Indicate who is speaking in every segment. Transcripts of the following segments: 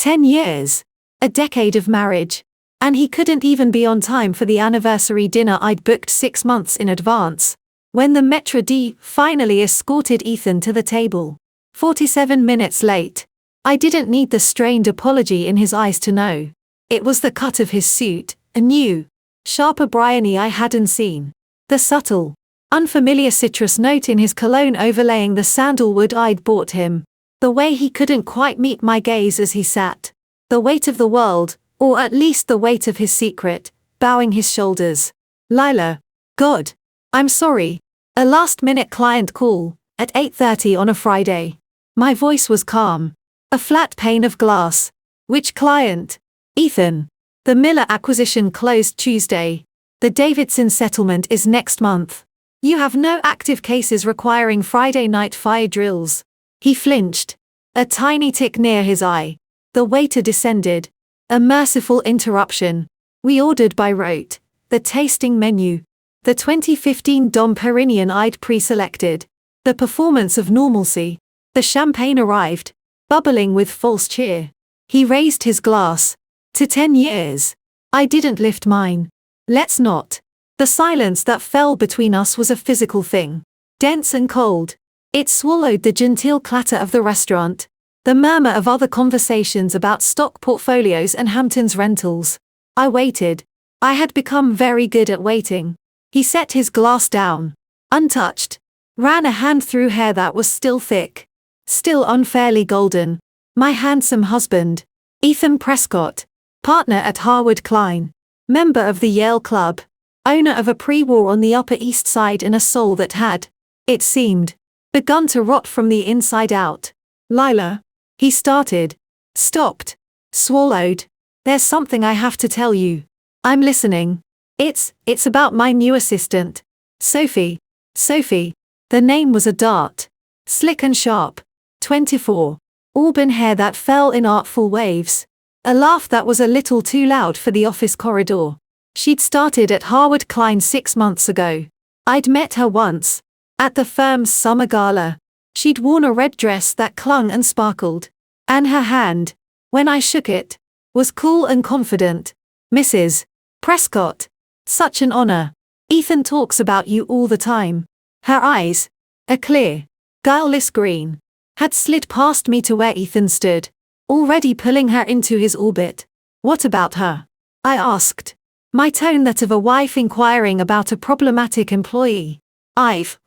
Speaker 1: 10 years. A decade of marriage. And he couldn't even be on time for the anniversary dinner I'd booked 6 months in advance. When the Maître d' finally escorted Ethan to the table. 47 minutes late. I didn't need the strained apology in his eyes to know. It was the cut of his suit, a new, sharper Bryony I hadn't seen. The subtle, unfamiliar citrus note in his cologne overlaying the sandalwood I'd bought him. The way he couldn't quite meet my gaze as he sat. The weight of the world, or at least the weight of his secret, bowing his shoulders. Lila. God. I'm sorry. A last-minute client call, at 8:30 on a Friday. My voice was calm. A flat pane of glass. Which client? Ethan. The Miller acquisition closed Tuesday. The Davidson settlement is next month. You have no active cases requiring Friday night fire drills. He flinched. A tiny tick near his eye. The waiter descended. A merciful interruption. We ordered by rote. The tasting menu. The 2015 Dom Perignon I'd pre-selected. The performance of normalcy. The champagne arrived, bubbling with false cheer. He raised his glass. To 10 years. I didn't lift mine. Let's not. The silence that fell between us was a physical thing. Dense and cold. It swallowed the genteel clatter of the restaurant. The murmur of other conversations about stock portfolios and Hamptons rentals. I waited. I had become very good at waiting. He set his glass down. Untouched. Ran a hand through hair that was still thick. Still unfairly golden. My handsome husband. Ethan Prescott. Partner at Harwood Klein. Member of the Yale Club. Owner of a pre-war on the Upper East Side and a soul that had, it seemed, begun to rot from the inside out. Lila. He started. Stopped. Swallowed. There's something I have to tell you. I'm listening. It's about my new assistant. Sophie. Sophie. The name was a dart. Slick and sharp. 24. Auburn hair that fell in artful waves. A laugh that was a little too loud for the office corridor. She'd started at Harwood Klein 6 months ago. I'd met her once. At the firm's summer gala. She'd worn a red dress that clung and sparkled. And her hand, when I shook it, was cool and confident. Mrs. Prescott. Such an honor. Ethan talks about you all the time. Her eyes, a clear, guileless green, had slid past me to where Ethan stood, already pulling her into his orbit. What about her? I asked. My tone that of a wife inquiring about a problematic employee.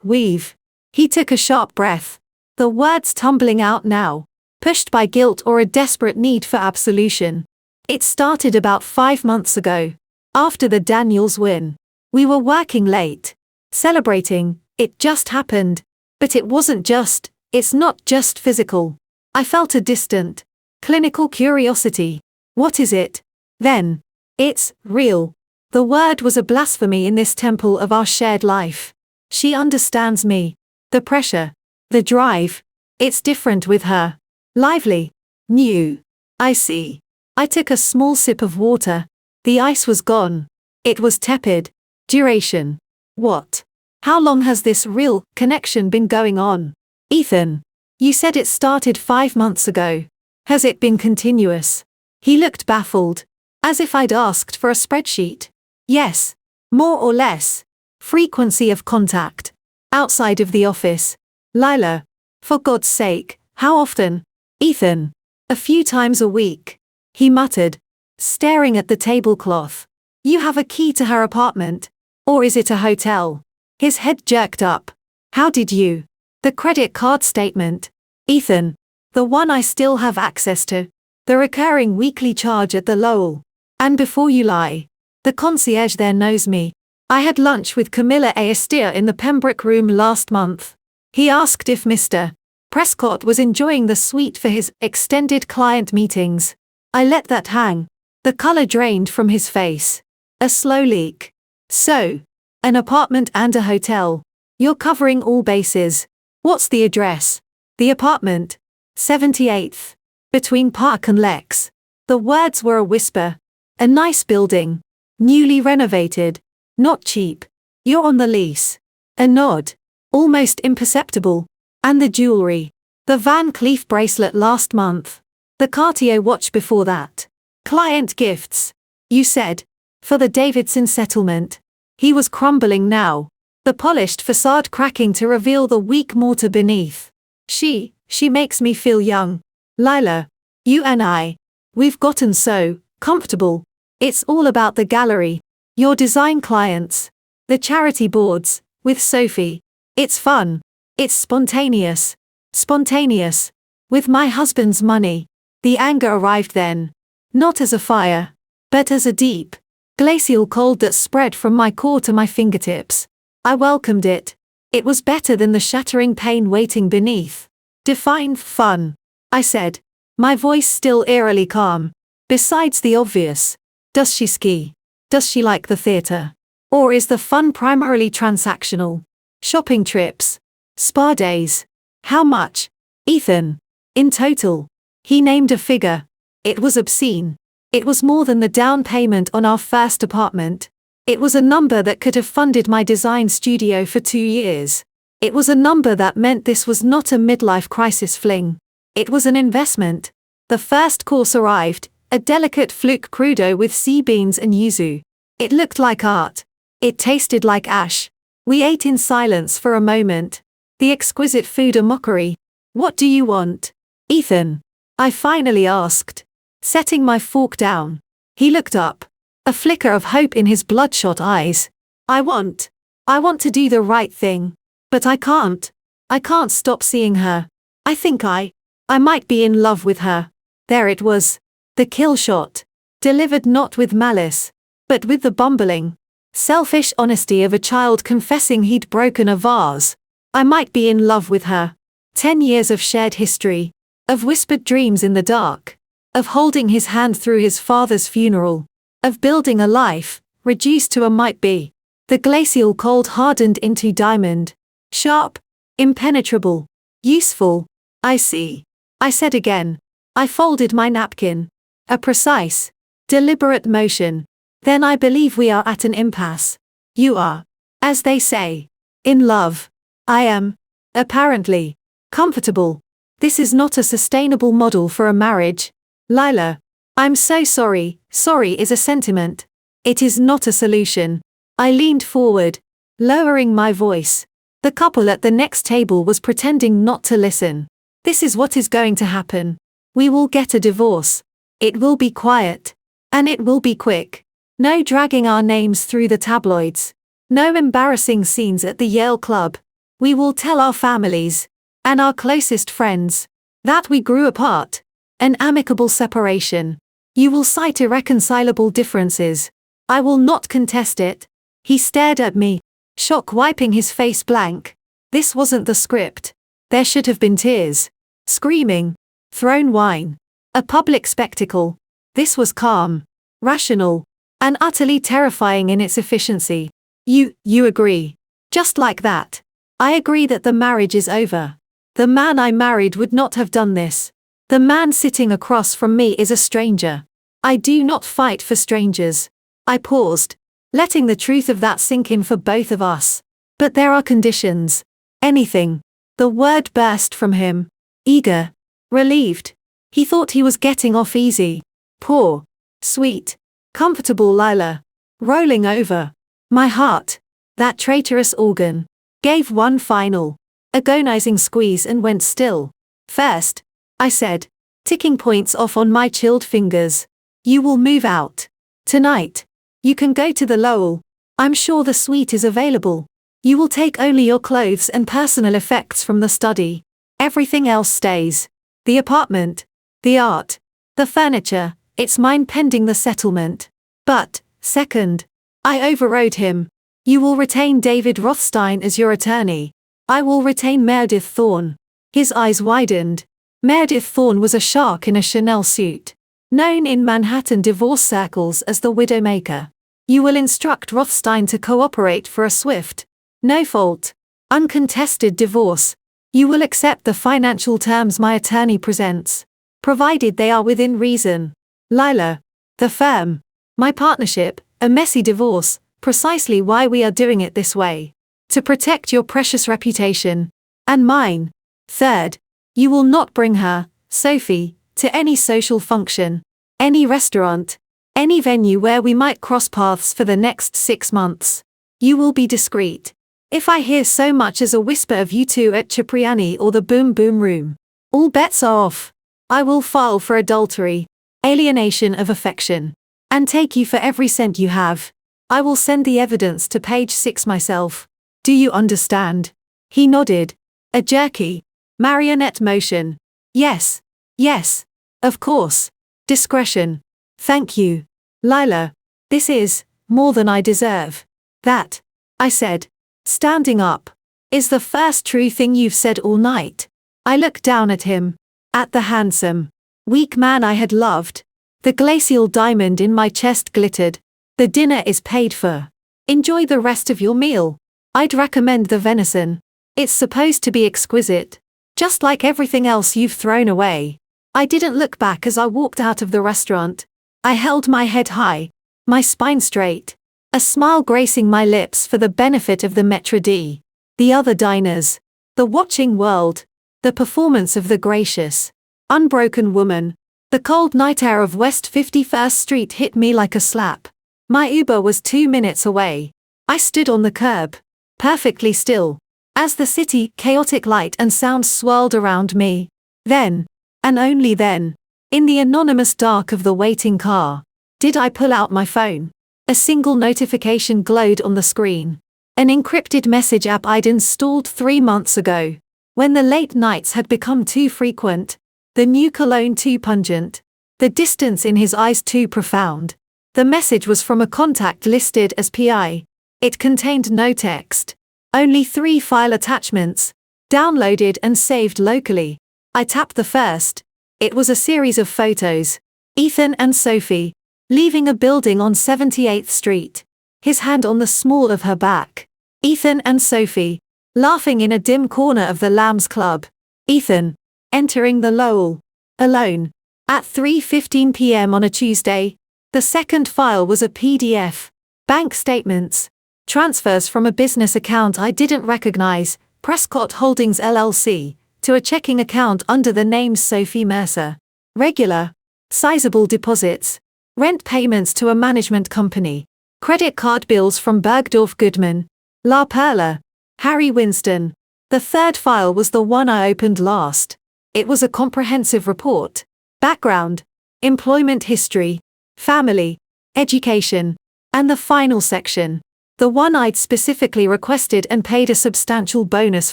Speaker 1: We've. He took a sharp breath. The words tumbling out now, pushed by guilt or a desperate need for absolution. It started about 5 months ago. After the Daniels win. We were working late. Celebrating. It just happened. But it's not just physical. I felt a distant, clinical curiosity. What is it? Then. It's real. The word was a blasphemy in this temple of our shared life. She understands me. The pressure. The drive. It's different with her. Lively. New. I see. I took a small sip of water. The ice was gone. It was tepid. Duration. What? How long has this real connection been going on? Ethan. You said it started 5 months ago. Has it been continuous? He looked baffled. As if I'd asked for a spreadsheet. Yes. More or less. Frequency of contact. Outside of the office. Lila. For God's sake, how often? Ethan. A few times a week. He muttered. Staring at the tablecloth. You have a key to her apartment. Or is it a hotel? His head jerked up. How did you? The credit card statement. Ethan. The one I still have access to. The recurring weekly charge at the Lowell. And before you lie. The concierge there knows me. I had lunch with Camilla Aestir in the Pembroke room last month. He asked if Mr. Prescott was enjoying the suite for his extended client meetings. I let that hang. The color drained from his face. A slow leak. So. An apartment and a hotel. You're covering all bases. What's the address? The apartment. 78th. Between Park and Lex. The words were a whisper. A nice building. Newly renovated. Not cheap. You're on the lease. A nod. Almost imperceptible. And the jewelry. The Van Cleef bracelet last month. The Cartier watch before that. Client gifts. You said. For the Davidson settlement. He was crumbling now. The polished facade cracking to reveal the weak mortar beneath. She makes me feel young. Lila. You and I. We've gotten so comfortable. It's all about the gallery. Your design clients. The charity boards. With Sophie. It's fun. It's spontaneous. Spontaneous. With my husband's money. The anger arrived then. Not as a fire. But as a deep, glacial cold that spread from my core to my fingertips. I welcomed it. It was better than the shattering pain waiting beneath. Define fun. I said. My voice still eerily calm. Besides the obvious. Does she ski? Does she like the theater? Or is the fun primarily transactional? Shopping trips. Spa days. How much? Ethan. In total. He named a figure. It was obscene. It was more than the down payment on our first apartment. It was a number that could have funded my design studio for 2 years. It was a number that meant this was not a midlife crisis fling. It was an investment. The first course arrived, a delicate fluke crudo with sea beans and yuzu. It looked like art. It tasted like ash. We ate in silence for a moment. The exquisite food a mockery. What do you want, Ethan? I finally asked, setting my fork down. He looked up, a flicker of hope in his bloodshot eyes. I want to do the right thing. But I can't. I can't stop seeing her. I think I might be in love with her. There it was. The kill shot. Delivered not with malice, but with the bumbling, selfish honesty of a child confessing he'd broken a vase. I might be in love with her. 10 years of shared history. Of whispered dreams in the dark. Of holding his hand through his father's funeral. Of building a life, reduced to a might be. The glacial cold hardened into diamond. Sharp. Impenetrable. Useful. I see. I said again. I folded my napkin. A precise, deliberate motion. Then I believe we are at an impasse. You are, as they say, in love. I am, apparently, comfortable. This is not a sustainable model for a marriage. Lila. I'm so sorry. Sorry is a sentiment. It is not a solution. I leaned forward, lowering my voice. The couple at the next table was pretending not to listen. This is what is going to happen. We will get a divorce. It will be quiet. And it will be quick. No dragging our names through the tabloids. No embarrassing scenes at the Yale Club. We will tell our families, and our closest friends, that we grew apart. An amicable separation. You will cite irreconcilable differences. I will not contest it. He stared at me, shock wiping his face blank. This wasn't the script. There should have been tears. Screaming. Thrown wine. A public spectacle. This was calm. Rational. And utterly terrifying in its efficiency. You agree. Just like that. I agree that the marriage is over. The man I married would not have done this. The man sitting across from me is a stranger. I do not fight for strangers. I paused, letting the truth of that sink in for both of us. But there are conditions. Anything. The word burst from him. Eager. Relieved. He thought he was getting off easy. Poor. Sweet. Comfortable Lila. Rolling over. My heart. That traitorous organ. Gave one final, agonizing squeeze and went still. First, I said, ticking points off on my chilled fingers. You will move out. Tonight. You can go to the Lowell. I'm sure the suite is available. You will take only your clothes and personal effects from the study. Everything else stays. The apartment. The art. The furniture. It's mine pending the settlement. But, second. I overrode him. You will retain David Rothstein as your attorney. I will retain Meredith Thorne. His eyes widened. Meredith Thorne was a shark in a Chanel suit. Known in Manhattan divorce circles as the Widowmaker. You will instruct Rothstein to cooperate for a swift, no-fault, uncontested divorce. You will accept the financial terms my attorney presents, provided they are within reason. Lila. The firm. My partnership, a messy divorce, precisely why we are doing it this way. To protect your precious reputation. And mine. Third. You will not bring her, Sophie, to any social function, any restaurant, any venue where we might cross paths for the next 6 months. You will be discreet. If I hear so much as a whisper of you two at Cipriani or the Boom Boom Room, all bets are off. I will file for adultery, alienation of affection, and take you for every cent you have. I will send the evidence to page 6 myself. Do you understand? He nodded. A jerky, marionette motion. Yes. Yes. Of course. Discretion. Thank you. Lila. This is more than I deserve. That, I said, standing up, is the first true thing you've said all night. I looked down at him, at the handsome, weak man I had loved. The glacial diamond in my chest glittered. The dinner is paid for. Enjoy the rest of your meal. I'd recommend the venison. It's supposed to be exquisite, just like everything else you've thrown away. I didn't look back as I walked out of the restaurant. I held my head high, my spine straight, a smile gracing my lips for the benefit of the Maître d', the other diners, the watching world, the performance of the gracious, unbroken woman. The cold night air of West 51st Street hit me like a slap. My Uber was 2 minutes away. I stood on the curb, perfectly still, as the city, chaotic light and sounds swirled around me. Then, and only then, in the anonymous dark of the waiting car, did I pull out my phone. A single notification glowed on the screen. An encrypted message app I'd installed 3 months ago, when the late nights had become too frequent, the new cologne too pungent, the distance in his eyes too profound. The message was from a contact listed as PI. It contained no text, only 3 file attachments, downloaded and saved locally. I tapped the first. It was a series of photos. Ethan and Sophie, leaving a building on 78th Street, his hand on the small of her back. Ethan and Sophie, laughing in a dim corner of the Lambs Club. Ethan, entering the Lowell, alone, at 3:15 p.m. on a Tuesday. The second file was a PDF, bank statements, transfers from a business account I didn't recognize, Prescott Holdings LLC, to a checking account under the name Sophie Mercer. Regular, sizable deposits, rent payments to a management company, credit card bills from Bergdorf Goodman, La Perla, Harry Winston. The third file was the one I opened last. It was a comprehensive report. Background, employment history, family, education, and the final section, the one I'd specifically requested and paid a substantial bonus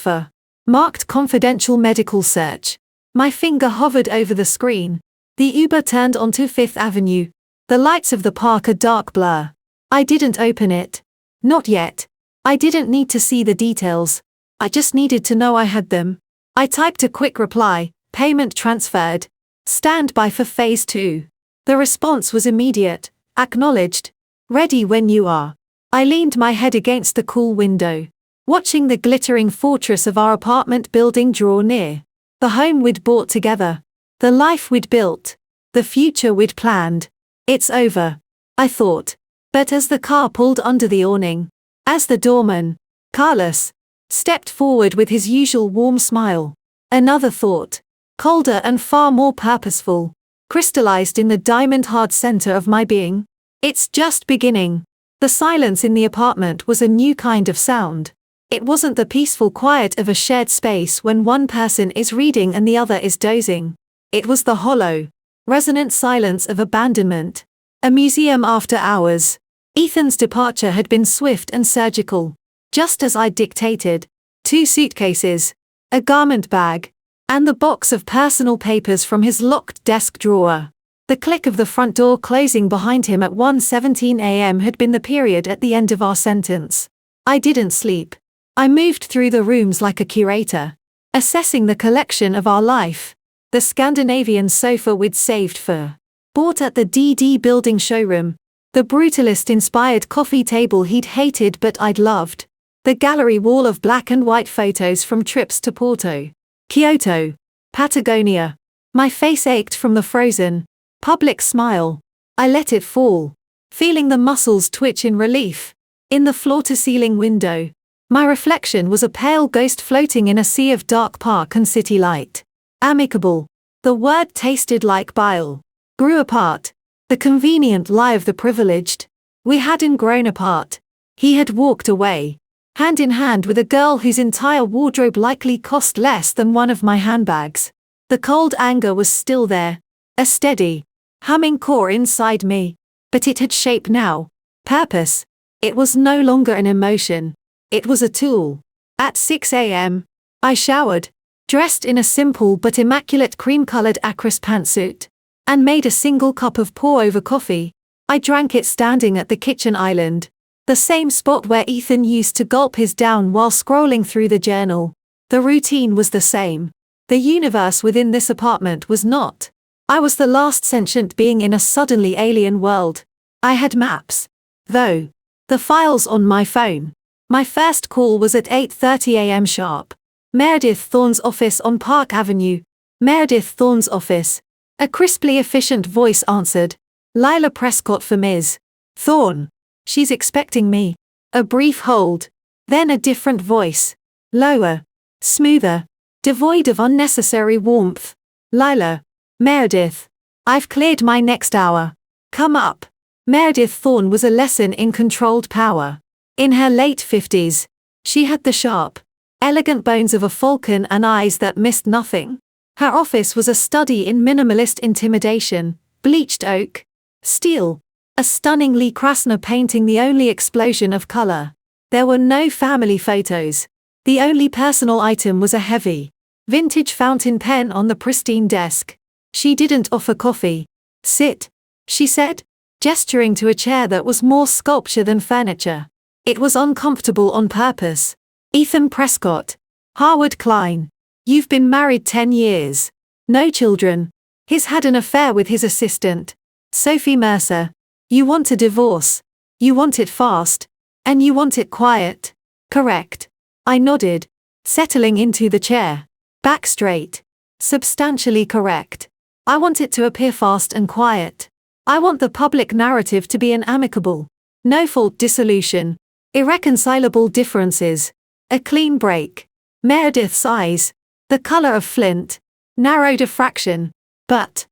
Speaker 1: for, marked confidential medical search. My finger hovered over the screen. The Uber turned onto 5th Avenue. The lights of the park a dark blur. I didn't open it. Not yet. I didn't need to see the details. I just needed to know I had them. I typed a quick reply, payment transferred. Stand by for phase 2. The response was immediate, acknowledged. Ready when you are. I leaned my head against the cool window, watching the glittering fortress of our apartment building draw near. The home we'd bought together. The life we'd built. The future we'd planned. It's over, I thought. But as the car pulled under the awning, as the doorman, Carlos, stepped forward with his usual warm smile, another thought, colder and far more purposeful, crystallized in the diamond-hard center of my being. It's just beginning. The silence in the apartment was a new kind of sound. It wasn't the peaceful quiet of a shared space when one person is reading and the other is dozing. It was the hollow, resonant silence of abandonment. A museum after hours. Ethan's departure had been swift and surgical, just as I dictated. 2 suitcases, a garment bag, and the box of personal papers from his locked desk drawer. The click of the front door closing behind him at 1:17 a.m. had been the period at the end of our sentence. I didn't sleep. I moved through the rooms like a curator, assessing the collection of our life. The Scandinavian sofa we'd saved for, bought at the DD Building showroom. The brutalist-inspired coffee table he'd hated but I'd loved. The gallery wall of black and white photos from trips to Porto, Kyoto, Patagonia. My face ached from the frozen, public smile. I let it fall, feeling the muscles twitch in relief. In the floor-to-ceiling window, my reflection was a pale ghost floating in a sea of dark park and city light. Amicable. The word tasted like bile. Grew apart. The convenient lie of the privileged. We hadn't grown apart. He had walked away, hand in hand with a girl whose entire wardrobe likely cost less than one of my handbags. The cold anger was still there, a steady, humming core inside me, but it had shape now, purpose. It was no longer an emotion, it was a tool. At 6 a.m., I showered, dressed in a simple but immaculate cream-colored Acris pantsuit, and made a single cup of pour-over coffee. I drank it standing at the kitchen island, the same spot where Ethan used to gulp his down while scrolling through the journal. The routine was the same. The universe within this apartment was not. I was the last sentient being in a suddenly alien world. I had maps, though. The files on my phone. My first call was at 8:30 a.m. sharp. Meredith Thorne's office on Park Avenue. Meredith Thorne's office. A crisply efficient voice answered. Lila Prescott for Ms. Thorne. She's expecting me. A brief hold. Then a different voice. Lower. Smoother. Devoid of unnecessary warmth. Lila. Meredith. I've cleared my next hour. Come up. Meredith Thorne was a lesson in controlled power. In her late 50s, she had the sharp, elegant bones of a falcon and eyes that missed nothing. Her office was a study in minimalist intimidation, bleached oak, steel, a stunning Lee Krasner painting the only explosion of color. There were no family photos. The only personal item was a heavy, vintage fountain pen on the pristine desk. She didn't offer coffee. Sit, she said, gesturing to a chair that was more sculpture than furniture. It was uncomfortable on purpose. Ethan Prescott. Harwood Klein. You've been married 10 years. No children. He's had an affair with his assistant, Sophie Mercer. You want a divorce. You want it fast. And you want it quiet. Correct. I nodded, settling into the chair. Back straight. Substantially correct. I want it to appear fast and quiet. I want the public narrative to be an amicable, no-fault dissolution, irreconcilable differences, a clean break. Meredith's eyes, the color of flint, narrowed a fraction. But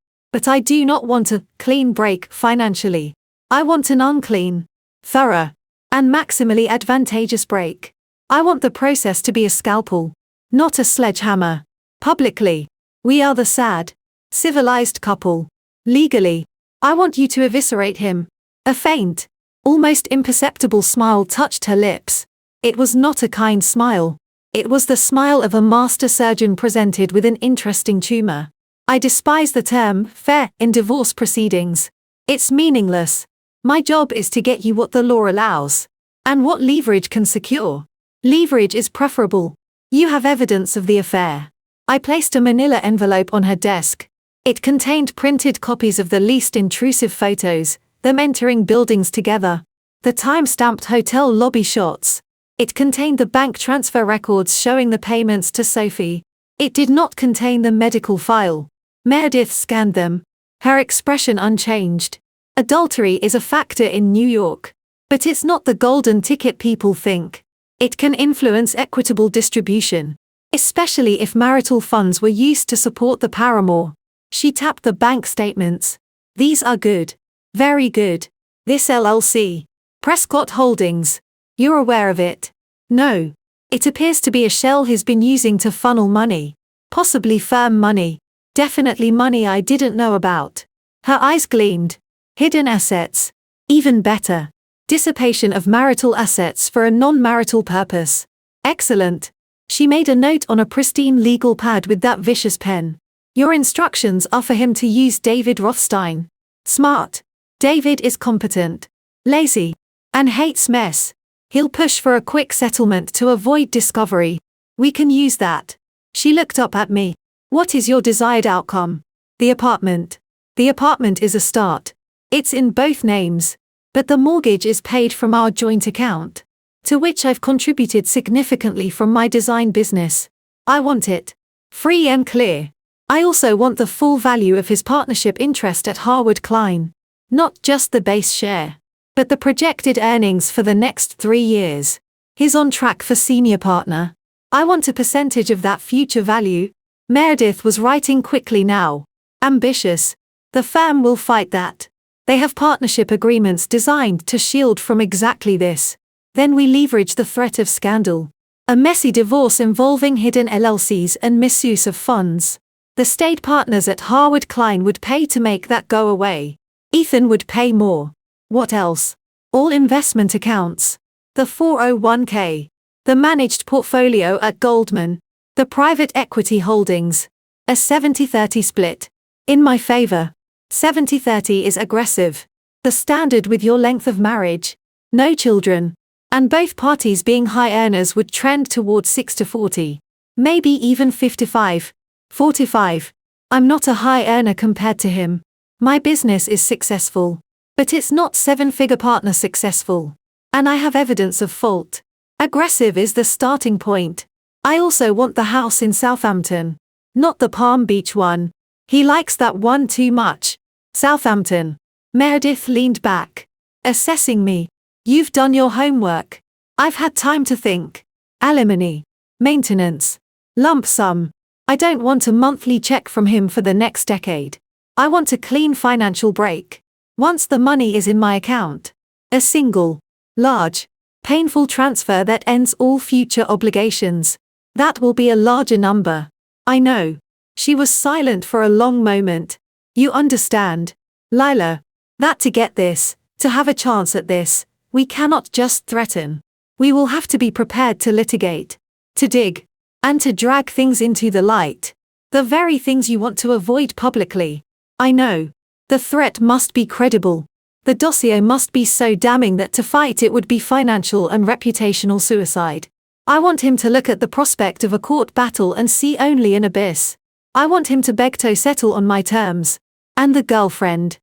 Speaker 1: I do not want a clean break financially. I want an unclean, thorough, and maximally advantageous break. I want the process to be a scalpel, not a sledgehammer. Publicly, we are the sad, civilized couple. Legally, I want you to eviscerate him. A faint, almost imperceptible smile touched her lips. It was not a kind smile. It was the smile of a master surgeon presented with an interesting tumor. I despise the term fair in divorce proceedings. It's meaningless. My job is to get you what the law allows. And what leverage can secure. Leverage is preferable. You have evidence of the affair. I placed a manila envelope on her desk. It contained printed copies of the least intrusive photos, them entering buildings together. The time-stamped hotel lobby shots. It contained the bank transfer records showing the payments to Sophie. It did not contain the medical file. Meredith scanned them, her expression unchanged. Adultery is a factor in New York. But it's not the golden ticket people think. It can influence equitable distribution, especially if marital funds were used to support the paramour. She tapped the bank statements. These are good. Very good. This LLC. Prescott Holdings. You're aware of it? No. It appears to be a shell he's been using to funnel money. Possibly firm money. Definitely money I didn't know about. Her eyes gleamed. Hidden assets. Even better. Dissipation of marital assets for a non-marital purpose. Excellent. She made a note on a pristine legal pad with that vicious pen. Your instructions are for him to use David Rothstein. Smart. David is competent. Lazy. And hates mess. He'll push for a quick settlement to avoid discovery. We can use that. She looked up at me. What is your desired outcome? The apartment. The apartment is a start. It's in both names. But the mortgage is paid from our joint account, to which I've contributed significantly from my design business. I want it free and clear. I also want the full value of his partnership interest at Harwood Klein. Not just the base share, but the projected earnings for the next 3 years. He's on track for senior partner. I want a percentage of that future value. Meredith was writing quickly now. Ambitious. The firm will fight that. They have partnership agreements designed to shield from exactly this. Then we leverage the threat of scandal. A messy divorce involving hidden LLCs and misuse of funds. The state partners at Harwood Klein would pay to make that go away. Ethan would pay more. What else? All investment accounts. The 401k. The managed portfolio at Goldman. The private equity holdings. A 70-30 split. In my favor. 70-30 is aggressive. The standard with your length of marriage. No children. And both parties being high earners would trend toward 60-40. Maybe even 55-45. I'm not a high earner compared to him. My business is successful. But it's not seven-figure partner successful. And I have evidence of fault. Aggressive is the starting point. I also want the house in Southampton. Not the Palm Beach one. He likes that one too much. Southampton. Meredith leaned back. Assessing me. You've done your homework. I've had time to think. Alimony. Maintenance. Lump sum. I don't want a monthly check from him for the next decade. I want a clean financial break. Once the money is in my account. A single, large, painful transfer that ends all future obligations. That will be a larger number. I know. She was silent for a long moment. You understand, Lila, that to get this, to have a chance at this, we cannot just threaten. We will have to be prepared to litigate, to dig, and to drag things into the light. The very things you want to avoid publicly. I know. The threat must be credible. The dossier must be so damning that to fight it would be financial and reputational suicide. I want him to look at the prospect of a court battle and see only an abyss. I want him to beg to settle on my terms. And the girlfriend.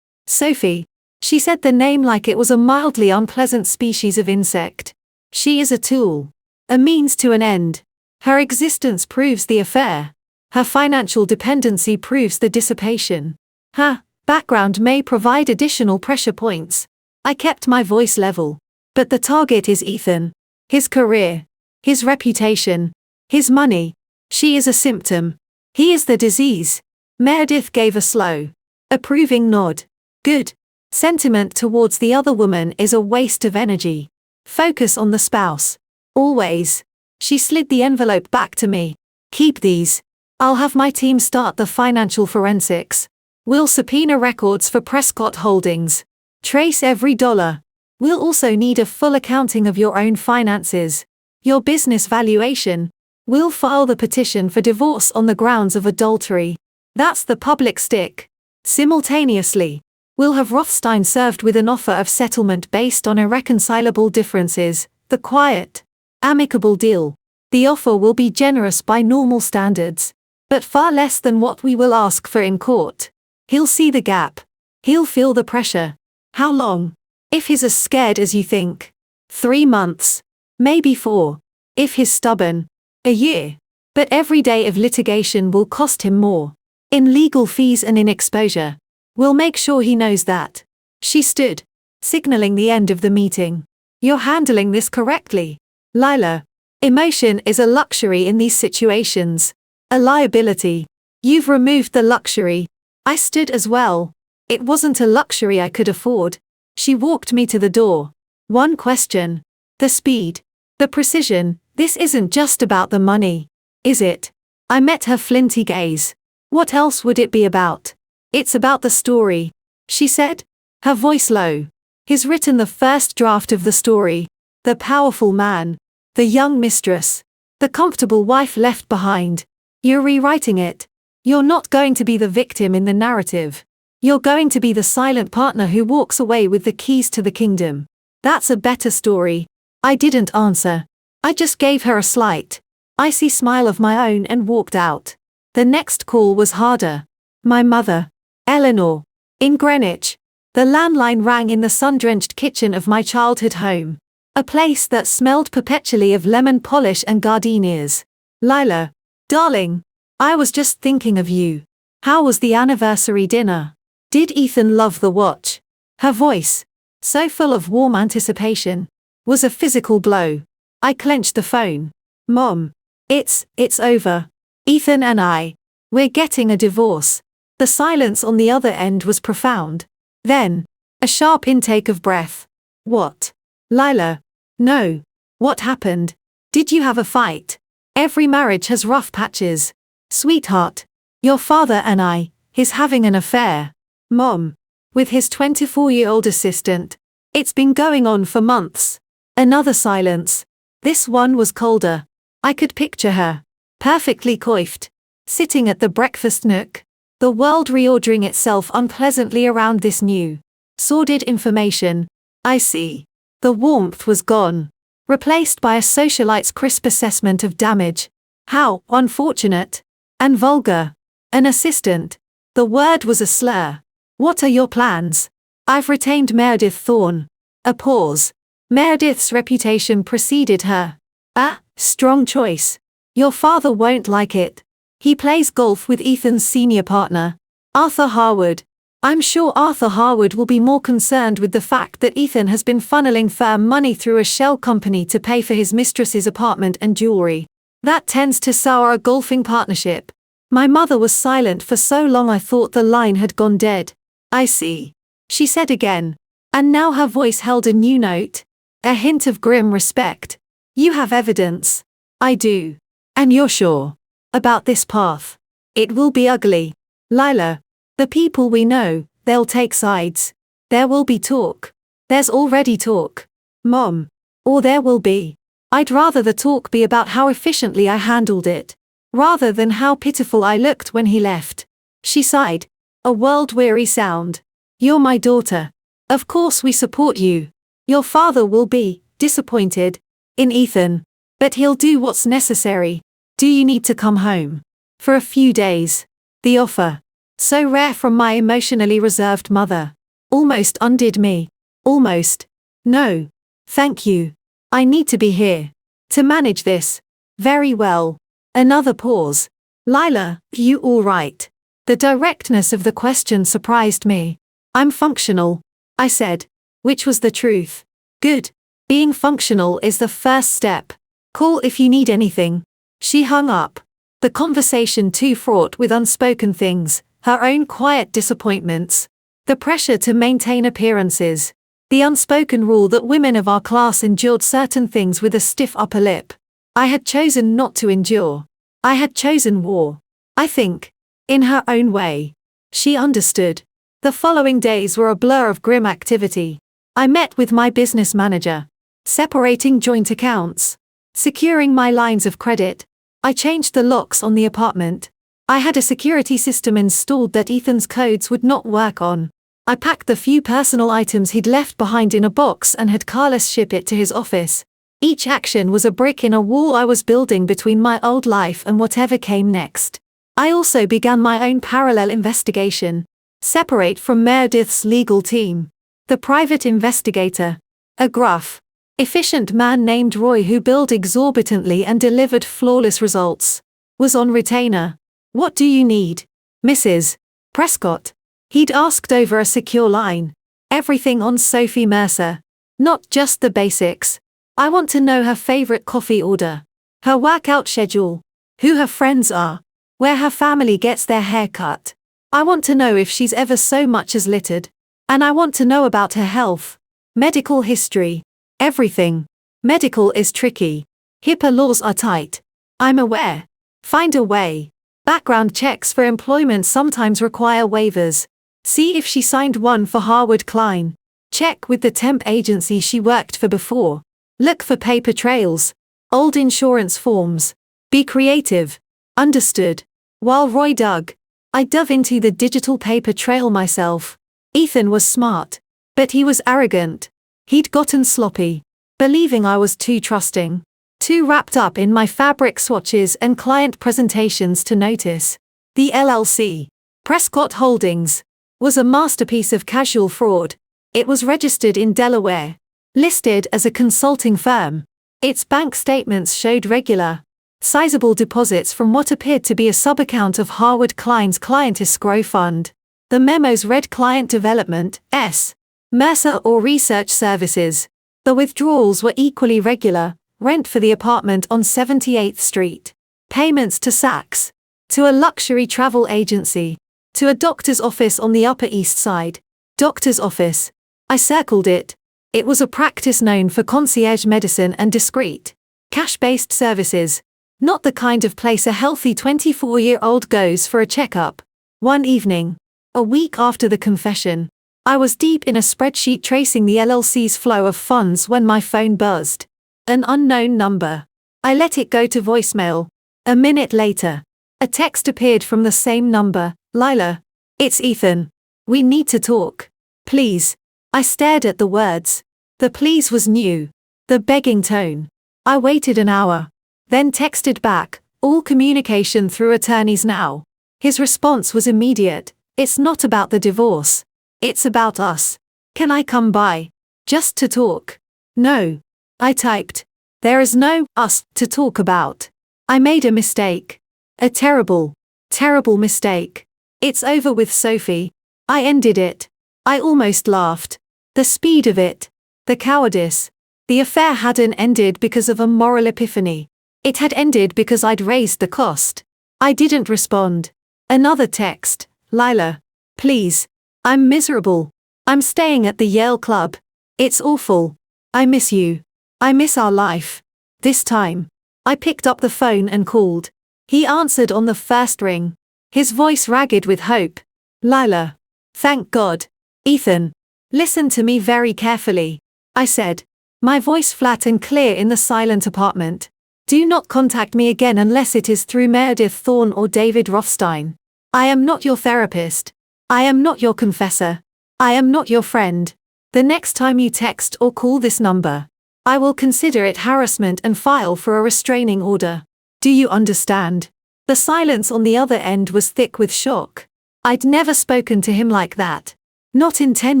Speaker 1: Sophie. She said the name like it was a mildly unpleasant species of insect. She is a tool. A means to an end. Her existence proves the affair. Her financial dependency proves the dissipation. Her background may provide additional pressure points. I kept my voice level. But the target is Ethan. His career. His reputation. His money. She is a symptom. He is the disease. Meredith gave a slow, approving nod. Good. Sentiment towards the other woman is a waste of energy. Focus on the spouse. Always. She slid the envelope back to me. Keep these. I'll have my team start the financial forensics. We'll subpoena records for Prescott Holdings. Trace every dollar. We'll also need a full accounting of your own finances. Your business valuation. We'll file the petition for divorce on the grounds of adultery. That's the public stick. Simultaneously, we'll have Rothstein served with an offer of settlement based on irreconcilable differences, the quiet, amicable deal. The offer will be generous by normal standards, but far less than what we will ask for in court. He'll see the gap. He'll feel the pressure. How long? If he's as scared as you think. 3 months. Maybe 4. If he's stubborn. A year. But every day of litigation will cost him more. In legal fees and in exposure. We'll make sure he knows that. She stood, signaling the end of the meeting. You're handling this correctly, Lila. Emotion is a luxury in these situations. A liability. You've removed the luxury. I stood as well. It wasn't a luxury I could afford. She walked me to the door. One question. The speed. The precision. This isn't just about the money. Is it? I met her flinty gaze. What else would it be about? It's about the story, she said, her voice low. He's written the first draft of the story. The powerful man. The young mistress. The comfortable wife left behind. You're rewriting it. You're not going to be the victim in the narrative. You're going to be the silent partner who walks away with the keys to the kingdom. That's a better story. I didn't answer. I just gave her a slight, icy smile of my own and walked out. The next call was harder. My mother, Eleanor, in Greenwich. The landline rang in the sun-drenched kitchen of my childhood home. A place that smelled perpetually of lemon polish and gardenias. Lila, darling, I was just thinking of you. How was the anniversary dinner? Did Ethan love the watch? Her voice, so full of warm anticipation, was a physical blow. I clenched the phone. Mom, it's over. Ethan and I. We're getting a divorce. The silence on the other end was profound. Then, a sharp intake of breath. What? Lila. No. What happened? Did you have a fight? Every marriage has rough patches. Sweetheart. Your father and I, he's having an affair. Mom. With his 24-year-old assistant. It's been going on for months. Another silence. This one was colder. I could picture her. Perfectly coiffed. Sitting at the breakfast nook. The world reordering itself unpleasantly around this new, sordid information. I see. The warmth was gone. Replaced by a socialite's crisp assessment of damage. How unfortunate. And vulgar. An assistant. The word was a slur. What are your plans? I've retained Meredith Thorne. A pause. Meredith's reputation preceded her. Ah, strong choice. Your father won't like it. He plays golf with Ethan's senior partner, Arthur Harwood. I'm sure Arthur Harwood will be more concerned with the fact that Ethan has been funneling firm money through a shell company to pay for his mistress's apartment and jewelry. That tends to sour a golfing partnership. My mother was silent for so long I thought the line had gone dead. I see. She said again. And now her voice held a new note. A hint of grim respect. You have evidence. I do. And you're sure. About this path. It will be ugly. Lila. The people we know, they'll take sides. There will be talk. There's already talk. Mom. Or there will be. I'd rather the talk be about how efficiently I handled it. Rather than how pitiful I looked when he left. She sighed. A world-weary sound. You're my daughter. Of course we support you. Your father will be disappointed in Ethan. But he'll do what's necessary. Do you need to come home? For a few days. The offer. So rare from my emotionally reserved mother. Almost undid me. Almost. No. Thank you. I need to be here. To manage this. Very well. Another pause. Lila, you all right? The directness of the question surprised me. I'm functional. I said. Which was the truth. Good. Being functional is the first step. Call if you need anything. She hung up. The conversation too fraught with unspoken things, her own quiet disappointments. The pressure to maintain appearances. The unspoken rule that women of our class endured certain things with a stiff upper lip. I had chosen not to endure. I had chosen war. I think. In her own way. She understood. The following days were a blur of grim activity. I met with my business manager. Separating joint accounts. Securing my lines of credit. I changed the locks on the apartment. I had a security system installed that Ethan's codes would not work on. I packed the few personal items he'd left behind in a box and had Carlos ship it to his office. Each action was a brick in a wall I was building between my old life and whatever came next. I also began my own parallel investigation. Separate from Meredith's legal team. The private investigator. A gruff, efficient man named Roy who billed exorbitantly and delivered flawless results. Was on retainer. What do you need, Mrs. Prescott? He'd asked over a secure line. Everything on Sophie Mercer. Not just the basics. I want to know her favorite coffee order. Her workout schedule. Who her friends are. Where her family gets their hair cut. I want to know if she's ever so much as littered. And I want to know about her health. Medical history. Everything. Medical is tricky. HIPAA laws are tight. I'm aware. Find a way. Background checks for employment sometimes require waivers. See if she signed one for Harwood Klein. Check with the temp agency she worked for before. Look for paper trails. Old insurance forms. Be creative. Understood. While Roy dug, I dove into the digital paper trail myself. Ethan was smart. But he was arrogant. He'd gotten sloppy. Believing I was too trusting. Too wrapped up in my fabric swatches and client presentations to notice. The LLC, Prescott Holdings, was a masterpiece of casual fraud. It was registered in Delaware. Listed as a consulting firm. Its bank statements showed regular, sizable deposits from what appeared to be a subaccount of Harwood Klein's client escrow fund. The memos read Client Development, S. Mercer or Research Services. The withdrawals were equally regular. Rent for the apartment on 78th Street. Payments to Saks. To a luxury travel agency. To a doctor's office on the Upper East Side. Doctor's office. I circled it. It was a practice known for concierge medicine and discreet, cash-based services. Not the kind of place a healthy 24-year-old goes for a checkup. One evening, a week after the confession, I was deep in a spreadsheet tracing the LLC's flow of funds when my phone buzzed. An unknown number. I let it go to voicemail. A minute later, a text appeared from the same number. Lila. It's Ethan. We need to talk. Please. I stared at the words. The please was new. The begging tone. I waited an hour. Then texted back, all communication through attorneys now. His response was immediate. It's not about the divorce. It's about us. Can I come by? Just to talk. No. I typed. There is no us to talk about. I made a mistake. A terrible, terrible mistake. It's over with, Sophie. I ended it. I almost laughed. The speed of it. The cowardice. The affair hadn't ended because of a moral epiphany. It had ended because I'd raised the cost. I didn't respond. Another text. Lila. Please. I'm miserable. I'm staying at the Yale Club. It's awful. I miss you. I miss our life. This time. I picked up the phone and called. He answered on the first ring. His voice ragged with hope. Lila. Thank God. Ethan. Listen to me very carefully. I said. My voice flat and clear in the silent apartment. Do not contact me again unless it is through Meredith Thorne or David Rothstein. I am not your therapist. I am not your confessor. I am not your friend. The next time you text or call this number, I will consider it harassment and file for a restraining order. Do you understand? The silence on the other end was thick with shock. I'd never spoken to him like that. Not in 10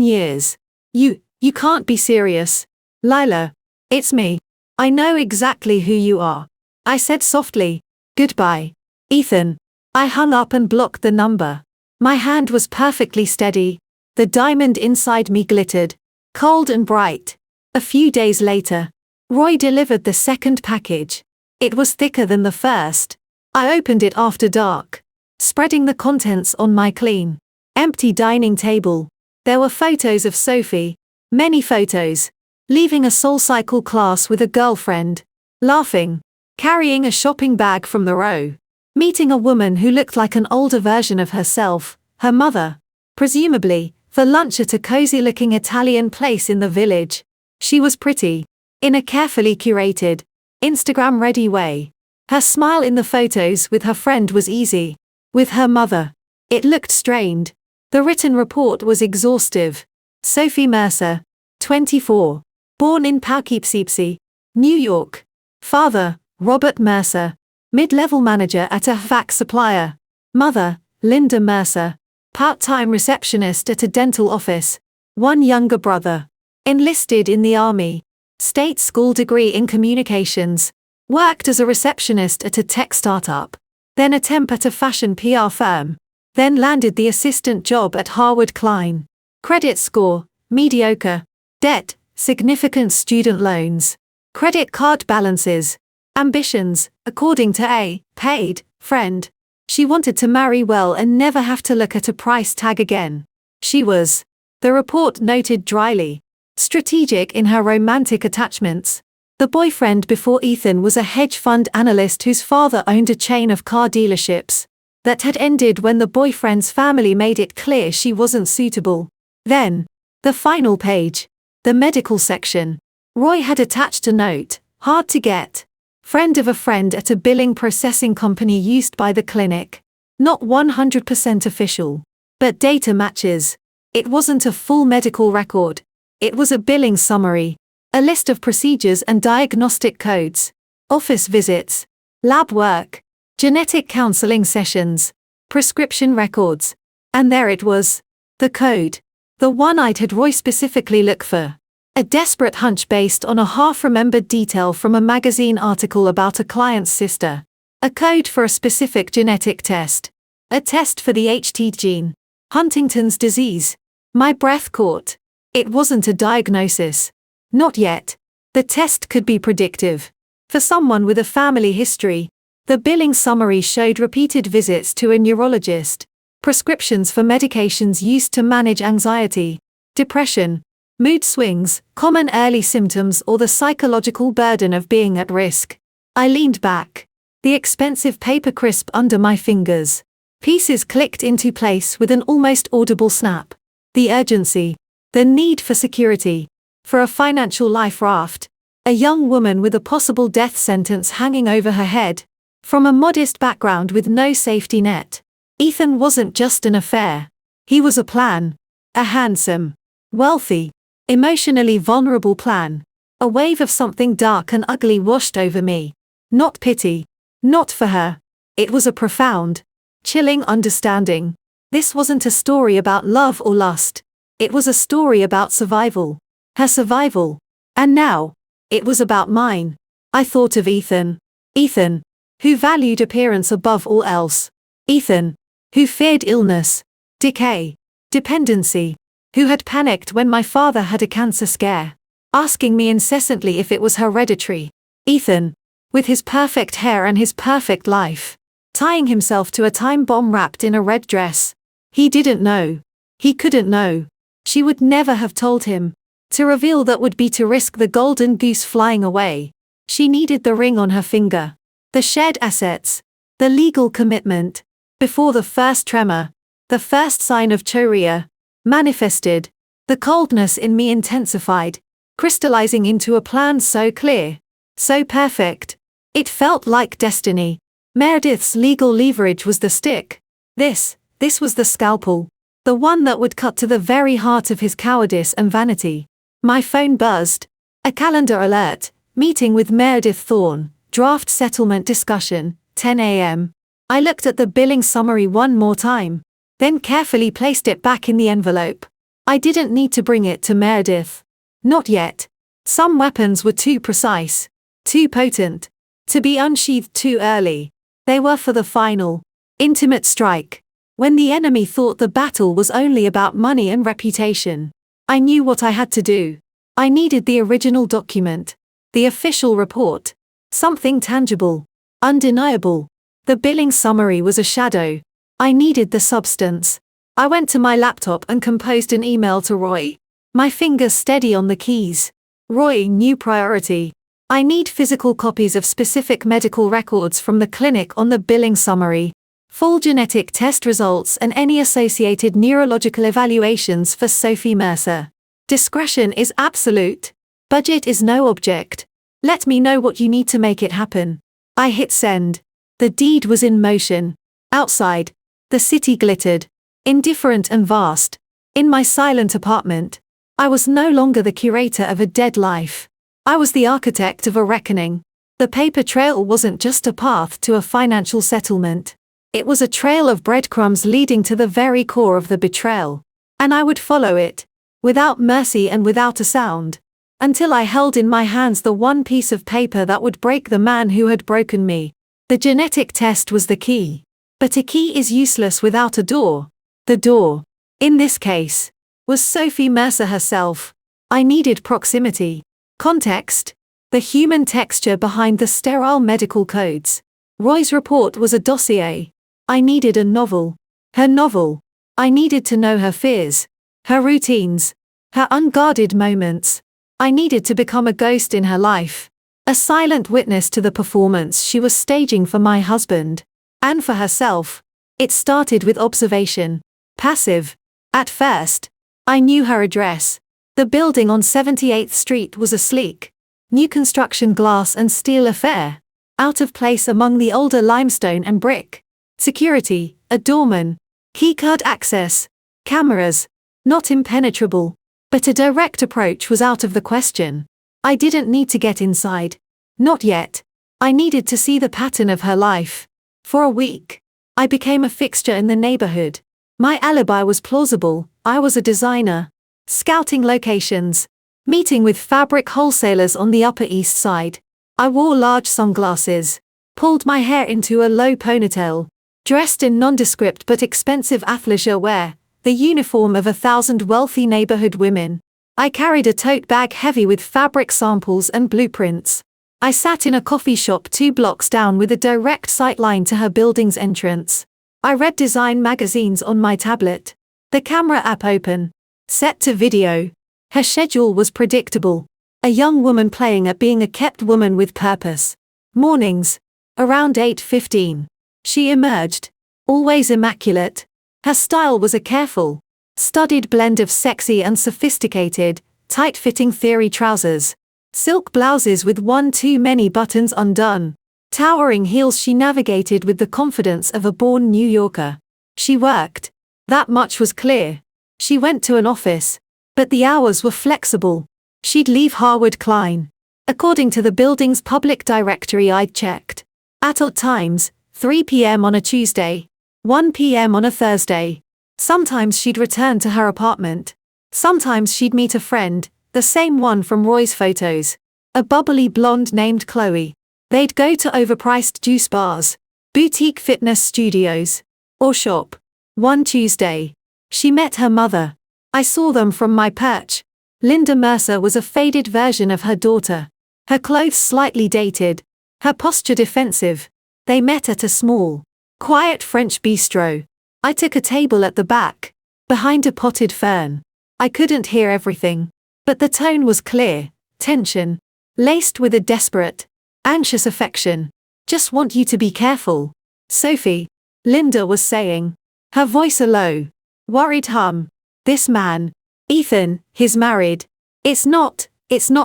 Speaker 1: years. You can't be serious. Lila. It's me. I know exactly who you are. I said softly. Goodbye. Ethan. I hung up and blocked the number. My hand was perfectly steady. The diamond inside me glittered. Cold and bright. A few days later, Roy delivered the second package. It was thicker than the first. I opened it after dark, spreading the contents on my clean, empty dining table. There were photos of Sophie, many photos, leaving a SoulCycle class with a girlfriend, laughing, carrying a shopping bag from the row, meeting a woman who looked like an older version of herself, her mother, presumably, for lunch at a cozy-looking Italian place in the village. She was pretty, in a carefully curated, Instagram-ready way. Her smile in the photos with her friend was easy. With her mother, it looked strained. The written report was exhaustive. Sophie Mercer, 24, born in Poughkeepsie, New York. Father, Robert Mercer, mid-level manager at a HVAC supplier. Mother, Linda Mercer, part-time receptionist at a dental office. One younger brother, enlisted in the Army. State school degree in communications. Worked as a receptionist at a tech startup. Then a temp at a fashion PR firm. Then landed the assistant job at Harvard Klein. Credit score, mediocre. Debt, significant student loans. Credit card balances. Ambitions, according to a paid friend. She wanted to marry well and never have to look at a price tag again. She was, the report noted dryly, strategic in her romantic attachments. The boyfriend before Ethan was a hedge fund analyst whose father owned a chain of car dealerships. That had ended when the boyfriend's family made it clear she wasn't suitable. Then, the final page. The medical section. Roy had attached a note, hard to get. Friend of a friend at a billing processing company used by the clinic. Not 100% official. But data matches. It wasn't a full medical record. It was a billing summary. A list of procedures and diagnostic codes. Office visits. Lab work. Genetic counseling sessions. Prescription records. And there it was. The code. The one I'd had Roy specifically look for. A desperate hunch based on a half-remembered detail from a magazine article about a client's sister. A code for a specific genetic test. A test for the HT gene. Huntington's disease. My breath caught. It wasn't a diagnosis. Not yet. The test could be predictive. For someone with a family history. The billing summary showed repeated visits to a neurologist, prescriptions for medications used to manage anxiety, depression, mood swings, common early symptoms, or the psychological burden of being at risk. I leaned back, the expensive paper crisp under my fingers. Pieces clicked into place with an almost audible snap. The urgency, the need for security, for a financial life raft, a young woman with a possible death sentence hanging over her head, from a modest background with no safety net. Ethan wasn't just an affair. He was a plan. A handsome, wealthy, emotionally vulnerable plan. A wave of something dark and ugly washed over me. Not pity. Not for her. It was a profound, chilling understanding. This wasn't a story about love or lust. It was a story about survival. Her survival. And now, it was about mine. I thought of Ethan. Ethan, who valued appearance above all else. Ethan, who feared illness, decay, dependency, who had panicked when my father had a cancer scare, asking me incessantly if it was hereditary. Ethan, with his perfect hair and his perfect life, tying himself to a time bomb wrapped in a red dress. He didn't know. He couldn't know. She would never have told him. To reveal that would be to risk the golden goose flying away. She needed the ring on her finger, the shared assets, the legal commitment. Before the first tremor, the first sign of chorea, manifested, the coldness in me intensified, crystallizing into a plan so clear, so perfect. It felt like destiny. Meredith's legal leverage was the stick. This was the scalpel. The one that would cut to the very heart of his cowardice and vanity. My phone buzzed. A calendar alert, meeting with Meredith Thorne, draft settlement discussion, 10 a.m. I looked at the billing summary one more time, then carefully placed it back in the envelope. I didn't need to bring it to Meredith. Not yet. Some weapons were too precise, too potent, to be unsheathed too early. They were for the final, intimate strike. When the enemy thought the battle was only about money and reputation. I knew what I had to do. I needed the original document, the official report, something tangible, undeniable. The billing summary was a shadow. I needed the substance. I went to my laptop and composed an email to Roy. My fingers steady on the keys. Roy, new priority. I need physical copies of specific medical records from the clinic on the billing summary. Full genetic test results and any associated neurological evaluations for Sophie Mercer. Discretion is absolute. Budget is no object. Let me know what you need to make it happen. I hit send. The deed was in motion. Outside, the city glittered, indifferent and vast. In my silent apartment, I was no longer the curator of a dead life. I was the architect of a reckoning. The paper trail wasn't just a path to a financial settlement. It was a trail of breadcrumbs leading to the very core of the betrayal. And I would follow it, without mercy and without a sound, until I held in my hands the one piece of paper that would break the man who had broken me. The genetic test was the key. But a key is useless without a door. The door, in this case, was Sophie Mercer herself. I needed proximity, context, the human texture behind the sterile medical codes. Roy's report was a dossier. I needed a novel. Her novel. I needed to know her fears, her routines, her unguarded moments. I needed to become a ghost in her life. A silent witness to the performance she was staging for my husband. And for herself. It started with observation. Passive. At first, I knew her address. The building on 78th Street was a sleek, new construction glass and steel affair. Out of place among the older limestone and brick. Security, a doorman. Keycard access. Cameras. Not impenetrable. But a direct approach was out of the question. I didn't need to get inside. Not yet. I needed to see the pattern of her life. For a week, I became a fixture in the neighborhood. My alibi was plausible. I was a designer. Scouting locations. Meeting with fabric wholesalers on the Upper East Side. I wore large sunglasses. Pulled my hair into a low ponytail. Dressed in nondescript but expensive athleisure wear, the uniform of 1,000 wealthy neighborhood women. I carried a tote bag heavy with fabric samples and blueprints. I sat in a coffee shop 2 blocks down with a direct sightline to her building's entrance. I read design magazines on my tablet. The camera app open. Set to video. Her schedule was predictable. A young woman playing at being a kept woman with purpose. Mornings. Around 8:15. She emerged. Always immaculate. Her style was a careful, studied blend of sexy and sophisticated, tight-fitting theory trousers. Silk blouses with one too many buttons undone. Towering heels. She navigated with the confidence of a born New Yorker. She worked. That much was clear. She went to an office. But the hours were flexible. She'd leave Harwood Klein. According to the building's public directory I'd checked. At odd times, 3 p.m. on a Tuesday, 1 p.m. on a Thursday. Sometimes she'd return to her apartment. Sometimes she'd meet a friend, the same one from Roy's photos. A bubbly blonde named Chloe. They'd go to overpriced juice bars, boutique fitness studios, or shop. One Tuesday, she met her mother. I saw them from my perch. Linda Mercer was a faded version of her daughter. Her clothes slightly dated. Her posture defensive. They met at a small, quiet French bistro. I took a table at the back, behind a potted fern. I couldn't hear everything, but the tone was clear, tension, laced with a desperate, anxious affection. Just want you to be careful, Sophie, Linda was saying. Her voice a low, worried hum. This man, Ethan, he's married. It's not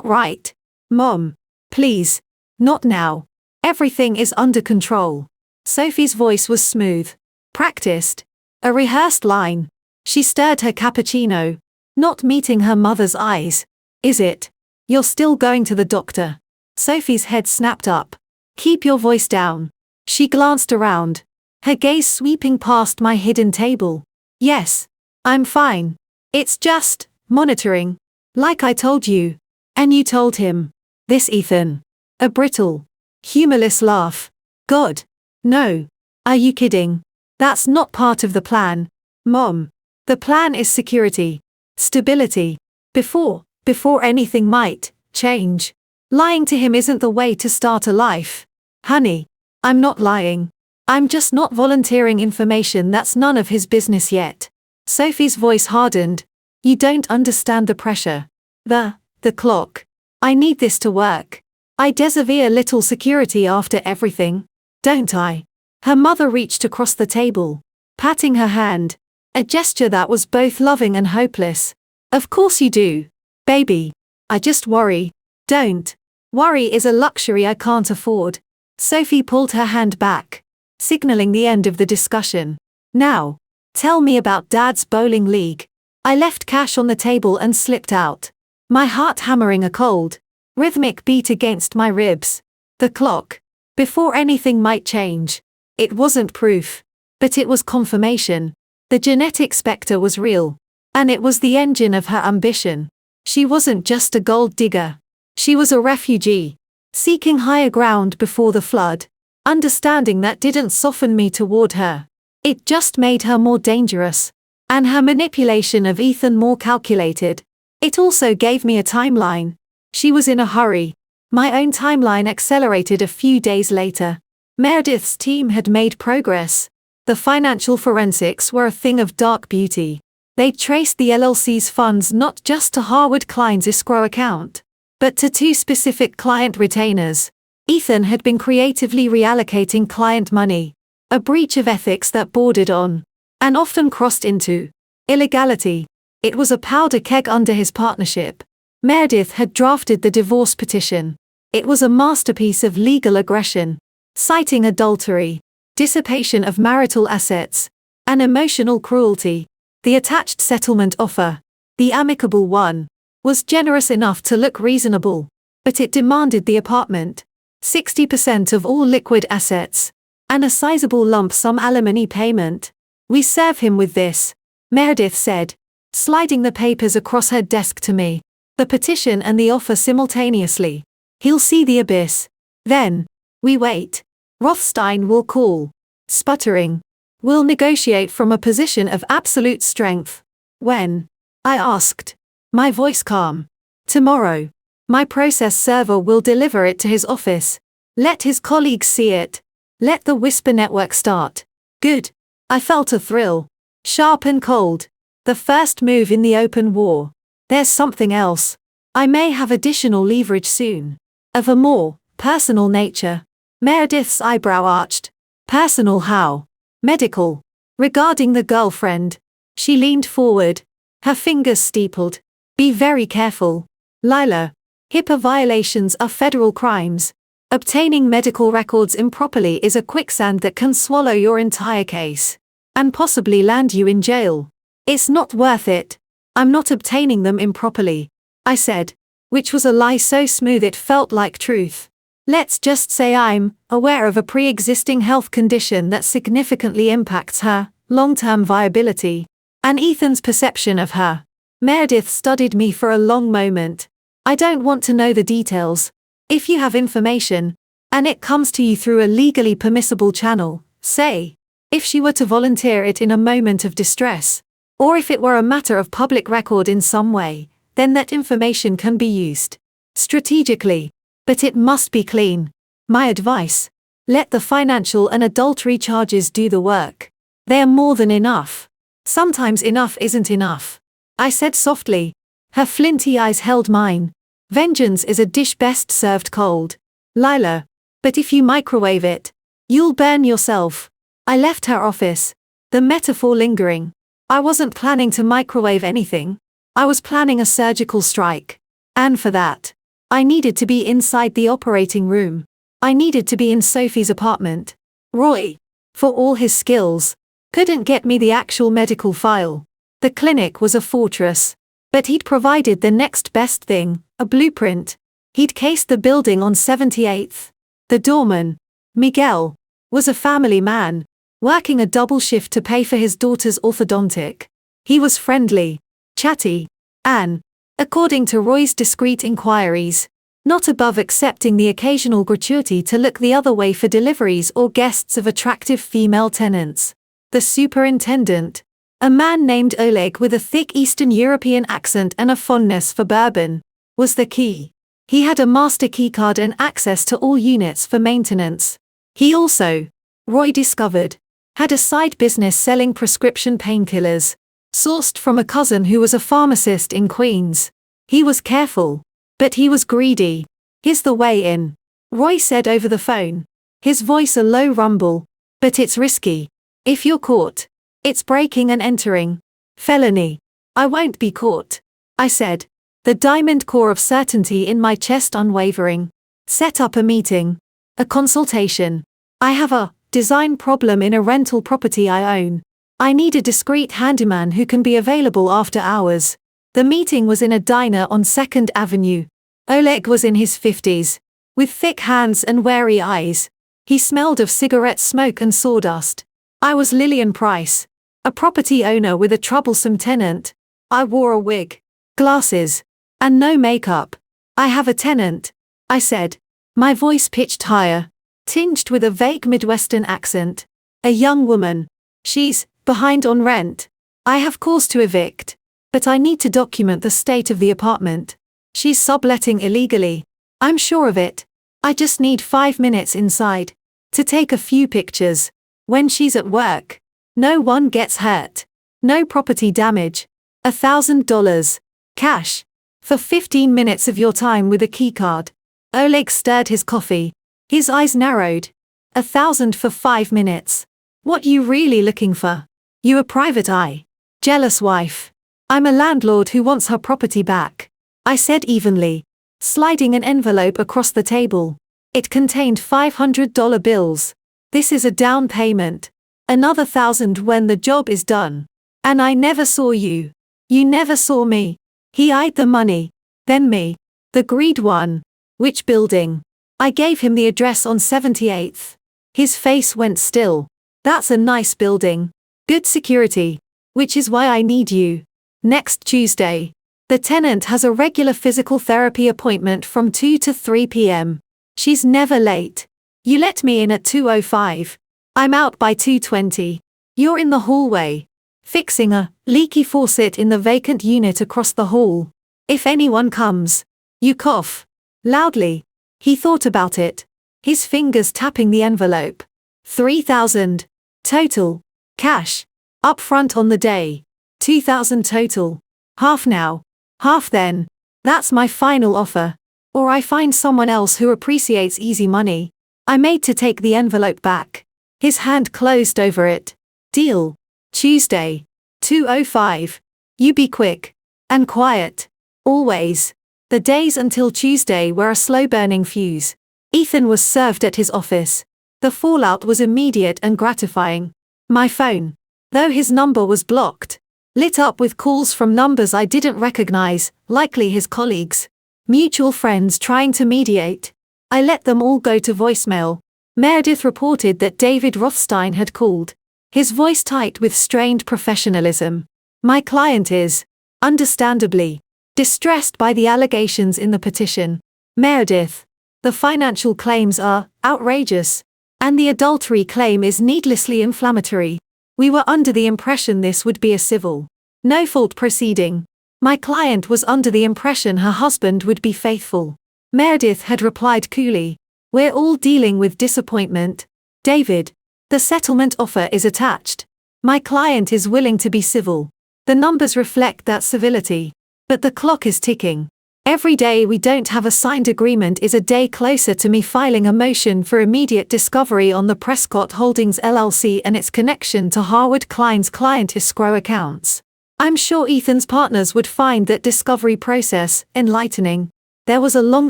Speaker 1: right. Mom, please, not now. Everything is under control. Sophie's voice was smooth, practiced, a rehearsed line. She stirred her cappuccino, not meeting her mother's eyes. Is it? You're still going to the doctor? Sophie's head snapped up. Keep your voice down. She glanced around, her gaze sweeping past my hidden table. Yes, I'm fine. It's just monitoring. Like I told you. And you told him. This Ethan. A brittle, humorless laugh. God. No. Are you kidding? That's not part of the plan. Mom. The plan is security. Stability. Before anything might change. Lying to him isn't the way to start a life. Honey. I'm not lying. I'm just not volunteering information that's none of his business yet. Sophie's voice hardened. You don't understand the pressure. The clock. I need this to work. I deserve a little security after everything. Don't I? Her mother reached across the table, patting her hand. A gesture that was both loving and hopeless. Of course you do. Baby. I just worry. Don't. Worry is a luxury I can't afford. Sophie pulled her hand back, signaling the end of the discussion. Now, tell me about Dad's bowling league. I left cash on the table and slipped out. My heart hammering a cold, rhythmic beat against my ribs. The clock. Before anything might change. It wasn't proof. But it was confirmation. The genetic spectre was real. And it was the engine of her ambition. She wasn't just a gold digger. She was a refugee. Seeking higher ground before the flood. Understanding that didn't soften me toward her. It just made her more dangerous. And her manipulation of Ethan more calculated. It also gave me a timeline. She was in a hurry. My own timeline accelerated a few days later. Meredith's team had made progress. The financial forensics were a thing of dark beauty. They'd traced the LLC's funds not just to Harwood Klein's escrow account, but to 2 specific client retainers. Ethan had been creatively reallocating client money, a breach of ethics that bordered on, and often crossed into, illegality. It was a powder keg under his partnership. Meredith had drafted the divorce petition. It was a masterpiece of legal aggression, citing adultery, dissipation of marital assets, and emotional cruelty. The attached settlement offer, the amicable one, was generous enough to look reasonable, but it demanded the apartment, 60% of all liquid assets, and a sizable lump sum alimony payment. We serve him with this, Meredith said, sliding the papers across her desk to me. The petition and the offer simultaneously. He'll see the abyss. Then, we wait. Rothstein will call. Sputtering. We'll negotiate from a position of absolute strength. When? I asked. My voice calm. Tomorrow. My process server will deliver it to his office. Let his colleagues see it. Let the whisper network start. Good. I felt a thrill. Sharp and cold. The first move in the open war. There's something else. I may have additional leverage soon. Of a more personal nature. Meredith's eyebrow arched. Personal how? Medical. Regarding the girlfriend. She leaned forward. Her fingers steepled. Be very careful. Lila. HIPAA violations are federal crimes. Obtaining medical records improperly is a quicksand that can swallow your entire case. And possibly land you in jail. It's not worth it. I'm not obtaining them improperly. I said. Which was a lie so smooth it felt like truth. Let's just say I'm aware of a pre-existing health condition that significantly impacts her long-term viability. And Ethan's perception of her. Meredith studied me for a long moment. I don't want to know the details. If you have information, and it comes to you through a legally permissible channel, say, if she were to volunteer it in a moment of distress, or if it were a matter of public record in some way, then that information can be used strategically. But it must be clean. My advice: let the financial and adultery charges do the work. They are more than enough. Sometimes enough isn't enough. I said softly. Her flinty eyes held mine. Vengeance is a dish best served cold. Lila. But if you microwave it, you'll burn yourself. I left her office. The metaphor lingering. I wasn't planning to microwave anything. I was planning a surgical strike. And for that, I needed to be inside the operating room. I needed to be in Sophie's apartment. Roy, for all his skills, couldn't get me the actual medical file. The clinic was a fortress. But he'd provided the next best thing, a blueprint. He'd cased the building on 78th. The doorman, Miguel, was a family man, working a double shift to pay for his daughter's orthodontic. He was friendly, chatty, and, according to Roy's discreet inquiries, not above accepting the occasional gratuity to look the other way for deliveries or guests of attractive female tenants. The superintendent, a man named Oleg with a thick Eastern European accent and a fondness for bourbon, was the key. He had a master keycard and access to all units for maintenance. He also, Roy discovered, had a side business selling prescription painkillers, sourced from a cousin who was a pharmacist in Queens. He was careful, but he was greedy. Here's the way in, Roy said over the phone, his voice a low rumble. But it's risky. If you're caught, it's breaking and entering. Felony. I won't be caught. I said, the diamond core of certainty in my chest unwavering. Set up a meeting. A consultation. I have a design problem in a rental property I own. I need a discreet handyman who can be available after hours. The meeting was in a diner on 2nd Avenue. Oleg was in his 50s. With thick hands and wary eyes. He smelled of cigarette smoke and sawdust. I was Lillian Price. A property owner with a troublesome tenant. I wore a wig, glasses, and no makeup. I have a tenant, I said, my voice pitched higher, tinged with a vague Midwestern accent. A young woman. She's behind on rent. I have cause to evict, but I need to document the state of the apartment. She's subletting illegally. I'm sure of it. I just need 5 minutes inside to take a few pictures. When she's at work, no one gets hurt. No property damage. $1,000. Cash. For 15 minutes of your time with a keycard. Oleg stirred his coffee. His eyes narrowed. 1,000 for 5 minutes. What you really looking for? You a private eye. Jealous wife. I'm a landlord who wants her property back. I said evenly, sliding an envelope across the table. It contained $500 bills. This is a down payment. Another 1,000 when the job is done. And I never saw you. You never saw me. He eyed the money. Then me. The greed one. Which building? I gave him the address on 78th. His face went still. That's a nice building. Good security. Which is why I need you. Next Tuesday. The tenant has a regular physical therapy appointment from 2 to 3 p.m. She's never late. You let me in at 2:05. I'm out by 2:20. You're in the hallway, fixing a leaky faucet in the vacant unit across the hall. If anyone comes, You cough. Loudly. He thought about it. His fingers tapping the envelope. 3,000. Total. Cash. Upfront on the day. 2,000 total. Half now. Half then. That's my final offer. Or I find someone else who appreciates easy money. I made to take the envelope back. His hand closed over it. Deal. Tuesday. 2:05. You be quick. And quiet. Always. The days until Tuesday were a slow-burning fuse. Ethan was served at his office. The fallout was immediate and gratifying. My phone, though his number was blocked, lit up with calls from numbers I didn't recognize, likely his colleagues. Mutual friends trying to mediate. I let them all go to voicemail. Meredith reported that David Rothstein had called, his voice tight with strained professionalism. My client is, understandably, distressed by the allegations in the petition. Meredith, the financial claims are outrageous, and the adultery claim is needlessly inflammatory. We were under the impression this would be a civil, no-fault proceeding. My client was under the impression her husband would be faithful. Meredith had replied coolly, we're all dealing with disappointment. David, the settlement offer is attached. My client is willing to be civil. The numbers reflect that civility. But the clock is ticking. Every day we don't have a signed agreement is a day closer to me filing a motion for immediate discovery on the Prescott Holdings LLC and its connection to Harwood Klein's client escrow accounts. I'm sure Ethan's partners would find that discovery process enlightening. There was a long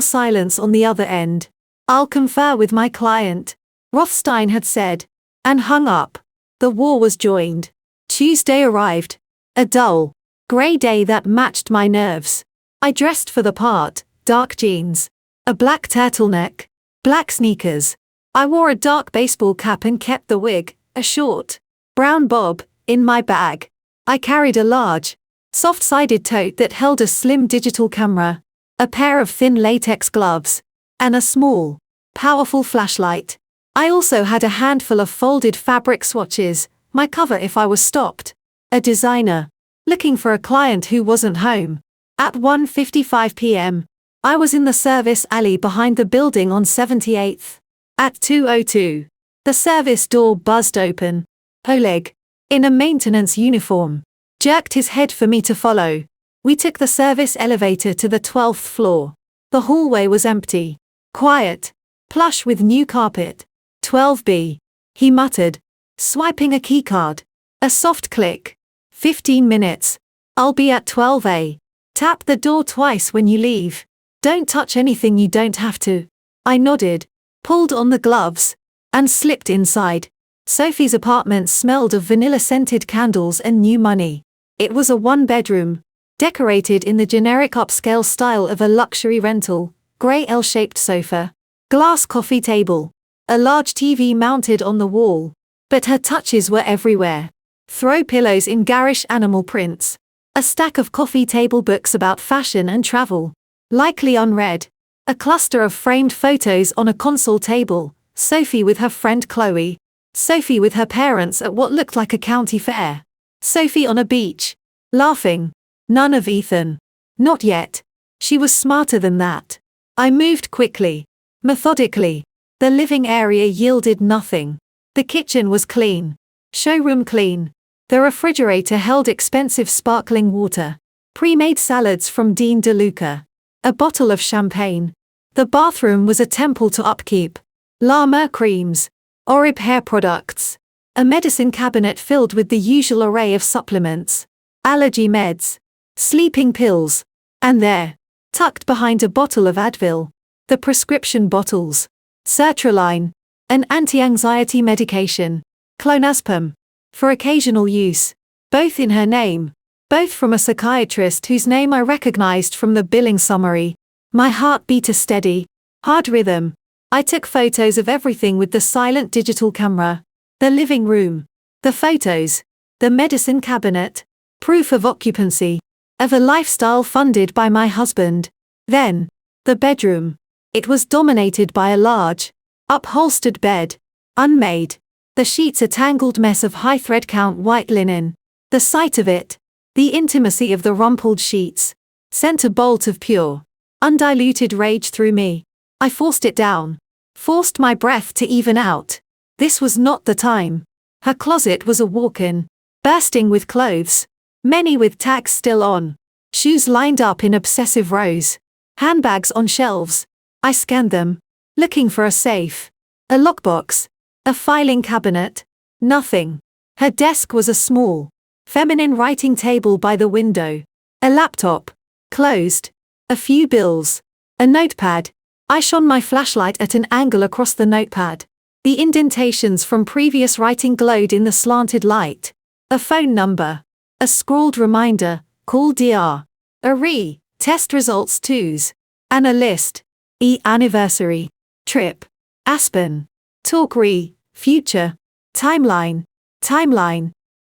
Speaker 1: silence on the other end. I'll confer with my client, Rothstein had said, and hung up. The war was joined. Tuesday arrived. A dull, grey day that matched my nerves. I dressed for the part, dark jeans, a black turtleneck, black sneakers. I wore a dark baseball cap and kept the wig, a short, brown bob, in my bag. I carried a large, soft-sided tote that held a slim digital camera, a pair of thin latex gloves, and a small, powerful flashlight. I also had a handful of folded fabric swatches, my cover if I was stopped. A designer, looking for a client who wasn't home. At 1:55 p.m., I was in the service alley behind the building on 78th. At 2:02, the service door buzzed open. Oleg, in a maintenance uniform, jerked his head for me to follow. We took the service elevator to the 12th floor. The hallway was empty. Quiet. Plush with new carpet. 12B. He muttered, swiping a keycard. A soft click. 15 minutes. I'll be at 12A. Tap the door twice when you leave. Don't touch anything you don't have to. I nodded, pulled on the gloves, and slipped inside. Sophie's apartment smelled of vanilla-scented candles and new money. It was a one-bedroom, decorated in the generic upscale style of a luxury rental, grey L-shaped sofa, glass coffee table, a large TV mounted on the wall. But her touches were everywhere. Throw pillows in garish animal prints. A stack of coffee table books about fashion and travel, likely unread. A cluster of framed photos on a console table, Sophie with her friend Chloe. Sophie with her parents at what looked like a county fair. Sophie on a beach, laughing. None of Ethan. Not yet. She was smarter than that. I moved quickly, methodically. The living area yielded nothing. The kitchen was clean. Showroom clean. The refrigerator held expensive sparkling water. Pre-made salads from Dean DeLuca. A bottle of champagne. The bathroom was a temple to upkeep. La Mer creams. Orib hair products. A medicine cabinet filled with the usual array of supplements. Allergy meds. Sleeping pills. And there, tucked behind a bottle of Advil, the prescription bottles. Sertraline. An anti-anxiety medication. Clonazepam. For occasional use. Both in her name. Both from a psychiatrist whose name I recognized from the billing summary. My heart beat a steady, hard rhythm. I took photos of everything with the silent digital camera. The living room. The photos. The medicine cabinet. Proof of occupancy. Of a lifestyle funded by my husband. Then, the bedroom. It was dominated by a large, upholstered bed. Unmade. The sheets a tangled mess of high thread count white linen. The sight of it, the intimacy of the rumpled sheets, sent a bolt of pure, Undiluted rage through me. I forced it down. Forced my breath to even out. This was not the time. Her closet was a walk-in. Bursting with clothes. Many with tags still on. Shoes lined up in obsessive rows. Handbags on shelves. I scanned them. Looking for a safe. A lockbox. A filing cabinet. Nothing. Her desk was a small, feminine writing table by the window. A laptop. Closed. A few bills. A notepad. I shone my flashlight at an angle across the notepad. The indentations from previous writing glowed in the slanted light. A phone number. A scrawled reminder, call Dr. A test results 2s. And a list. Anniversary. Trip. Aspen. Talk future. Timeline.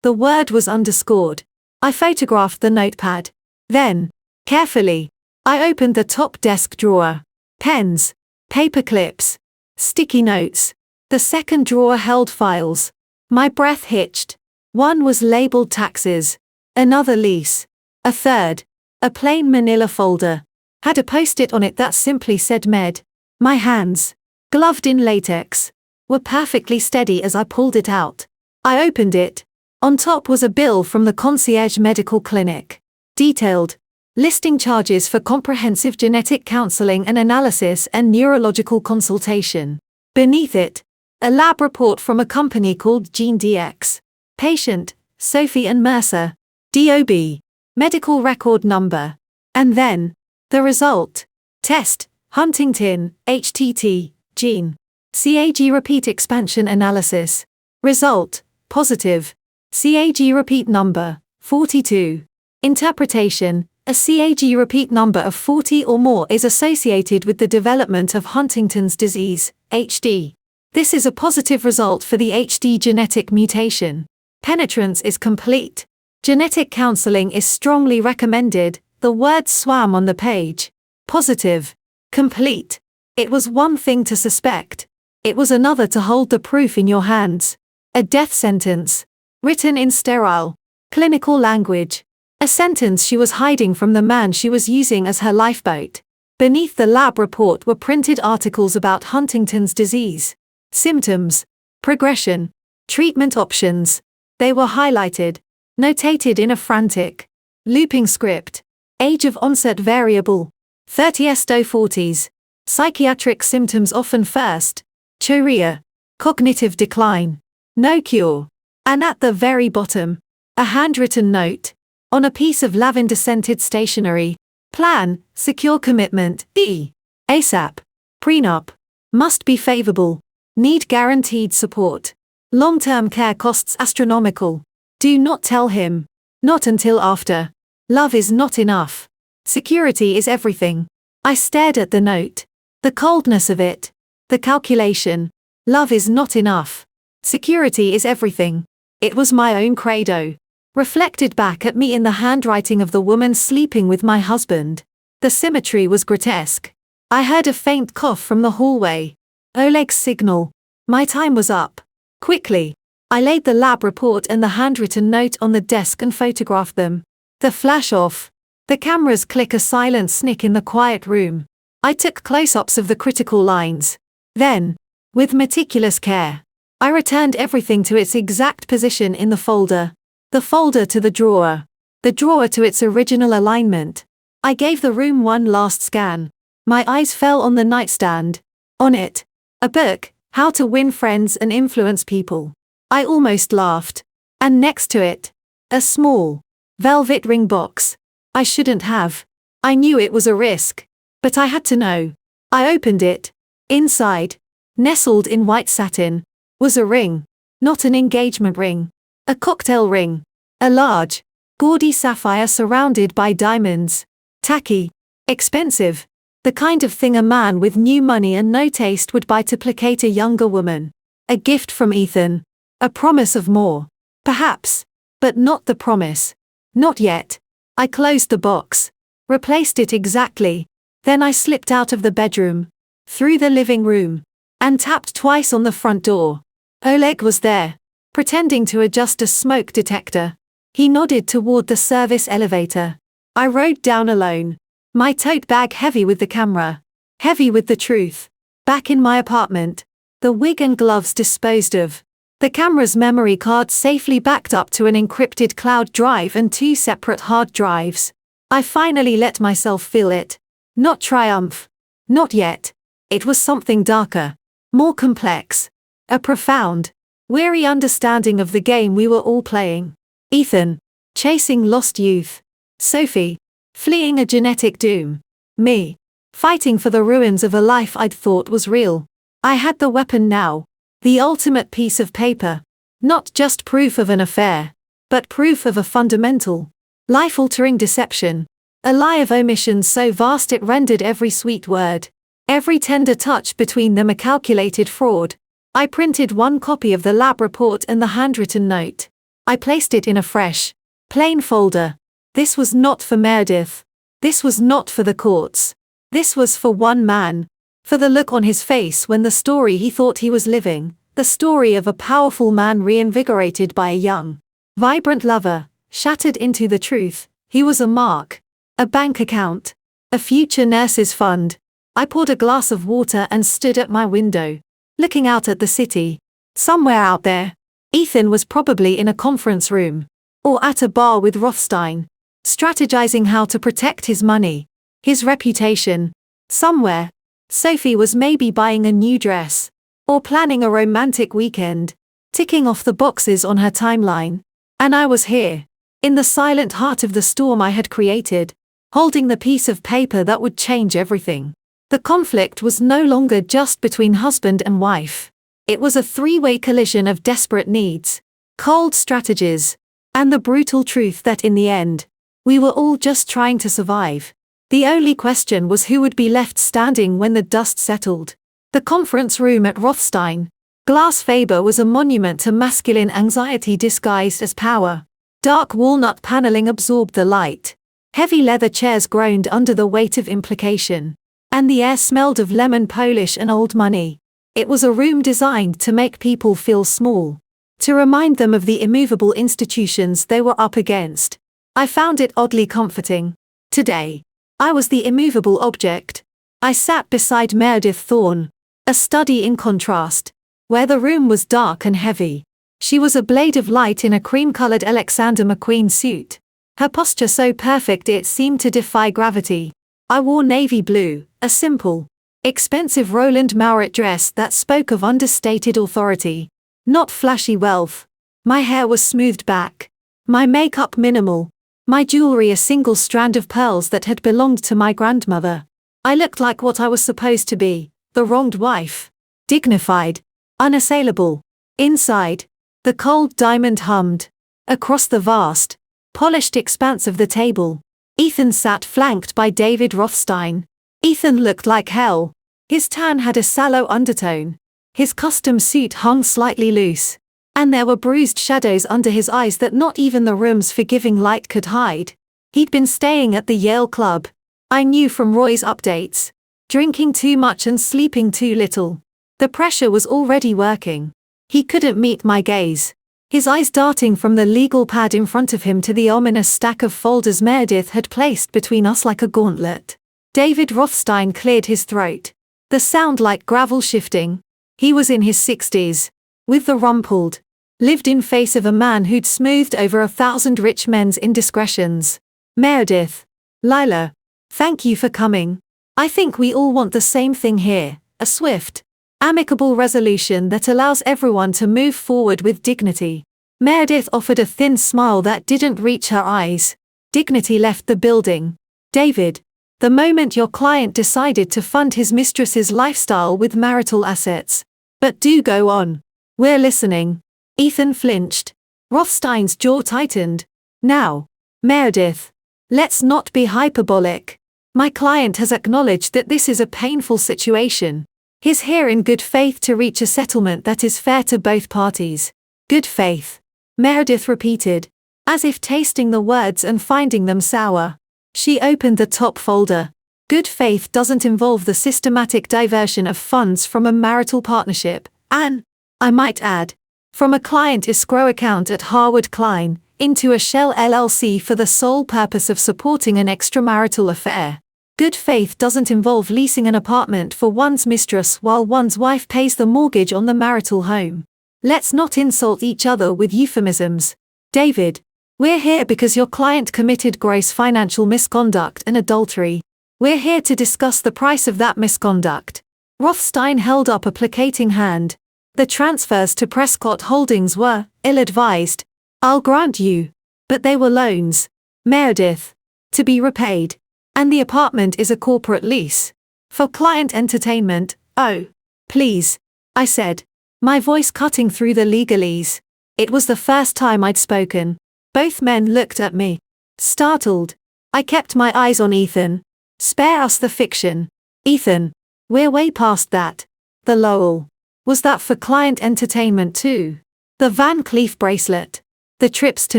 Speaker 1: The word was underscored. I photographed the notepad. Then, carefully, I opened the top desk drawer. Pens. Paper clips. Sticky notes. The second drawer held files. My breath hitched. One was labeled taxes. Another lease. A third. A plain manila folder. Had a post-it on it that simply said med. My hands, gloved in latex, were perfectly steady as I pulled it out. I opened it. On top was a bill from the concierge medical clinic. Detailed. Listing charges for comprehensive genetic counseling and analysis and neurological consultation. Beneath it, a lab report from a company called GeneDx. Patient, Sophie and Mercer. DOB. Medical record number. And then, the result. Test, Huntington, HTT, gene. CAG repeat expansion analysis. Result, positive. CAG repeat number, 42. Interpretation, a CAG repeat number of 40 or more is associated with the development of Huntington's disease, HD. This is a positive result for the HD genetic mutation. Penetrance is complete. Genetic counseling is strongly recommended. The words swam on the page. Positive. Complete. It was one thing to suspect. It was another to hold the proof in your hands. A death sentence. Written in sterile, clinical language. A sentence she was hiding from the man she was using as her lifeboat. Beneath the lab report were printed articles about Huntington's disease. Symptoms. Progression. Treatment options. They were highlighted. Notated in a frantic, looping script. Age of onset variable. 30s to 40s. Psychiatric symptoms often first. Chorea. Cognitive decline. No cure. And at the very bottom, a handwritten note. On a piece of lavender-scented stationery. Plan, secure commitment, ASAP. Prenup. Must be favorable. Need guaranteed support. Long-term care costs astronomical. Do not tell him. Not until after. Love is not enough. Security is everything. I stared at the note. The coldness of it. The calculation. Love is not enough. Security is everything. It was my own credo. Reflected back at me in the handwriting of the woman sleeping with my husband. The symmetry was grotesque. I heard a faint cough from the hallway. Oleg's signal. My time was up. Quickly, I laid the lab report and the handwritten note on the desk and photographed them. The flash off. The cameras click a silent snick in the quiet room. I took close-ups of the critical lines. Then, with meticulous care, I returned everything to its exact position in the folder. The folder to the drawer. The drawer to its original alignment. I gave the room one last scan. My eyes fell on the nightstand. On it, a book, How to Win Friends and Influence People. I almost laughed. And next to it, a small, velvet ring box. I shouldn't have. I knew it was a risk. But I had to know. I opened it. Inside, nestled in white satin, was a ring. Not an engagement ring. A cocktail ring. A large, gaudy sapphire surrounded by diamonds. Tacky. Expensive. The kind of thing a man with new money and no taste would buy to placate a younger woman. A gift from Ethan. A promise of more. Perhaps. But not the promise. Not yet. I closed the box. Replaced it exactly. Then I slipped out of the bedroom. Through the living room. And tapped twice on the front door. Oleg was there. Pretending to adjust a smoke detector. He nodded toward the service elevator. I rode down alone. My tote bag heavy with the camera. Heavy with the truth. Back in my apartment. The wig and gloves disposed of. The camera's memory card safely backed up to an encrypted cloud drive and 2 separate hard drives. I finally let myself feel it. Not triumph. Not yet. It was something darker. More complex. A profound, weary understanding of the game we were all playing. Ethan, chasing lost youth. Sophie, fleeing a genetic doom. Me, fighting for the ruins of a life I'd thought was real. I had the weapon now. The ultimate piece of paper. Not just proof of an affair, but proof of a fundamental, life-altering deception. A lie of omission so vast it rendered every sweet word, every tender touch between them a calculated fraud. I printed 1 copy of the lab report and the handwritten note. I placed it in a fresh, plain folder. This was not for Meredith. This was not for the courts. This was for one man. For the look on his face when the story he thought he was living, the story of a powerful man reinvigorated by a young, vibrant lover, shattered into the truth. He was a mark, a bank account, a future nurse's fund. I poured a glass of water and stood at my window, looking out at the city. Somewhere out there, Ethan was probably in a conference room, or at a bar with Rothstein, strategizing how to protect his money, his reputation. Somewhere, Sophie was maybe buying a new dress, or planning a romantic weekend, ticking off the boxes on her timeline. And I was here, in the silent heart of the storm I had created, holding the piece of paper that would change everything. The conflict was no longer just between husband and wife. It was a 3-way collision of desperate needs, cold strategies, and the brutal truth that in the end, we were all just trying to survive. The only question was who would be left standing when the dust settled. The conference room at Rothstein, Glass Faber, was a monument to masculine anxiety disguised as power. Dark walnut paneling absorbed the light. Heavy leather chairs groaned under the weight of implication. And the air smelled of lemon polish and old money. It was a room designed to make people feel small, to remind them of the immovable institutions they were up against. I found it oddly comforting. Today, I was the immovable object. I sat beside Meredith Thorne, a study in contrast, where the room was dark and heavy. She was a blade of light in a cream-colored Alexander McQueen suit, her posture so perfect it seemed to defy gravity. I wore navy blue, a simple, expensive Roland Mouret dress that spoke of understated authority, not flashy wealth. My hair was smoothed back, my makeup minimal, my jewelry a single strand of pearls that had belonged to my grandmother. I looked like what I was supposed to be, the wronged wife. Dignified, unassailable. Inside, the cold diamond hummed. Across the vast, polished expanse of the table, Ethan sat flanked by David Rothstein. Ethan looked like hell. His tan had a sallow undertone. His custom suit hung slightly loose. And there were bruised shadows under his eyes that not even the room's forgiving light could hide. He'd been staying at the Yale Club. I knew from Roy's updates. Drinking too much and sleeping too little. The pressure was already working. He couldn't meet my gaze. His eyes darting from the legal pad in front of him to the ominous stack of folders Meredith had placed between us like a gauntlet. David Rothstein cleared his throat. The sound like gravel shifting. He was in his 60s. With the rumpled, lived-in face of a man who'd smoothed over 1,000 rich men's indiscretions. Meredith. Lila. Thank you for coming. I think we all want the same thing here, a swift, amicable resolution that allows everyone to move forward with dignity. Meredith offered a thin smile that didn't reach her eyes. Dignity left the building. David. The moment your client decided to fund his mistress's lifestyle with marital assets. But do go on. We're listening. Ethan flinched. Rothstein's jaw tightened. Now, Meredith. Let's not be hyperbolic. My client has acknowledged that this is a painful situation. He's here in good faith to reach a settlement that is fair to both parties. Good faith. Meredith repeated, as if tasting the words and finding them sour. She opened the top folder. Good faith doesn't involve the systematic diversion of funds from a marital partnership, and, I might add, from a client escrow account at Harwood Klein, into a shell LLC for the sole purpose of supporting an extramarital affair. Good faith doesn't involve leasing an apartment for one's mistress while one's wife pays the mortgage on the marital home. Let's not insult each other with euphemisms. David, we're here because your client committed gross financial misconduct and adultery. We're here to discuss the price of that misconduct. Rothstein held up a placating hand. The transfers to Prescott Holdings were ill-advised. I'll grant you. But they were loans. Meredith. To be repaid. And the apartment is a corporate lease. For client entertainment. Oh. Please. I said. My voice cutting through the legalese. It was the first time I'd spoken. Both men looked at me. Startled. I kept my eyes on Ethan. Spare us the fiction. Ethan. We're way past that. The Lowell. Was that for client entertainment too? The Van Cleef bracelet. The trips to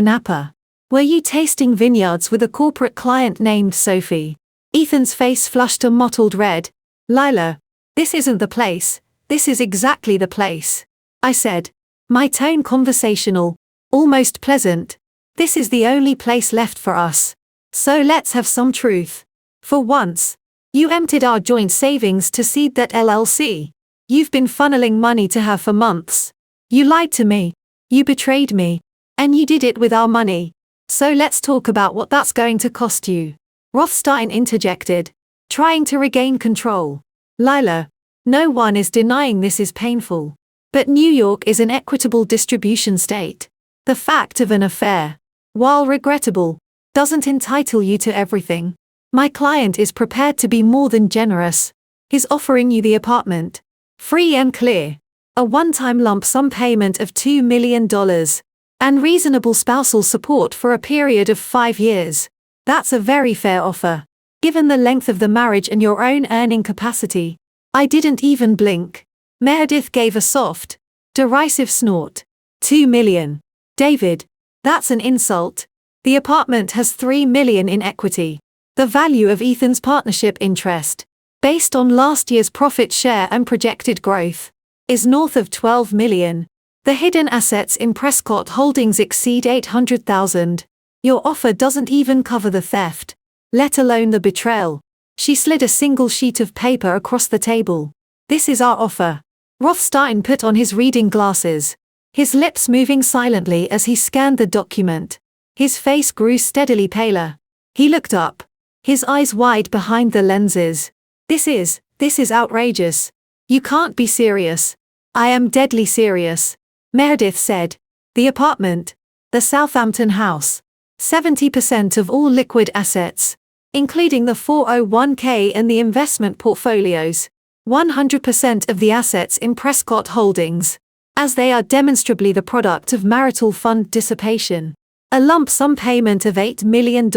Speaker 1: Napa. Were you tasting vineyards with a corporate client named Sophie? Ethan's face flushed a mottled red. Lila. This isn't the place. This is exactly the place. I said. My tone conversational. Almost pleasant. This is the only place left for us. So let's have some truth. For once. You emptied our joint savings to seed that LLC. You've been funneling money to her for months. You lied to me. You betrayed me. And you did it with our money. So let's talk about what that's going to cost you. Rothstein interjected, trying to regain control. Lila, no one is denying this is painful. But New York is an equitable distribution state. The fact of an affair, while regrettable, doesn't entitle you to everything. My client is prepared to be more than generous. He's offering you the apartment. Free and clear. A one-time lump sum payment of $2 million. And reasonable spousal support for a period of 5 years. That's a very fair offer. Given the length of the marriage and your own earning capacity. I didn't even blink. Meredith gave a soft, derisive snort. $2 million. David. That's an insult. The apartment has $3 million in equity. The value of Ethan's partnership interest, based on last year's profit share and projected growth, is north of $12 million. The hidden assets in Prescott Holdings exceed $800,000. Your offer doesn't even cover the theft, let alone the betrayal. She slid a single sheet of paper across the table. This is our offer. Rothstein put on his reading glasses, his lips moving silently as he scanned the document. His face grew steadily paler. He looked up, his eyes wide behind the lenses. This is outrageous. You can't be serious. I am deadly serious. Meredith said. The apartment. The Southampton house. 70% of all liquid assets, including the 401k and the investment portfolios. 100% of the assets in Prescott Holdings, as they are demonstrably the product of marital fund dissipation. A lump sum payment of $8 million,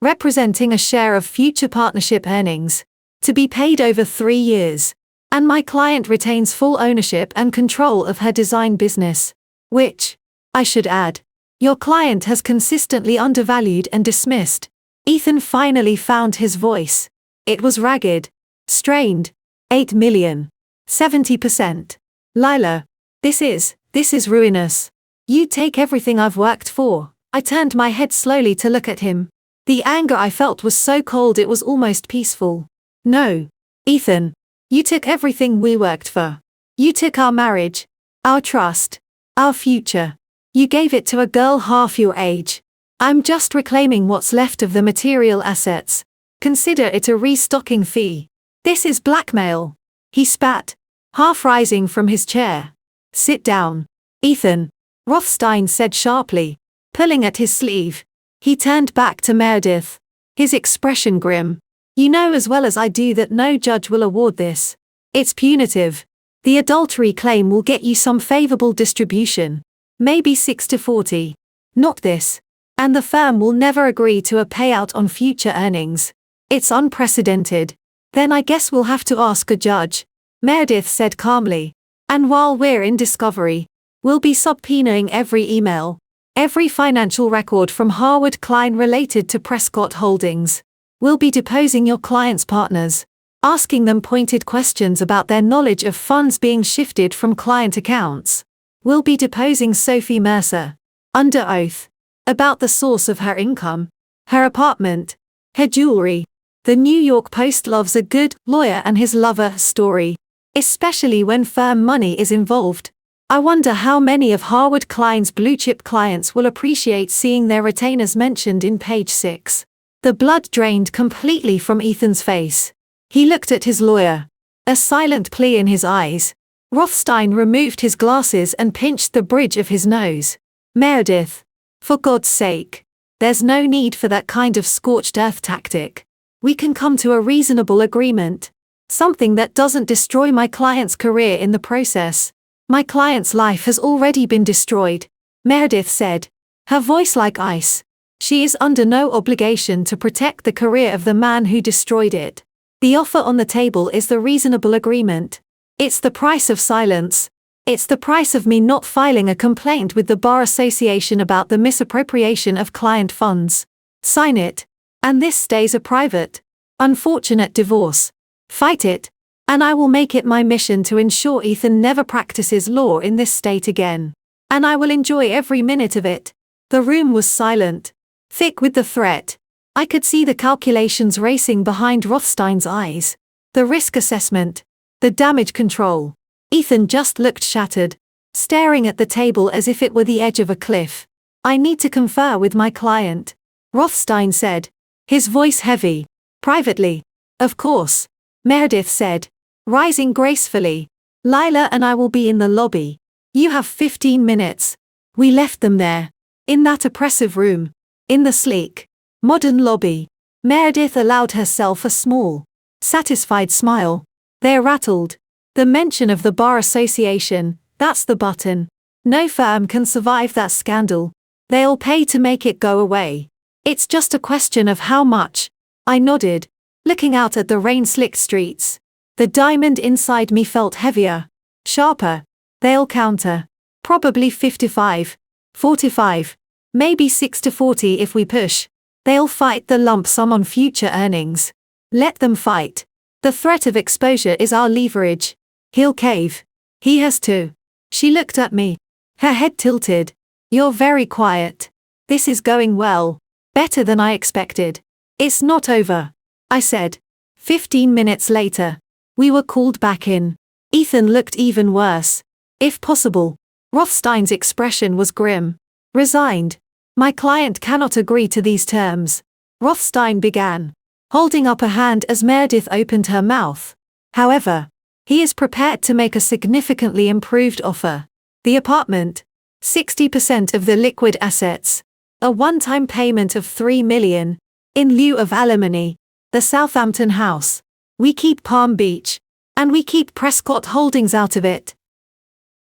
Speaker 1: representing a share of future partnership earnings, to be paid over 3 years. And my client retains full ownership and control of her design business, which, I should add, your client has consistently undervalued and dismissed. Ethan finally found his voice. It was ragged, strained. $8 million. 70%. Lila. This is ruinous. You take everything I've worked for. I turned my head slowly to look at him. The anger I felt was so cold it was almost peaceful. No. Ethan. You took everything we worked for. You took our marriage, our trust, our future. You gave it to a girl half your age. I'm just reclaiming what's left of the material assets. Consider it a restocking fee. This is blackmail. He spat, half rising from his chair. Sit down. Ethan. Rothstein said sharply, pulling at his sleeve. He turned back to Meredith, his expression grim. You know as well as I do that no judge will award this. It's punitive. The adultery claim will get you some favorable distribution. Maybe 60-40. Not this. And the firm will never agree to a payout on future earnings. It's unprecedented. Then I guess we'll have to ask a judge, Meredith said calmly. And while we're in discovery, we'll be subpoenaing every email, every financial record from Harwood Klein related to Prescott Holdings. We'll be deposing your client's partners, asking them pointed questions about their knowledge of funds being shifted from client accounts. We'll be deposing Sophie Mercer, under oath, about the source of her income, her apartment, her jewelry, The New York Post loves a good lawyer and his lover story, especially when firm money is involved. I wonder how many of Harvard Klein's blue-chip clients will appreciate seeing their retainers mentioned in page 6. The blood drained completely from Ethan's face. He looked at his lawyer, a silent plea in his eyes. Rothstein removed his glasses and pinched the bridge of his nose. Meredith, for God's sake, there's no need for that kind of scorched earth tactic. We can come to a reasonable agreement. Something that doesn't destroy my client's career in the process. My client's life has already been destroyed, Meredith said, her voice like ice. She is under no obligation to protect the career of the man who destroyed it. The offer on the table is the reasonable agreement. It's the price of silence. It's the price of me not filing a complaint with the Bar Association about the misappropriation of client funds. Sign it. And this stays a private, unfortunate divorce. Fight it. And I will make it my mission to ensure Ethan never practices law in this state again. And I will enjoy every minute of it. The room was silent, thick with the threat. I could see the calculations racing behind Rothstein's eyes. The risk assessment. The damage control. Ethan just looked shattered, staring at the table as if it were the edge of a cliff. I need to confer with my client, Rothstein said, his voice heavy. Privately. Of course, Meredith said, rising gracefully. Lila and I will be in the lobby. You have 15 minutes. We left them there, in that oppressive room, in the sleek, modern lobby. Meredith allowed herself a small, satisfied smile. They're rattled. The mention of the Bar Association, that's the button. No firm can survive that scandal. They'll pay to make it go away. It's just a question of how much. I nodded, looking out at the rain-slicked streets. The diamond inside me felt heavier, sharper. They'll counter. Probably 55, 45, maybe 6-40 if we push. They'll fight the lump sum on future earnings. Let them fight. The threat of exposure is our leverage. He'll cave. He has to. She looked at me, her head tilted. You're very quiet. This is going well. Better than I expected. It's not over, I said. 15 minutes later, we were called back in. Ethan looked even worse. If possible. Rothstein's expression was grim. Resigned. My client cannot agree to these terms. Rothstein began, holding up a hand as Meredith opened her mouth. However, he is prepared to make a significantly improved offer. The apartment, 60% of the liquid assets, a one-time payment of $3 million, in lieu of alimony, the Southampton house. We keep Palm Beach, and we keep Prescott Holdings out of it.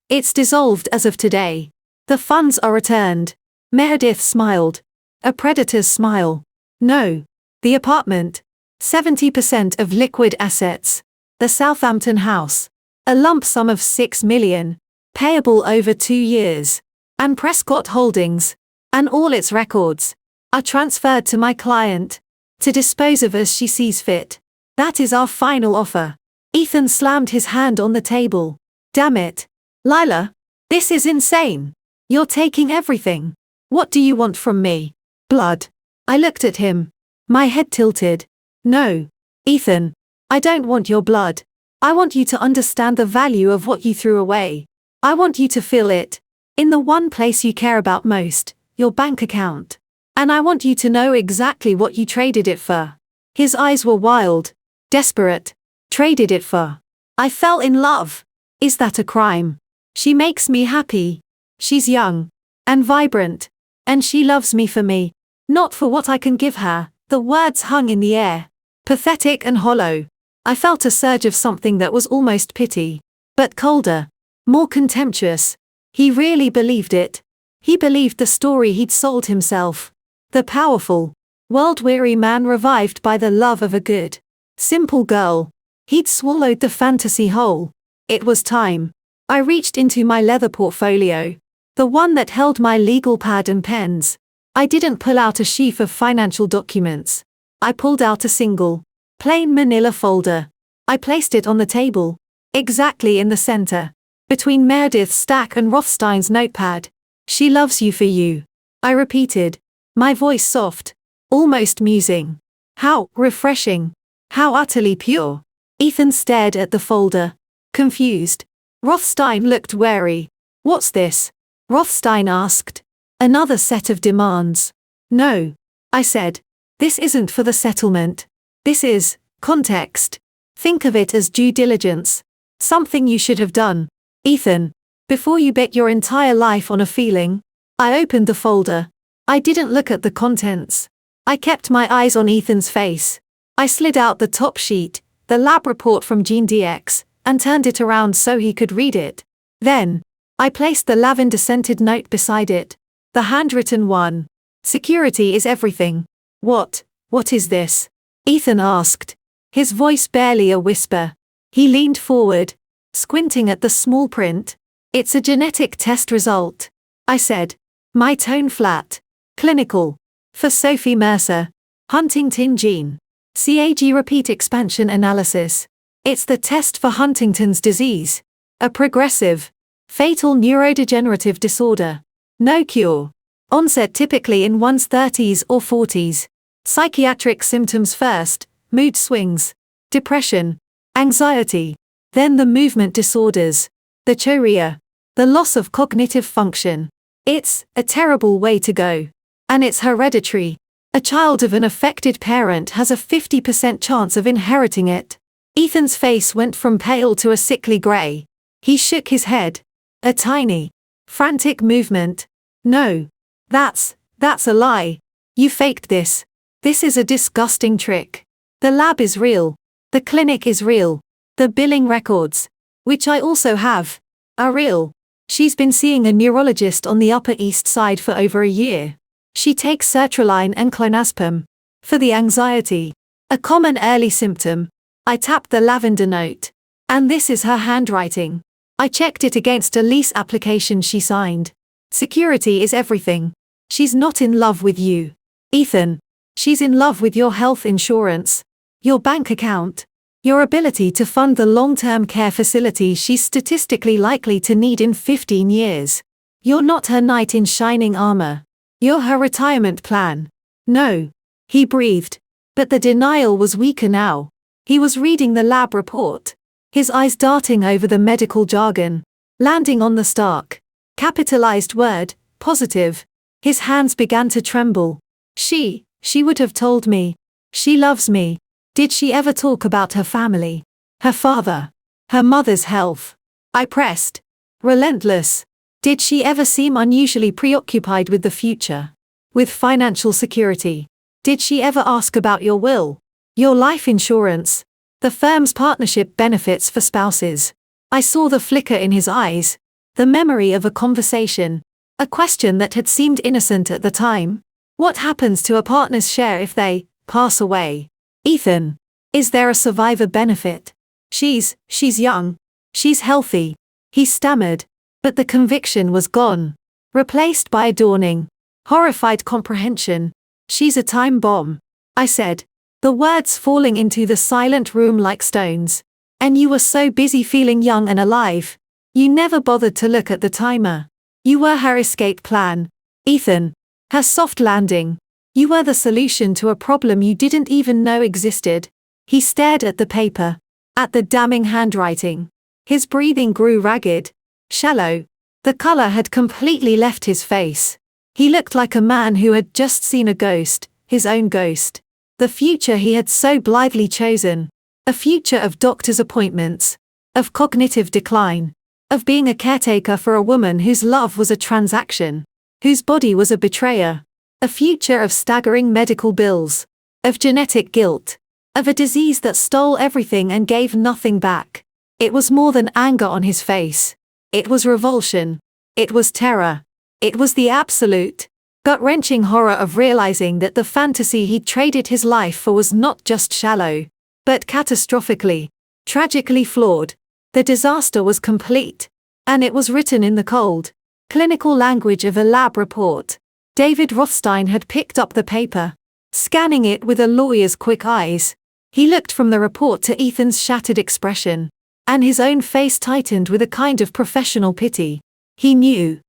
Speaker 1: It's dissolved as of today. The funds are returned. Meredith smiled. A predator's smile. No. The apartment, 70% of liquid assets, the Southampton house, a lump sum of $6 million, payable over 2 years, and Prescott Holdings, and all its records, are transferred to my client, to dispose of as she sees fit. That is our final offer. Ethan slammed his hand on the table. Damn it. Lila, this is insane. You're taking everything. What do you want from me? Blood. I looked at him. My head tilted. No. Ethan. I don't want your blood. I want you to understand the value of what you threw away. I want you to feel it. In the one place you care about most, your bank account. And I want you to know exactly what you traded it for. His eyes were wild. Desperate. Traded it for. I fell in love. Is that a crime? She makes me happy. She's young. And vibrant. And she loves me for me. Not for what I can give her. The words hung in the air. Pathetic and hollow. I felt a surge of something that was almost pity. But colder. More contemptuous. He really believed it. He believed the story he'd sold himself. The powerful, world-weary man revived by the love of a good, simple girl. He'd swallowed the fantasy whole. It was time. I reached into my leather portfolio. The one that held my legal pad and pens. I didn't pull out a sheaf of financial documents. I pulled out a single, plain manila folder. I placed it on the table, exactly in the center, between Meredith's stack and Rothstein's notepad. She loves you for you. I repeated, my voice soft, almost musing. How refreshing. How utterly pure. Ethan stared at the folder, confused. Rothstein looked wary. What's this? Rothstein asked. Another set of demands. No, I said. This isn't for the settlement. This is context. Think of it as due diligence. Something you should have done, Ethan, before you bet your entire life on a feeling. I opened the folder. I didn't look at the contents. I kept my eyes on Ethan's face. I slid out the top sheet, the lab report from GeneDx, and turned it around so he could read it. Then, I placed the lavender-scented note beside it. The handwritten one. Security is everything. What is this? Ethan asked. His voice barely a whisper. He leaned forward, squinting at the small print. It's a genetic test result, I said. My tone flat. Clinical. For Sophie Mercer. Huntington gene. CAG repeat expansion analysis. It's the test for Huntington's disease. A progressive, fatal neurodegenerative disorder. No cure. Onset typically in one's 30s or 40s. Psychiatric symptoms first, mood swings, depression, anxiety, then the movement disorders, the chorea, the loss of cognitive function. It's a terrible way to go. And it's hereditary. A child of an affected parent has a 50% chance of inheriting it. Ethan's face went from pale to a sickly gray. He shook his head. A tiny, frantic movement. No. That's a lie. You faked this. This is a disgusting trick. The lab is real. The clinic is real. The billing records, which I also have, are real. She's been seeing a neurologist on the Upper East Side for over a year. She takes sertraline and clonazepam. For the anxiety. A common early symptom. I tapped the lavender note. And this is her handwriting. I checked it against a lease application she signed. Security is everything. She's not in love with you, Ethan. She's in love with your health insurance. Your bank account. Your ability to fund the long-term care facility she's statistically likely to need in 15 years. You're not her knight in shining armor. You're her retirement plan. No. He breathed. But the denial was weaker now. He was reading the lab report. His eyes darting over the medical jargon. Landing on the stark, capitalized word, positive. His hands began to tremble. She would have told me. She loves me. Did she ever talk about her family? Her father? Her mother's health? I pressed. Relentless. Did she ever seem unusually preoccupied with the future? With financial security? Did she ever ask about your will? Your life insurance? The firm's partnership benefits for spouses? I saw the flicker in his eyes. The memory of a conversation. A question that had seemed innocent at the time. What happens to a partner's share if they pass away? Ethan. Is there a survivor benefit? She's young. She's healthy. He stammered. But the conviction was gone. Replaced by a dawning, horrified comprehension. She's a time bomb, I said. The words falling into the silent room like stones. And you were so busy feeling young and alive. You never bothered to look at the timer. You were her escape plan, Ethan. Her soft landing. You were the solution to a problem you didn't even know existed. He stared at the paper. At the damning handwriting. His breathing grew ragged. Shallow. The color had completely left his face. He looked like a man who had just seen a ghost, his own ghost. The future he had so blithely chosen. A future of doctor's appointments. Of cognitive decline. Of being a caretaker for a woman whose love was a transaction. Whose body was a betrayer. A future of staggering medical bills. Of genetic guilt. Of a disease that stole everything and gave nothing back. It was more than anger on his face. It was revulsion. It was terror. It was the absolute, gut-wrenching horror of realizing that the fantasy he'd traded his life for was not just shallow, but catastrophically, tragically flawed. The disaster was complete. And it was written in the cold, clinical language of a lab report. David Rothstein had picked up the paper, scanning it with a lawyer's quick eyes. He looked from the report to Ethan's shattered expression. And his own face tightened with a kind of professional pity. He knew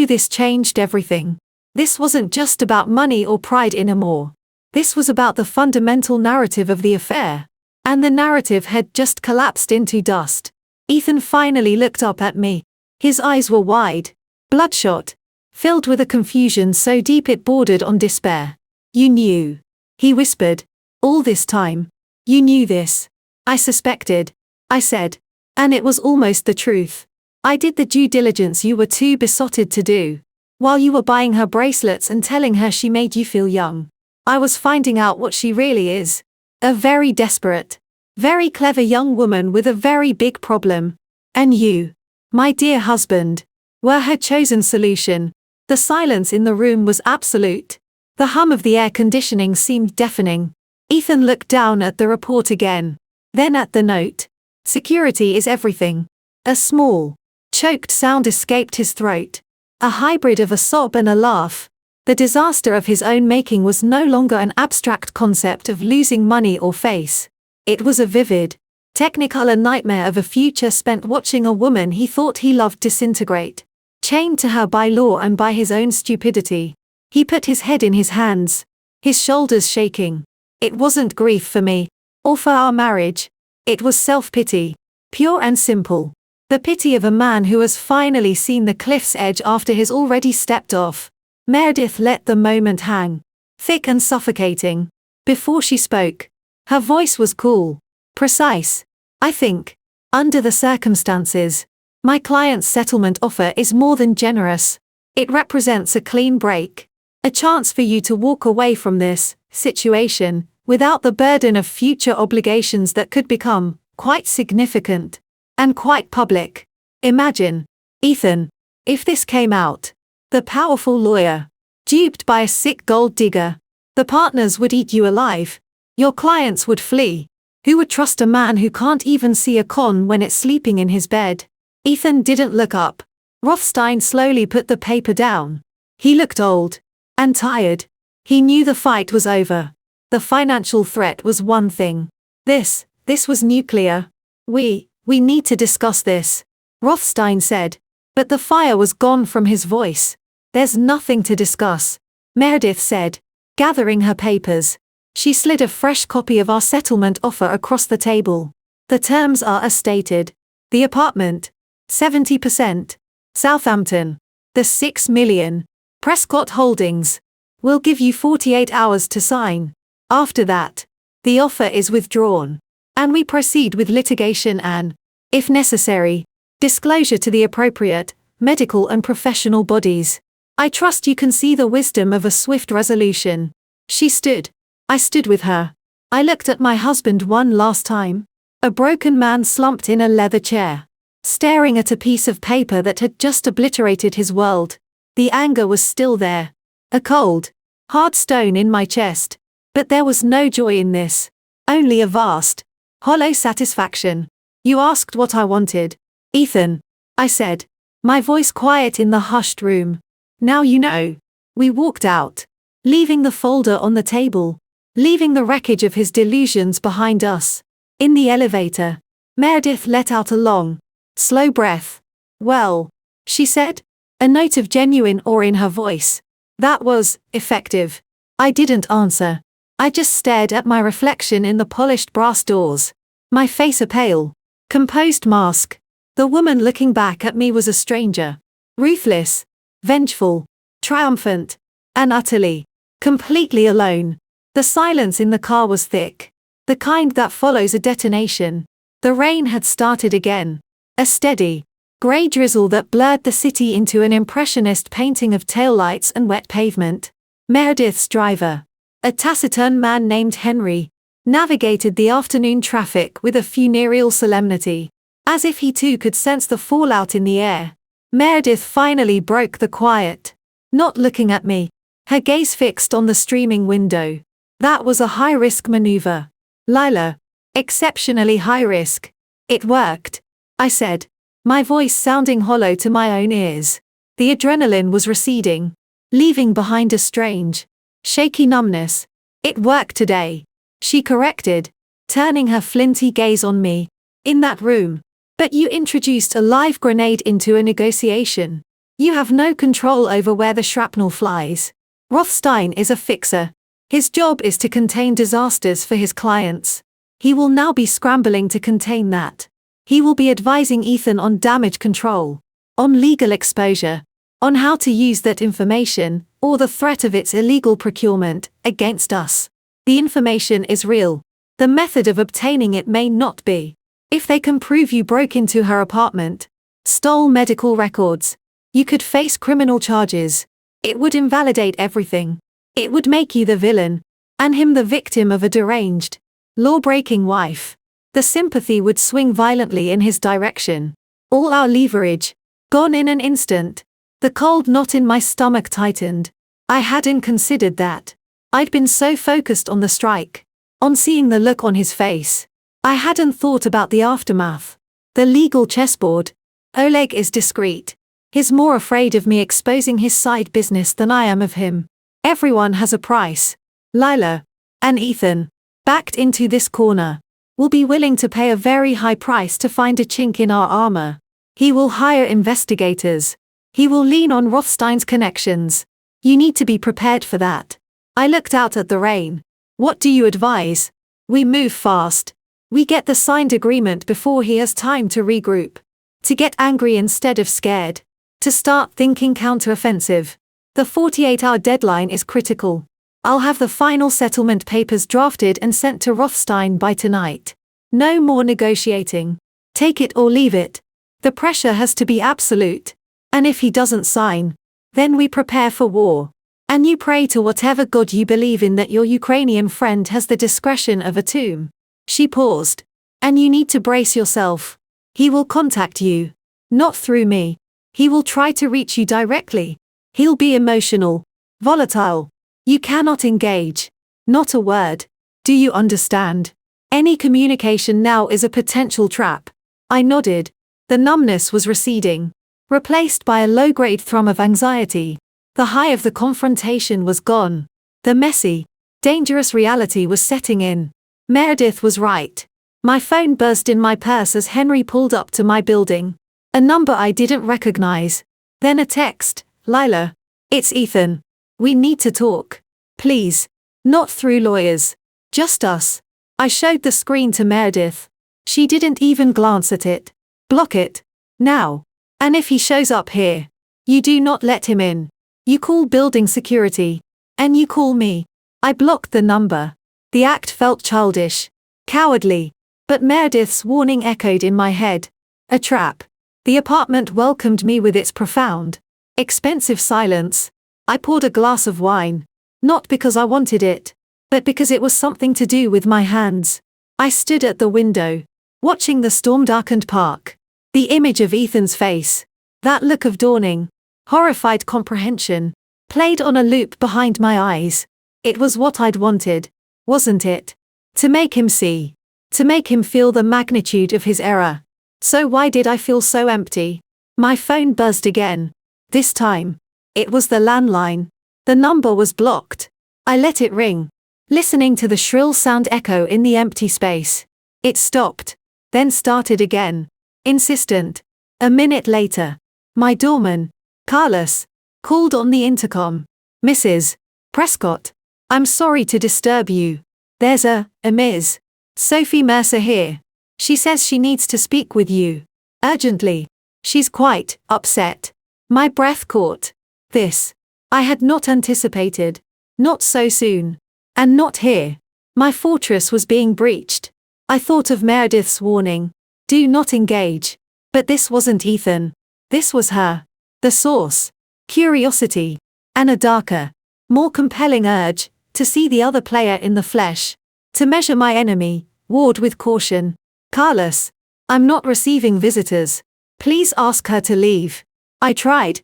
Speaker 1: this changed everything. This wasn't just about money or pride anymore. This was about the fundamental narrative of the affair. And the narrative had just collapsed into dust. Ethan finally looked up at me. His eyes were wide, bloodshot, filled with a confusion so deep it bordered on despair. "You knew," he whispered. "All this time. You knew this." "I suspected," I said. "And it was almost the truth. I did the due diligence you were too besotted to do. While you were buying her bracelets and telling her she made you feel young, I was finding out what she really is. A very desperate, very clever young woman with a very big problem. And you, my dear husband, were her chosen solution." The silence in the room was absolute. The hum of the air conditioning seemed deafening. Ethan looked down at the report again, then at the note. "Security is everything." A small, choked sound escaped his throat. A hybrid of a sob and a laugh. The disaster of his own making was no longer an abstract concept of losing money or face. It was a vivid, technicolor nightmare of a future spent watching a woman he thought he loved disintegrate, chained to her by law and by his own stupidity. He put his head in his hands, his shoulders shaking. It wasn't grief for me, or for our marriage. It was self-pity, pure and simple. The pity of a man who has finally seen the cliff's edge after he's already stepped off. Meredith let the moment hang, thick and suffocating. Before she spoke, her voice was cool, precise. "I think, under the circumstances, my client's settlement offer is more than generous. It represents a clean break, a chance for you to walk away from this situation without the burden of future obligations that could become quite significant and quite public. Imagine, Ethan, if this came out. The powerful lawyer, duped by a sick gold digger. The partners would eat you alive. Your clients would flee. Who would trust a man who can't even see a con when it's sleeping in his bed?" Ethan didn't look up. Rothstein slowly put the paper down. He looked old and tired. He knew the fight was over. The financial threat was one thing. This was nuclear. We need to discuss this," Rothstein said. But the fire was gone from his voice. "There's nothing to discuss," Meredith said, gathering her papers. She slid a fresh copy of our settlement offer across the table. "The terms are as stated. The apartment, 70%, Southampton. The 6 million, Prescott Holdings. We'll give you 48 hours to sign. After that, the offer is withdrawn, and we proceed with litigation and, if necessary, disclosure to the appropriate medical and professional bodies. I trust you can see the wisdom of a swift resolution." She stood. I stood with her. I looked at my husband one last time. A broken man slumped in a leather chair, staring at a piece of paper that had just obliterated his world. The anger was still there. A cold, hard stone in my chest. But there was no joy in this. Only a vast, hollow satisfaction. "You asked what I wanted, Ethan," I said, my voice quiet in the hushed room. "Now you know." We walked out, leaving the folder on the table, leaving the wreckage of his delusions behind us. In the elevator, Meredith let out a long, slow breath. "Well," she said, a note of genuine awe in her voice. That was effective. I didn't answer. I just stared at my reflection in the polished brass doors. My face a pale, composed mask. The woman looking back at me was a stranger. Ruthless, vengeful, triumphant, and utterly, completely alone. The silence in the car was thick. The kind that follows a detonation. The rain had started again. A steady, grey drizzle that blurred the city into an impressionist painting of taillights and wet pavement. Meredith's driver, a taciturn man named Henry, navigated the afternoon traffic with a funereal solemnity, as if he too could sense the fallout in the air. Meredith finally broke the quiet, not looking at me, her gaze fixed on the streaming window. That was a high-risk maneuver, Lila. Exceptionally high risk. It worked, I said, my voice sounding hollow to my own ears. The adrenaline was receding, leaving behind a strange, shaky numbness. It worked today, she corrected, turning her flinty gaze on me. In that room. But you introduced a live grenade into a negotiation. You have no control over where the shrapnel flies. Rothstein is a fixer. His job is to contain disasters for his clients. He will now be scrambling to contain that. He will be advising Ethan on damage control, on legal exposure, on how to use that information, or the threat of its illegal procurement, against us. The information is real. The method of obtaining it may not be. If they can prove you broke into her apartment, stole medical records, you could face criminal charges. It would invalidate everything. It would make you the villain, and him the victim of a deranged, law-breaking wife. The sympathy would swing violently in his direction. All our leverage, gone in an instant. The cold knot in my stomach tightened. I hadn't considered that. I'd been so focused on the strike, on seeing the look on his face. I hadn't thought about the aftermath. The legal chessboard. Oleg is discreet. He's more afraid of me exposing his side business than I am of him. Everyone has a price. Lila and Ethan, backed into this corner, will be willing to pay a very high price to find a chink in our armor. He will hire investigators. He will lean on Rothstein's connections. You need to be prepared for that. I looked out at the rain. What do you advise? We move fast. We get the signed agreement before he has time to regroup. To get angry instead of scared. To start thinking counteroffensive. The 48-hour deadline is critical. I'll have the final settlement papers drafted and sent to Rothstein by tonight. No more negotiating. Take it or leave it. The pressure has to be absolute. And if he doesn't sign, then we prepare for war. And you pray to whatever god you believe in that your Ukrainian friend has the discretion of a tomb. She paused. And you need to brace yourself. He will contact you. Not through me. He will try to reach you directly. He'll be emotional, volatile. You cannot engage. Not a word. Do you understand? Any communication now is a potential trap. I nodded. The numbness was receding, replaced by a low-grade thrum of anxiety. The high of the confrontation was gone. The messy, dangerous reality was setting in. Meredith was right. My phone buzzed in my purse as Henry pulled up to my building. A number I didn't recognize. Then a text. Lila. It's Ethan. We need to talk. Please. Not through lawyers. Just us. I showed the screen to Meredith. She didn't even glance at it. Block it. Now. And if he shows up here, you do not let him in. You call building security. And you call me. I blocked the number. The act felt childish. Cowardly. But Meredith's warning echoed in my head. A trap. The apartment welcomed me with its profound, expensive silence. I poured a glass of wine. Not because I wanted it, but because it was something to do with my hands. I stood at the window, watching the storm-darkened park. The image of Ethan's face, that look of dawning, horrified comprehension, played on a loop behind my eyes. It was what I'd wanted, wasn't it? To make him see. To make him feel the magnitude of his error. So why did I feel so empty? My phone buzzed again. This time, it was the landline. The number was blocked. I let it ring, listening to the shrill sound echo in the empty space. It stopped, then started again. Insistent. A minute later, my doorman, Carlos, called on the intercom. Mrs. Prescott, I'm sorry to disturb you. There's a Ms. Sophie Mercer here. She says she needs to speak with you. Urgently. She's quite upset. My breath caught. This. I had not anticipated. Not so soon. And not here. My fortress was being breached. I thought of Meredith's warning. Do not engage. But this wasn't Ethan. This was her. The source. Curiosity. And a darker, more compelling urge, to see the other player in the flesh. To measure my enemy, ward with caution. Carlos, I'm not receiving visitors. Please ask her to leave. I tried.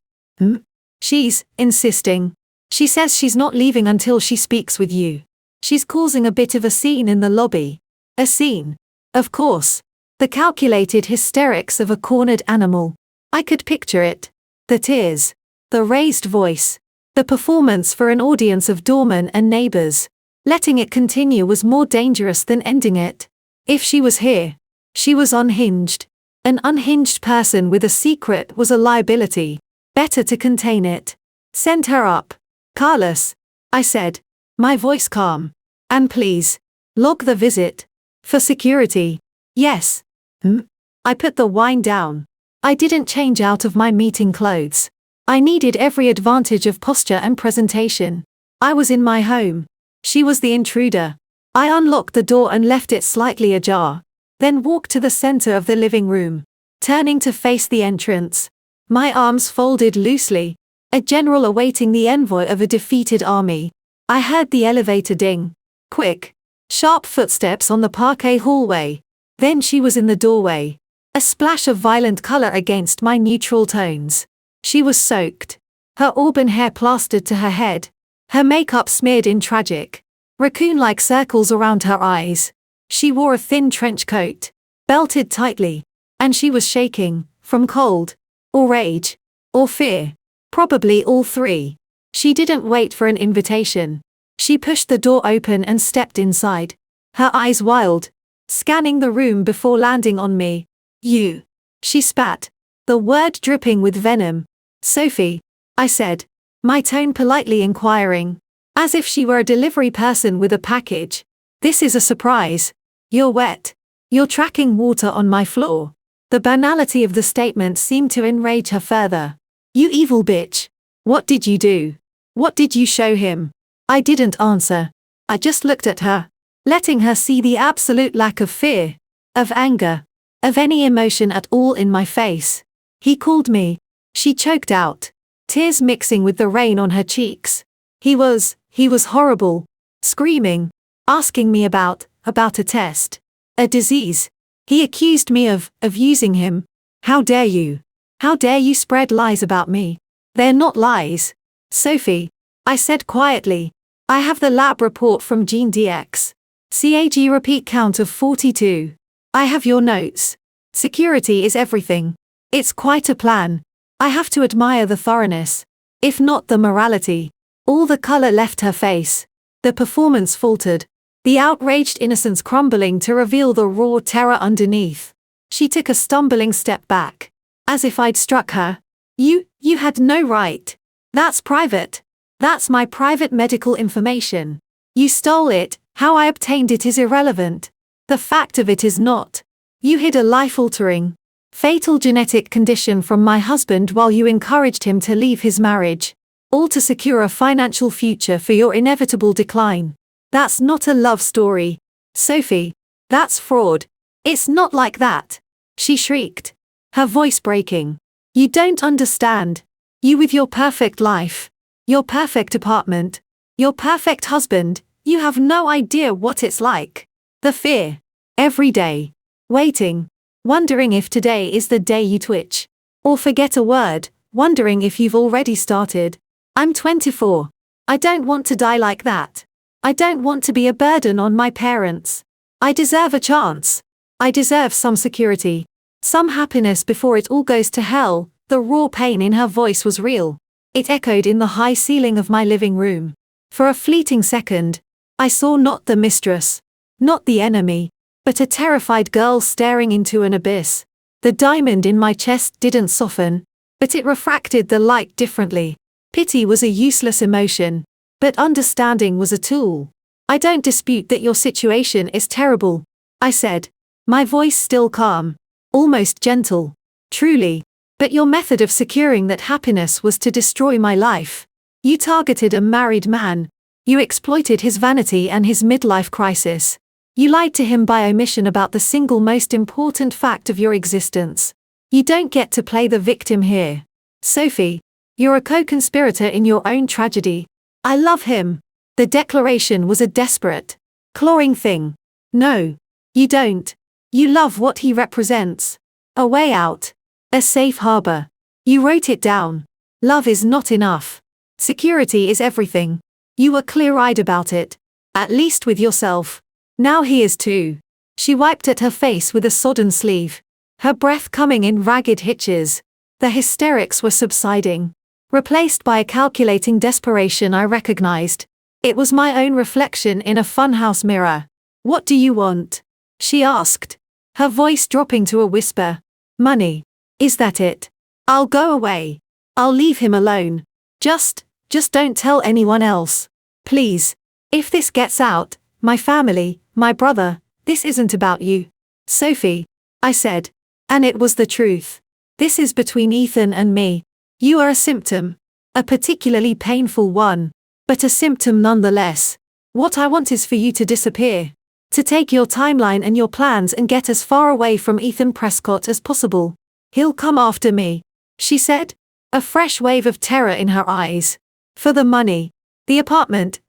Speaker 1: She's insisting. She says she's not leaving until she speaks with you. She's causing a bit of a scene in the lobby. A scene. Of course. The calculated hysterics of a cornered animal. I could picture it. The tears. The raised voice. The performance for an audience of doormen and neighbors. Letting it continue was more dangerous than ending it. If she was here, she was unhinged. An unhinged person with a secret was a liability. Better to contain it. Send her up. Carlos, I said. My voice calm. And please, log the visit. For security. Yes. I put the wine down. I didn't change out of my meeting clothes. I needed every advantage of posture and presentation. I was in my home. She was the intruder. I unlocked the door and left it slightly ajar, then walked to the center of the living room, turning to face the entrance. My arms folded loosely, a general awaiting the envoy of a defeated army. I heard the elevator ding. Quick, sharp footsteps on the parquet hallway. Then she was in the doorway. A splash of violent color against my neutral tones. She was soaked. Her auburn hair plastered to her head. Her makeup smeared in tragic, raccoon-like circles around her eyes. She wore a thin trench coat, belted tightly, and she was shaking, from cold, or rage, or fear. Probably all three. She didn't wait for an invitation. She pushed the door open and stepped inside, her eyes wild, scanning the room before landing on me. You. She spat, the word dripping with venom. Sophie, I said, my tone politely inquiring, as if she were a delivery person with a package. This is a surprise. You're wet. You're tracking water on my floor. The banality of the statement seemed to enrage her further. You evil bitch. What did you do? What did you show him? I didn't answer. I just looked at her, letting her see the absolute lack of fear, of anger, of any emotion at all in my face. He called me. She choked out, tears mixing with the rain on her cheeks. He was horrible. Screaming, asking me about a test, a disease. He accused me of using him. How dare you? How dare you spread lies about me? They're not lies. Sophie, I said quietly, I have the lab report from GeneDx. CAG repeat count of 42. I have your notes. Security is everything. It's quite a plan. I have to admire the thoroughness, if not the morality. All the color left her face. The performance faltered, the outraged innocence crumbling to reveal the raw terror underneath. She took a stumbling step back, as if I'd struck her. You had no right. That's private. That's my private medical information. You stole it. How I obtained it is irrelevant. The fact of it is not. You hid a life-altering, fatal genetic condition from my husband while you encouraged him to leave his marriage, all to secure a financial future for your inevitable decline. That's not a love story. Sophie, that's fraud. It's not like that. She shrieked, her voice breaking. You don't understand. You with your perfect life, your perfect apartment, your perfect husband, you have no idea what it's like. The fear. Every day. Waiting. Wondering if today is the day you twitch. Or forget a word, wondering if you've already started. I'm 24. I don't want to die like that. I don't want to be a burden on my parents. I deserve a chance. I deserve some security. Some happiness before it all goes to hell. The raw pain in her voice was real. It echoed in the high ceiling of my living room. For a fleeting second, I saw not the mistress, not the enemy, but a terrified girl staring into an abyss. The diamond in my chest didn't soften, but it refracted the light differently. Pity was a useless emotion, but understanding was a tool. I don't dispute that your situation is terrible, I said, my voice still calm, almost gentle. Truly. But your method of securing that happiness was to destroy my life. You targeted a married man. You exploited his vanity and his midlife crisis. You lied to him by omission about the single most important fact of your existence. You don't get to play the victim here. Sophie, you're a co-conspirator in your own tragedy. I love him. The declaration was a desperate, clawing thing. No, you don't. You love what he represents. A way out. A safe harbor. You wrote it down. Love is not enough. Security is everything. You were clear-eyed about it. At least with yourself. Now he is too. She wiped at her face with a sodden sleeve, her breath coming in ragged hitches. The hysterics were subsiding, replaced by a calculating desperation I recognized. It was my own reflection in a funhouse mirror. What do you want? She asked, her voice dropping to a whisper. Money. Is that it? I'll go away. I'll leave him alone. Just don't tell anyone else. Please. If this gets out, my family, my brother, this isn't about you, Sophie, I said. And it was the truth. This is between Ethan and me. You are a symptom. A particularly painful one, but a symptom nonetheless. What I want is for you to disappear. To take your timeline and your plans and get as far away from Ethan Prescott as possible. He'll come after me, she said, a fresh wave of terror in her eyes. For the money. The apartment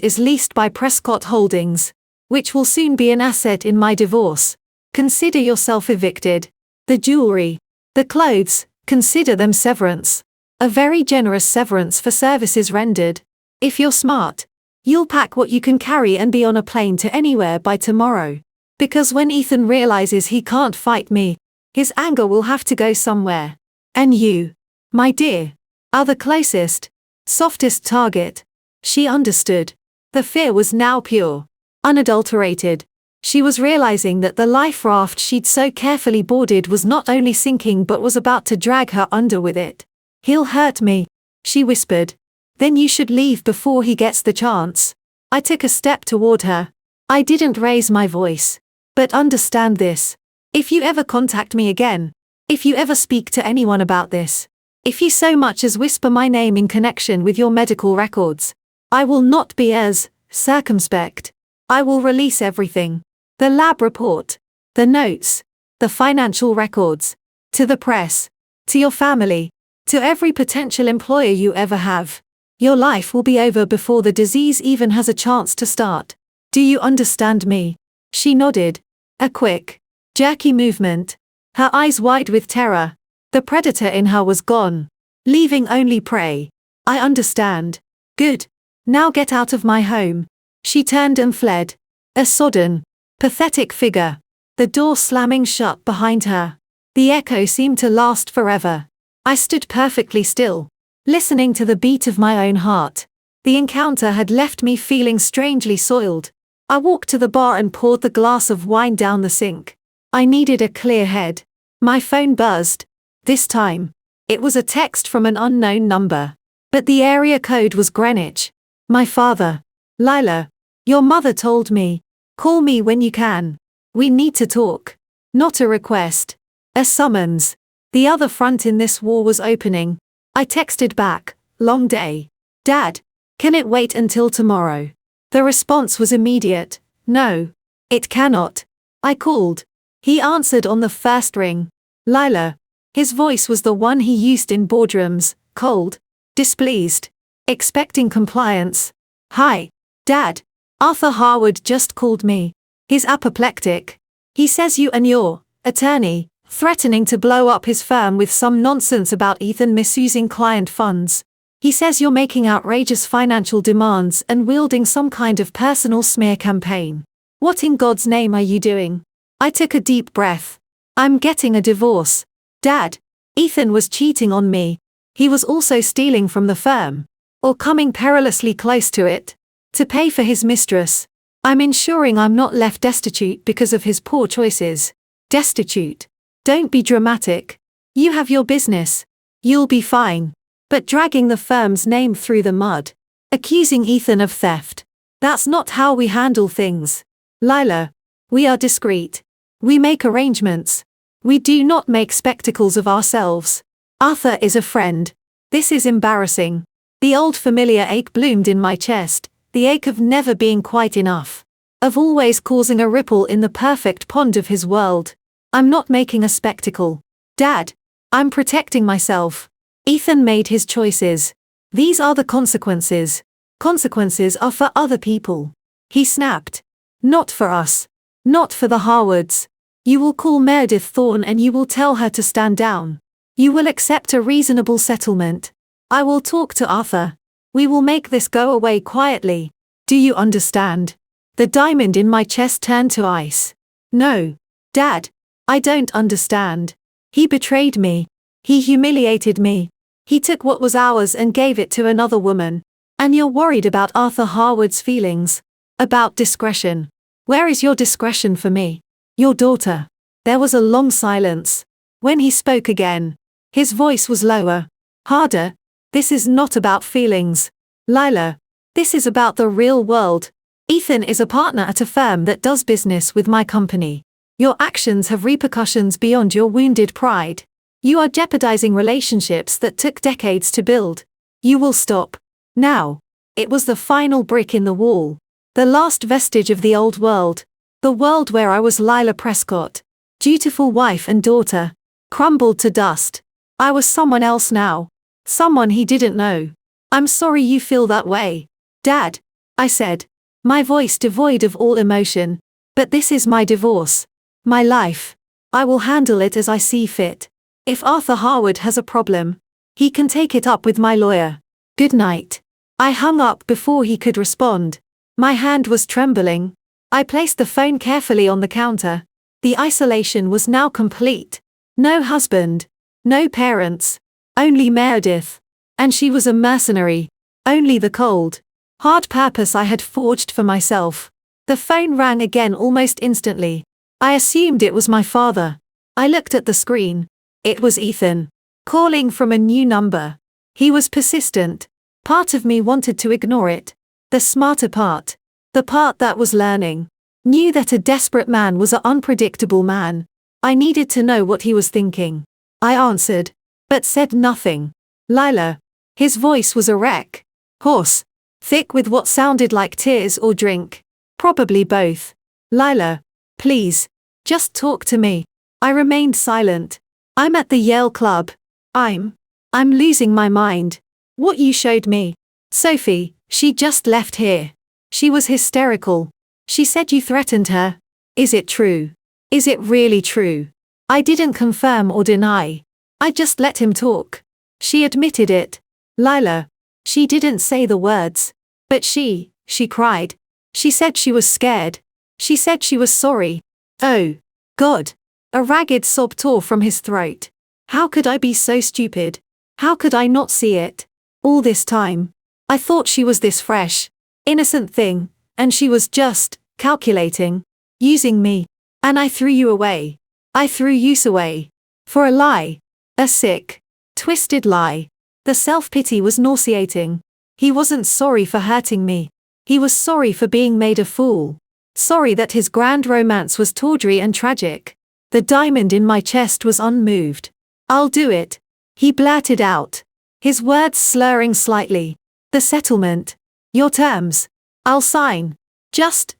Speaker 1: is leased by Prescott Holdings, which will soon be an asset in my divorce. Consider yourself evicted. The jewelry, the clothes, consider them severance. A very generous severance for services rendered. If you're smart, you'll pack what you can carry and be on a plane to anywhere by tomorrow. Because when Ethan realizes he can't fight me, his anger will have to go somewhere. And you, my dear, are the closest, softest target. She understood. The fear was now pure, unadulterated. She was realizing that the life raft she'd so carefully boarded was not only sinking but was about to drag her under with it. He'll hurt me, she whispered. Then you should leave before he gets the chance. I took a step toward her. I didn't raise my voice. But understand this. If you ever contact me again, if you ever speak to anyone about this, if you so much as whisper my name in connection with your medical records, I will not be as circumspect. I will release everything. The lab report, the notes, the financial records, to the press, to your family, to every potential employer you ever have. Your life will be over before the disease even has a chance to start. Do you understand me? She nodded. A quick, jerky movement. Her eyes wide with terror. The predator in her was gone, leaving only prey. I understand. Good. Now get out of my home. She turned and fled. A sodden, pathetic figure. The door slamming shut behind her. The echo seemed to last forever. I stood perfectly still, listening to the beat of my own heart. The encounter had left me feeling strangely soiled. I walked to the bar and poured the glass of wine down the sink. I needed a clear head. My phone buzzed. This time, it was a text from an unknown number. But the area code was Greenwich. My father. Lila, your mother told me. Call me when you can. We need to talk. Not a request. A summons. The other front in this war was opening. I texted back, long day. Dad, can it wait until tomorrow? The response was immediate. No. It cannot. I called. He answered on the first ring. Lila. His voice was the one he used in boardrooms, cold, displeased, expecting compliance. Hi, Dad. Arthur Harwood just called me. He's apoplectic. He says you and your attorney threatening to blow up his firm with some nonsense about Ethan misusing client funds. He says you're making outrageous financial demands and wielding some kind of personal smear campaign. What in God's name are you doing? I took a deep breath. I'm getting a divorce. Dad, Ethan was cheating on me. He was also stealing from the firm, or coming perilously close to it, to pay for his mistress. I'm ensuring I'm not left destitute because of his poor choices. Destitute. Don't be dramatic. You have your business. You'll be fine. But dragging the firm's name through the mud, accusing Ethan of theft, that's not how we handle things. Lila, we are discreet. We make arrangements. We do not make spectacles of ourselves. Arthur is a friend. This is embarrassing. The old familiar ache bloomed in my chest, the ache of never being quite enough. Of always causing a ripple in the perfect pond of his world. I'm not making a spectacle. Dad, I'm protecting myself. Ethan made his choices. These are the consequences. Consequences are for other people. He snapped. Not for us. Not for the Harwoods. You will call Meredith Thorne and you will tell her to stand down. You will accept a reasonable settlement. I will talk to Arthur. We will make this go away quietly. Do you understand? The diamond in my chest turned to ice. No. Dad. I don't understand. He betrayed me. He humiliated me. He took what was ours and gave it to another woman. And you're worried about Arthur Harwood's feelings. About discretion. Where is your discretion for me? Your daughter. There was a long silence. When he spoke again, his voice was lower. Harder. This is not about feelings. Lila. This is about the real world. Ethan is a partner at a firm that does business with my company. Your actions have repercussions beyond your wounded pride. You are jeopardizing relationships that took decades to build. You will stop. Now. It was the final brick in the wall. The last vestige of the old world. The world where I was Lila Prescott, dutiful wife and daughter, crumbled to dust. I was someone else now. Someone he didn't know. I'm sorry you feel that way, Dad, I said, my voice devoid of all emotion. But this is my divorce. My life. I will handle it as I see fit. If Arthur Harwood has a problem, he can take it up with my lawyer. Good night. I hung up before he could respond. My hand was trembling. I placed the phone carefully on the counter. The isolation was now complete. No husband. No parents. Only Meredith. And she was a mercenary. Only the cold, hard purpose I had forged for myself. The phone rang again almost instantly. I assumed it was my father. I looked at the screen. It was Ethan. Calling from a new number. He was persistent. Part of me wanted to ignore it. The smarter part. The part that was learning. Knew that a desperate man was an unpredictable man. I needed to know what he was thinking. I answered. But said nothing. Lila. His voice was a wreck. Hoarse. Thick with what sounded like tears or drink. Probably both. Lila. Please. Just talk to me. I remained silent. I'm at the Yale Club. I'm losing my mind. What you showed me. Sophie, she just left here. She was hysterical. She said you threatened her. Is it true? Is it really true? I didn't confirm or deny. I just let him talk. She admitted it. Lila. She didn't say the words. But she cried. She said she was scared. She said she was sorry. Oh, God. A ragged sob tore from his throat. How could I be so stupid? How could I not see it? All this time. I thought she was this fresh, innocent thing, and she was just calculating, using me. And I threw you away. I threw use away. For a lie. A sick, twisted lie. The self-pity was nauseating. He wasn't sorry for hurting me. He was sorry for being made a fool. Sorry that his grand romance was tawdry and tragic. The diamond in my chest was unmoved. I'll do it. He blurted out. His words slurring slightly. The settlement. Your terms. I'll sign. Just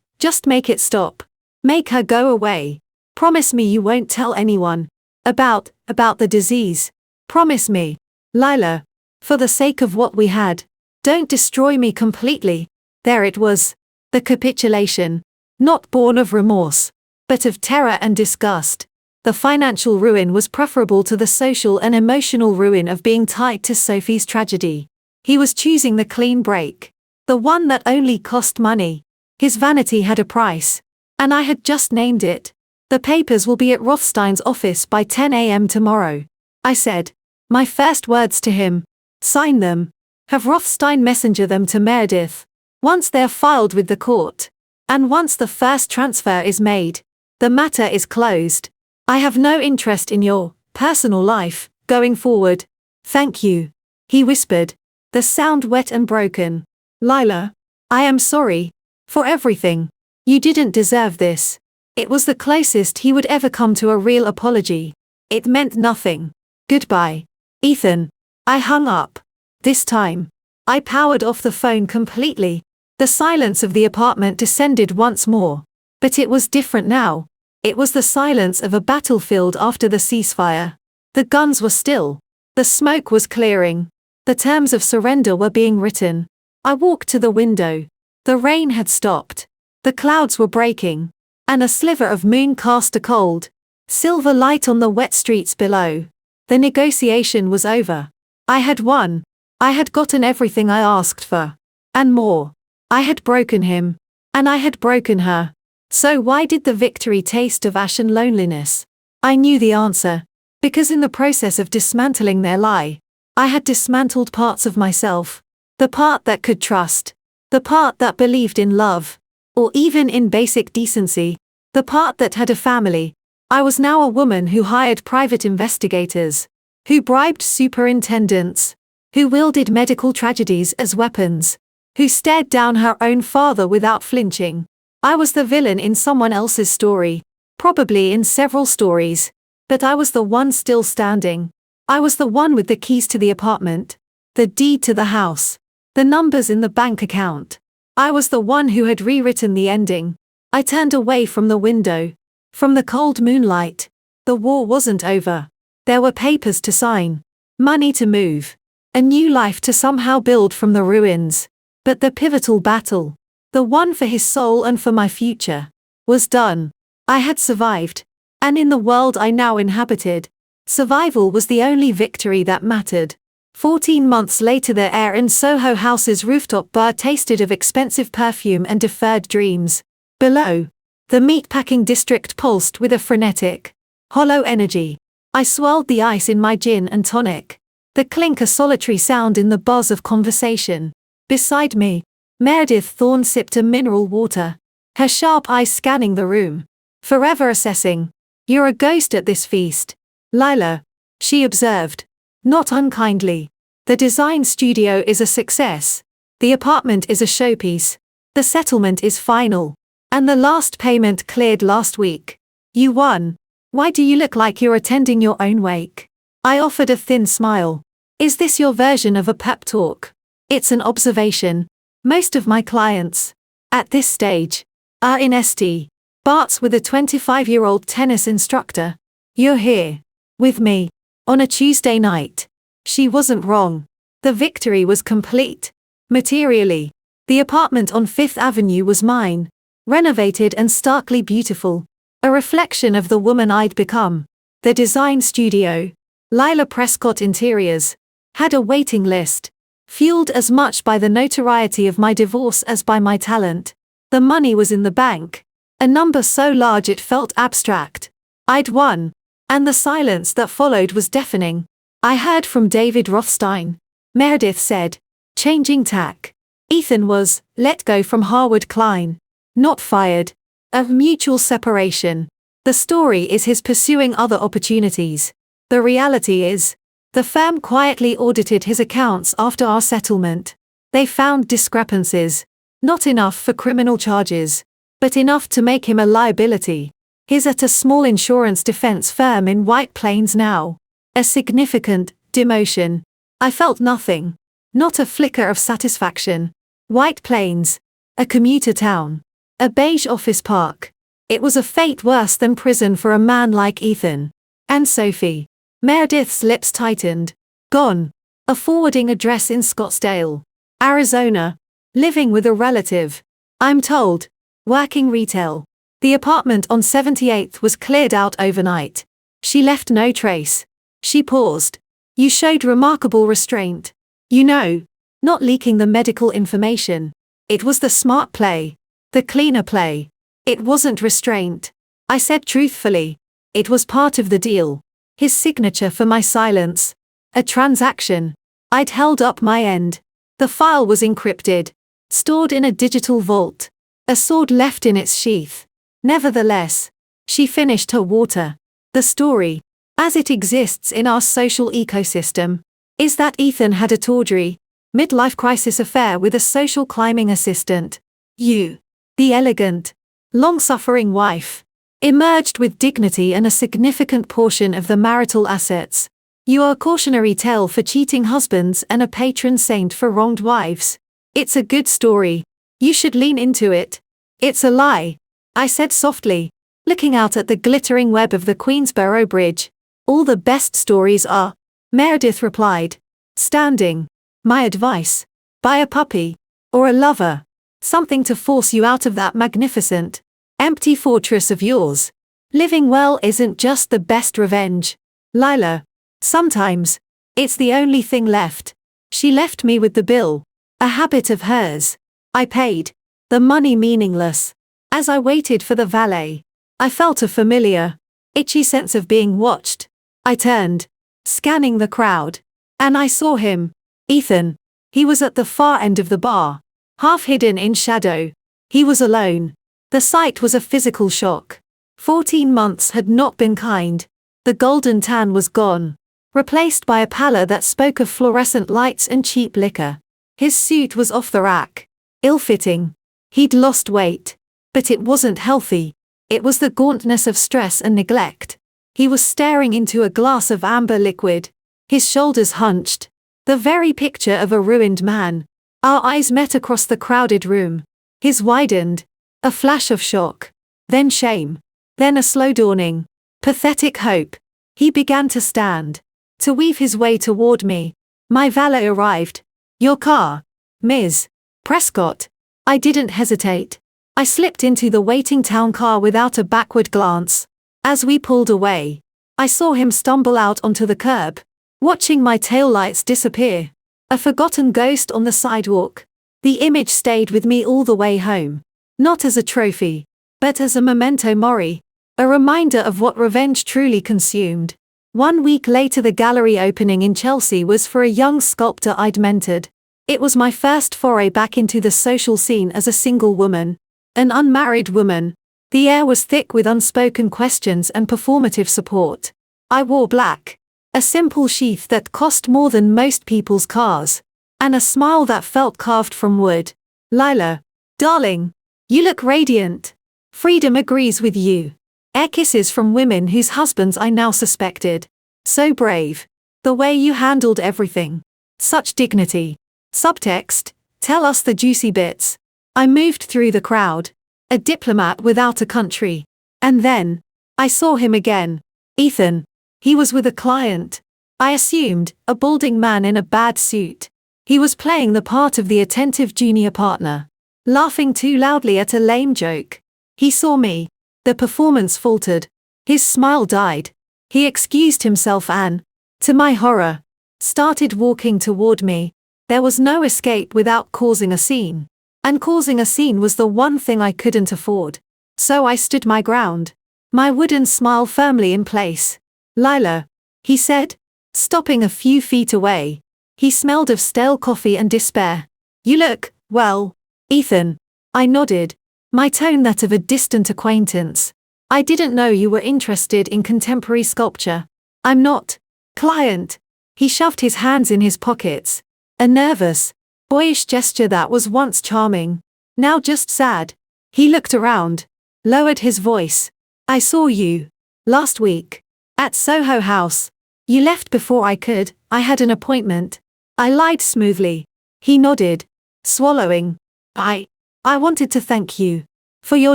Speaker 1: make it stop. Make her go away. Promise me you won't tell anyone. About the disease. Promise me. Lila. For the sake of what we had. Don't destroy me completely. There it was. The capitulation. Not born of remorse. But of terror and disgust. The financial ruin was preferable to the social and emotional ruin of being tied to Sophie's tragedy. He was choosing the clean break. The one that only cost money. His vanity had a price. And I had just named it. The papers will be at Rothstein's office by 10 a.m. tomorrow. I said. My first words to him. Sign them. Have Rothstein messenger them to Meredith. Once they're filed with the court. And once the first transfer is made. The matter is closed. I have no interest in your personal life going forward. Thank you. He whispered. The sound wet and broken. Lila. I am sorry. For everything. You didn't deserve this. It was the closest he would ever come to a real apology. It meant nothing. Goodbye. Ethan. I hung up. This time. I powered off the phone completely. The silence of the apartment descended once more. But it was different now. It was the silence of a battlefield after the ceasefire. The guns were still. The smoke was clearing. The terms of surrender were being written. I walked to the window. The rain had stopped. The clouds were breaking. And a sliver of moon cast a cold, silver light on the wet streets below. The negotiation was over. I had won. I had gotten everything I asked for. And more. I had broken him. And I had broken her. So why did the victory taste of ash and loneliness? I knew the answer. Because in the process of dismantling their lie, I had dismantled parts of myself. The part that could trust. The part that believed in love. Or even in basic decency. The part that had a family. I was now a woman who hired private investigators. Who bribed superintendents. Who wielded medical tragedies as weapons. who stared down her own father without flinching. I was the villain in someone else's story, probably in several stories, but I was the one still standing. I was the one with the keys to the apartment, the deed to the house, the numbers in the bank account. I was the one who had rewritten the ending. I turned away from the window, from the cold moonlight. The war wasn't over. There were papers to sign, money to move, a new life to somehow build from the ruins. But the pivotal battle, the one for his soul and for my future, was done. I had survived, and in the world I now inhabited, survival was the only victory that mattered. 14 months later, the air in Soho House's rooftop bar tasted of expensive perfume and deferred dreams. Below, the meatpacking district pulsed with a frenetic, hollow energy. I swirled the ice in my gin and tonic. The clink a solitary sound in the buzz of conversation. Beside me, Meredith Thorne sipped a mineral water, her sharp eyes scanning the room, forever assessing. "You're a ghost at this feast, Lila," she observed, not unkindly. "The design studio is a success. The apartment is a showpiece. The settlement is final. And the last payment cleared last week. You won. Why do you look like you're attending your own wake?" I offered a thin smile. "Is this your version of a pep talk?" "It's an observation. Most of my clients, at this stage, are in St. Bart's with a 25-year-old tennis instructor. You're here, with me, on a Tuesday night." She wasn't wrong. The victory was complete. Materially, the apartment on Fifth Avenue was mine, renovated and starkly beautiful, a reflection of the woman I'd become. The design studio, Lila Prescott Interiors, had a waiting list, fueled as much by the notoriety of my divorce as by my talent. The money was in the bank, a number so large it felt abstract. I'd won, and the silence that followed was deafening. "I heard from David Rothstein," Meredith said, changing tack. "Ethan was let go from Harwood Klein. Not fired. A mutual separation. The story is his pursuing other opportunities. The reality is, the firm quietly audited his accounts after our settlement. They found discrepancies. Not enough for criminal charges, but enough to make him a liability. He's at a small insurance defense firm in White Plains now. A significant demotion." I felt nothing. Not a flicker of satisfaction. White Plains, a commuter town, a beige office park. It was a fate worse than prison for a man like Ethan. And Sophie. Meredith's lips tightened. Gone. A forwarding address in Scottsdale, Arizona. Living with a relative. I'm told. Working retail. The apartment on 78th was cleared out overnight. She left no trace. She paused. "You showed remarkable restraint. You know, not leaking the medical information. It was the smart play. The cleaner play. It wasn't restraint." I said truthfully. It was part of the deal. His signature for my silence. A transaction. I'd held up my end. The file was encrypted, stored in a digital vault. A sword left in its sheath. Nevertheless, she finished her water. The story, as it exists in our social ecosystem, is that Ethan had a tawdry, midlife crisis affair with a social climbing assistant. You, the elegant, long-suffering wife, emerged with dignity and a significant portion of the marital assets. You are a cautionary tale for cheating husbands and a patron saint for wronged wives. It's a good story. You should lean into it. It's a lie, I said softly, looking out at the glittering web of the Queensboro Bridge. All the best stories are, Meredith replied, standing. My advice: buy a puppy, or a lover, something to force you out of that magnificent, empty fortress of yours. Living well isn't just the best revenge, Lila. Sometimes, it's the only thing left. She left me with the bill, a habit of hers. I paid, the money meaningless. As I waited for the valet, I felt a familiar, itchy sense of being watched. I turned, scanning the crowd, and I saw him, Ethan. He was at the far end of the bar, half hidden in shadow. He was alone. The sight was a physical shock. 14 months had not been kind. The golden tan was gone, replaced by a pallor that spoke of fluorescent lights and cheap liquor. His suit was off the rack, ill-fitting. He'd lost weight. But it wasn't healthy. It was the gauntness of stress and neglect. He was staring into a glass of amber liquid, his shoulders hunched. The very picture of a ruined man. Our eyes met across the crowded room. His widened. A flash of shock. Then shame. Then a slow dawning. Pathetic hope. He began to stand. To weave his way toward me. My valet arrived. Your car. Ms. Prescott. I didn't hesitate. I slipped into the waiting town car without a backward glance. As we pulled away, I saw him stumble out onto the curb, watching my taillights disappear. A forgotten ghost on the sidewalk. The image stayed with me all the way home. Not as a trophy, but as a memento mori. A reminder of what revenge truly consumed. 1 week later, the gallery opening in Chelsea was for a young sculptor I'd mentored. It was my first foray back into the social scene as a single woman. An unmarried woman. The air was thick with unspoken questions and performative support. I wore black. A simple sheath that cost more than most people's cars. And a smile that felt carved from wood. Lila. Darling. You look radiant. Freedom agrees with you. Air kisses from women whose husbands I now suspected. So brave. The way you handled everything. Such dignity. Subtext. Tell us the juicy bits. I moved through the crowd. A diplomat without a country. And then, I saw him again. Ethan. He was with a client. I assumed, a balding man in a bad suit. He was playing the part of the attentive junior partner. Laughing too loudly at a lame joke. He saw me. The performance faltered. His smile died. He excused himself and, to my horror, started walking toward me. There was no escape without causing a scene. And causing a scene was the one thing I couldn't afford. So I stood my ground. My wooden smile firmly in place. Lila, he said, stopping a few feet away. He smelled of stale coffee and despair. You look, well, Ethan. I nodded, my tone that of a distant acquaintance. I didn't know you were interested in contemporary sculpture. I'm not. Client. He shoved his hands in his pockets. A nervous, boyish gesture that was once charming. Now just sad. He looked around. Lowered his voice. I saw you. Last week. At Soho House. You left before I could. I had an appointment. I lied smoothly. He nodded. Swallowing. I wanted to thank you. For your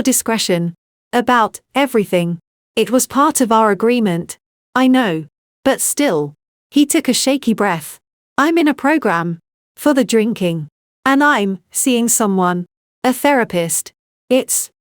Speaker 1: discretion. About everything. It was part of our agreement. I know. But still. He took a shaky breath. I'm in a program. For the drinking. And I'm seeing someone. A therapist.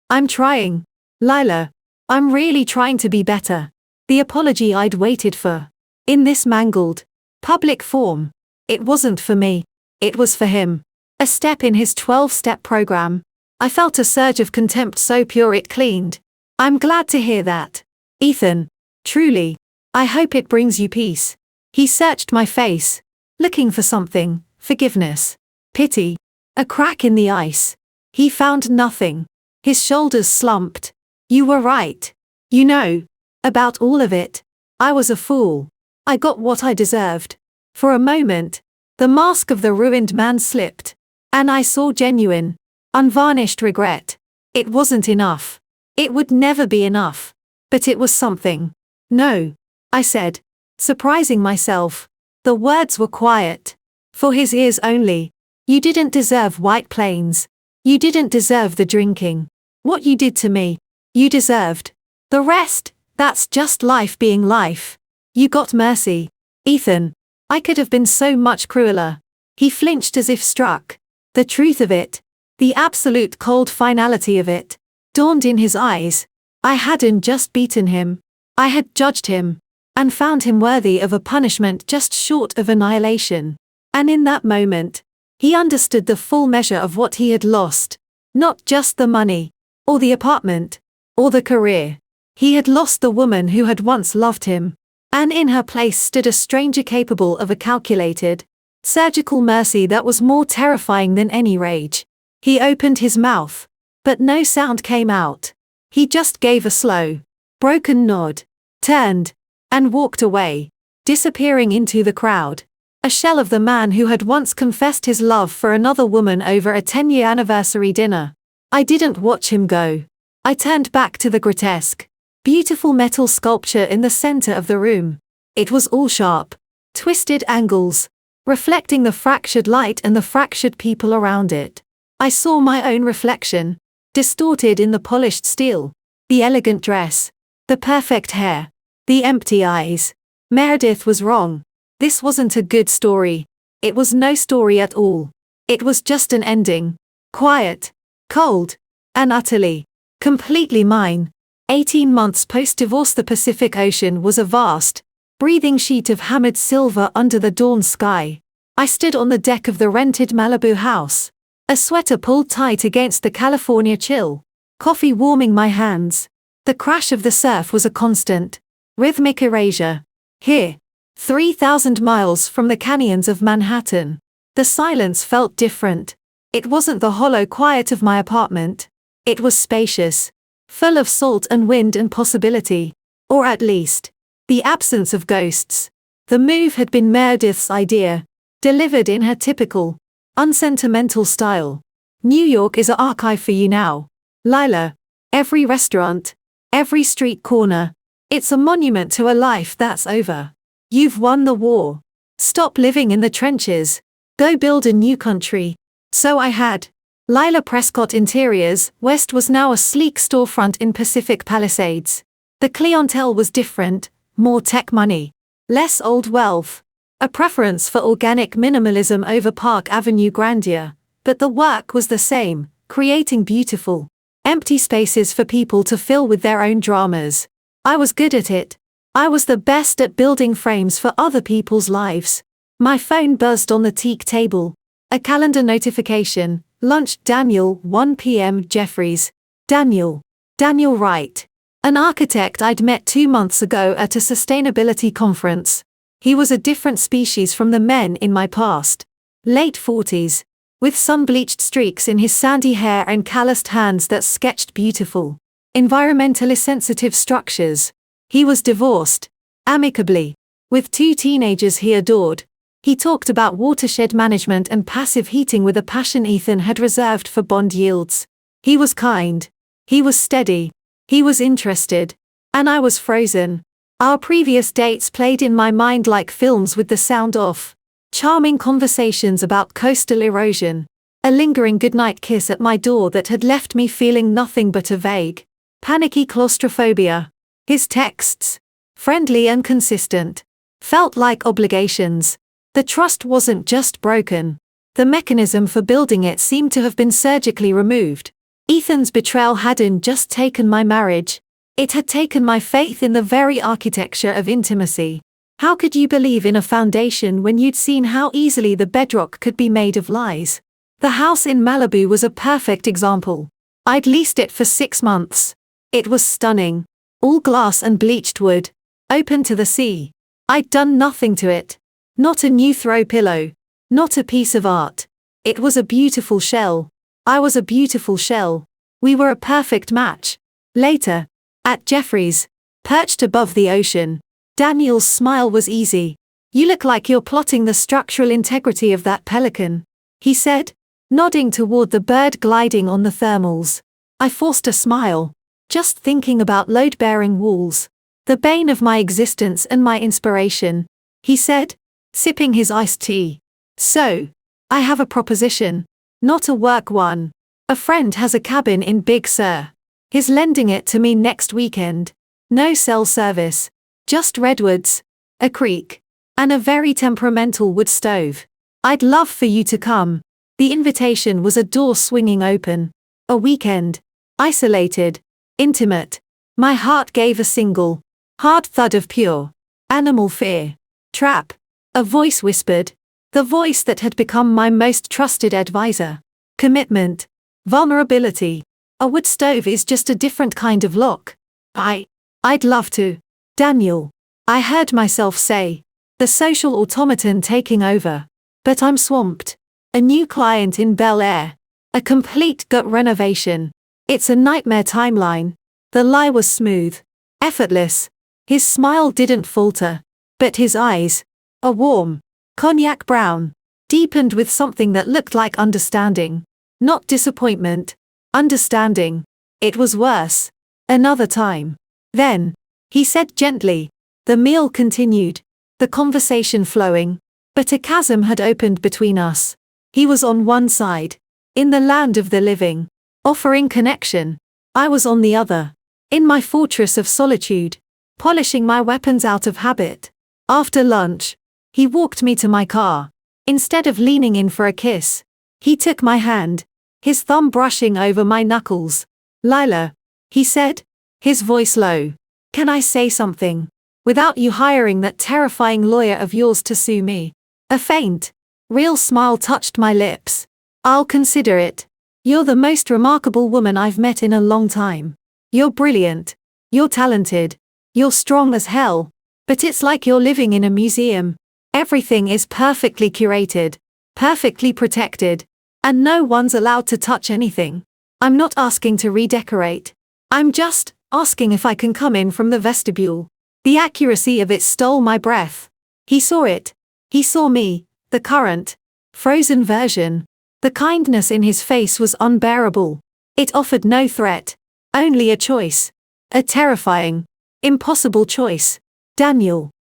Speaker 1: I'm trying. Lila. I'm really trying to be better. The apology I'd waited for. In this mangled, public form. It wasn't for me. It was for him. A step in his 12-step program. I felt a surge of contempt so pure it cleaned. I'm glad to hear that. Ethan. Truly. I hope it brings you peace. He searched my face. Looking for something. Forgiveness. Pity. A crack in the ice. He found nothing. His shoulders slumped. You were right. You know. About all of it. I was a fool. I got what I deserved. For a moment, the mask of the ruined man slipped. And I saw genuine, unvarnished regret. It wasn't enough. It would never be enough. But it was something. No. I said. Surprising myself. The words were quiet. For his ears only. You didn't deserve White Plains. You didn't deserve the drinking. What you did to me. You deserved. The rest. That's just life being life. You got mercy. Ethan. I could have been so much crueler. He flinched as if struck. The truth of it. The absolute cold finality of it. Dawned in his eyes. I hadn't just beaten him. I had judged him. And found him worthy of a punishment just short of annihilation. And in that moment, he understood the full measure of what he had lost. Not just the money. Or the apartment. Or the career. He had lost the woman who had once loved him. And in her place stood a stranger capable of a calculated, surgical mercy that was more terrifying than any rage. He opened his mouth. But no sound came out. He just gave a slow, broken nod, turned, and walked away, disappearing into the crowd. A shell of the man who had once confessed his love for another woman over a 10-year anniversary dinner. I didn't watch him go. I turned back to the grotesque, beautiful metal sculpture in the center of the room. It was all sharp, twisted angles, reflecting the fractured light and the fractured people around it. I saw my own reflection, distorted in the polished steel, the elegant dress, the perfect hair, the empty eyes. Meredith was wrong. This wasn't a good story. It was no story at all. It was just an ending. Quiet, cold, and utterly, completely mine. 18 months post-divorce, the Pacific Ocean was a vast, breathing sheet of hammered silver under the dawn sky. I stood on the deck of the rented Malibu house, a sweater pulled tight against the California chill, coffee warming my hands. The crash of the surf was a constant, rhythmic erasure. Here, 3,000 miles from the canyons of Manhattan, the silence felt different. It wasn't the hollow quiet of my apartment. It was spacious, full of salt and wind and possibility, or at least, the absence of ghosts. The move had been Meredith's idea, delivered in her typical, unsentimental style. New York is an archive for you now, Lila. Every restaurant, every street corner, it's a monument to a life that's over. You've won the war. Stop living in the trenches. Go build a new country. So I had. Lila Prescott Interiors West was now a sleek storefront in Pacific Palisades. The clientele was different, more tech money, less old wealth, a preference for organic minimalism over Park Avenue grandeur, but the work was the same, creating beautiful, empty spaces for people to fill with their own dramas. I was good at it. I was the best at building frames for other people's lives. My phone buzzed on the teak table. A calendar notification. Lunch. Daniel, 1 p.m. Jeffries. Daniel Wright. An architect I'd met 2 months ago at a sustainability conference. He was a different species from the men in my past. Late 40s, with sun-bleached streaks in his sandy hair and calloused hands that sketched beautiful, environmentally sensitive structures. He was divorced, amicably, with 2 teenagers he adored. He talked about watershed management and passive heating with a passion Ethan had reserved for bond yields. He was kind. He was steady. He was interested. And I was frozen. Our previous dates played in my mind like films with the sound off. Charming conversations about coastal erosion. A lingering goodnight kiss at my door that had left me feeling nothing but a vague, panicky claustrophobia. His texts, friendly and consistent, felt like obligations. The trust wasn't just broken. The mechanism for building it seemed to have been surgically removed. Ethan's betrayal hadn't just taken my marriage. It had taken my faith in the very architecture of intimacy. How could you believe in a foundation when you'd seen how easily the bedrock could be made of lies? The house in Malibu was a perfect example. I'd leased it for 6 months. It was stunning. All glass and bleached wood, open to the sea. I'd done nothing to it. Not a new throw pillow. Not a piece of art. It was a beautiful shell. I was a beautiful shell. We were a perfect match. Later, at Jeffries, perched above the ocean, Daniel's smile was easy. You look like you're plotting the structural integrity of that pelican, he said, nodding toward the bird gliding on the thermals. I forced a smile. Just thinking about load-bearing walls. The bane of my existence and my inspiration, he said, sipping his iced tea. So, I have a proposition. Not a work one. A friend has a cabin in Big Sur. He's lending it to me next weekend. No cell service. Just redwoods, a creek, and a very temperamental wood stove. I'd love for you to come. The invitation was a door swinging open. A weekend. Isolated. Intimate. My heart gave a single, hard thud of pure, animal fear. Trap. A voice whispered. The voice that had become my most trusted advisor. Commitment. Vulnerability. A wood stove is just a different kind of lock. I'd love to. Daniel. I heard myself say. The social automaton taking over. But I'm swamped. A new client in Bel Air. A complete gut renovation. It's a nightmare timeline. The lie was smooth. Effortless. His smile didn't falter. But his eyes. A warm, Cognac brown. Deepened with something that looked like understanding. Not disappointment. Understanding. It was worse. Another time. Then, he said gently. The meal continued. The conversation flowing. But a chasm had opened between us. He was on one side. In the land of the living. Offering connection. I was on the other. In my fortress of solitude. Polishing my weapons out of habit. After lunch, he walked me to my car. Instead of leaning in for a kiss, he took my hand, his thumb brushing over my knuckles. Lila, he said, his voice low. Can I say something? Without you hiring that terrifying lawyer of yours to sue me. A faint, real smile touched my lips. I'll consider it. You're the most remarkable woman I've met in a long time. You're brilliant. You're talented. You're strong as hell. But it's like you're living in a museum. Everything is perfectly curated, perfectly protected, and no one's allowed to touch anything. I'm not asking to redecorate. I'm just asking if I can come in from the vestibule. The accuracy of it stole my breath. He saw it. He saw me, the current, frozen version. The kindness in his face was unbearable. It offered no threat, only a choice. A terrifying, impossible choice. Daniel.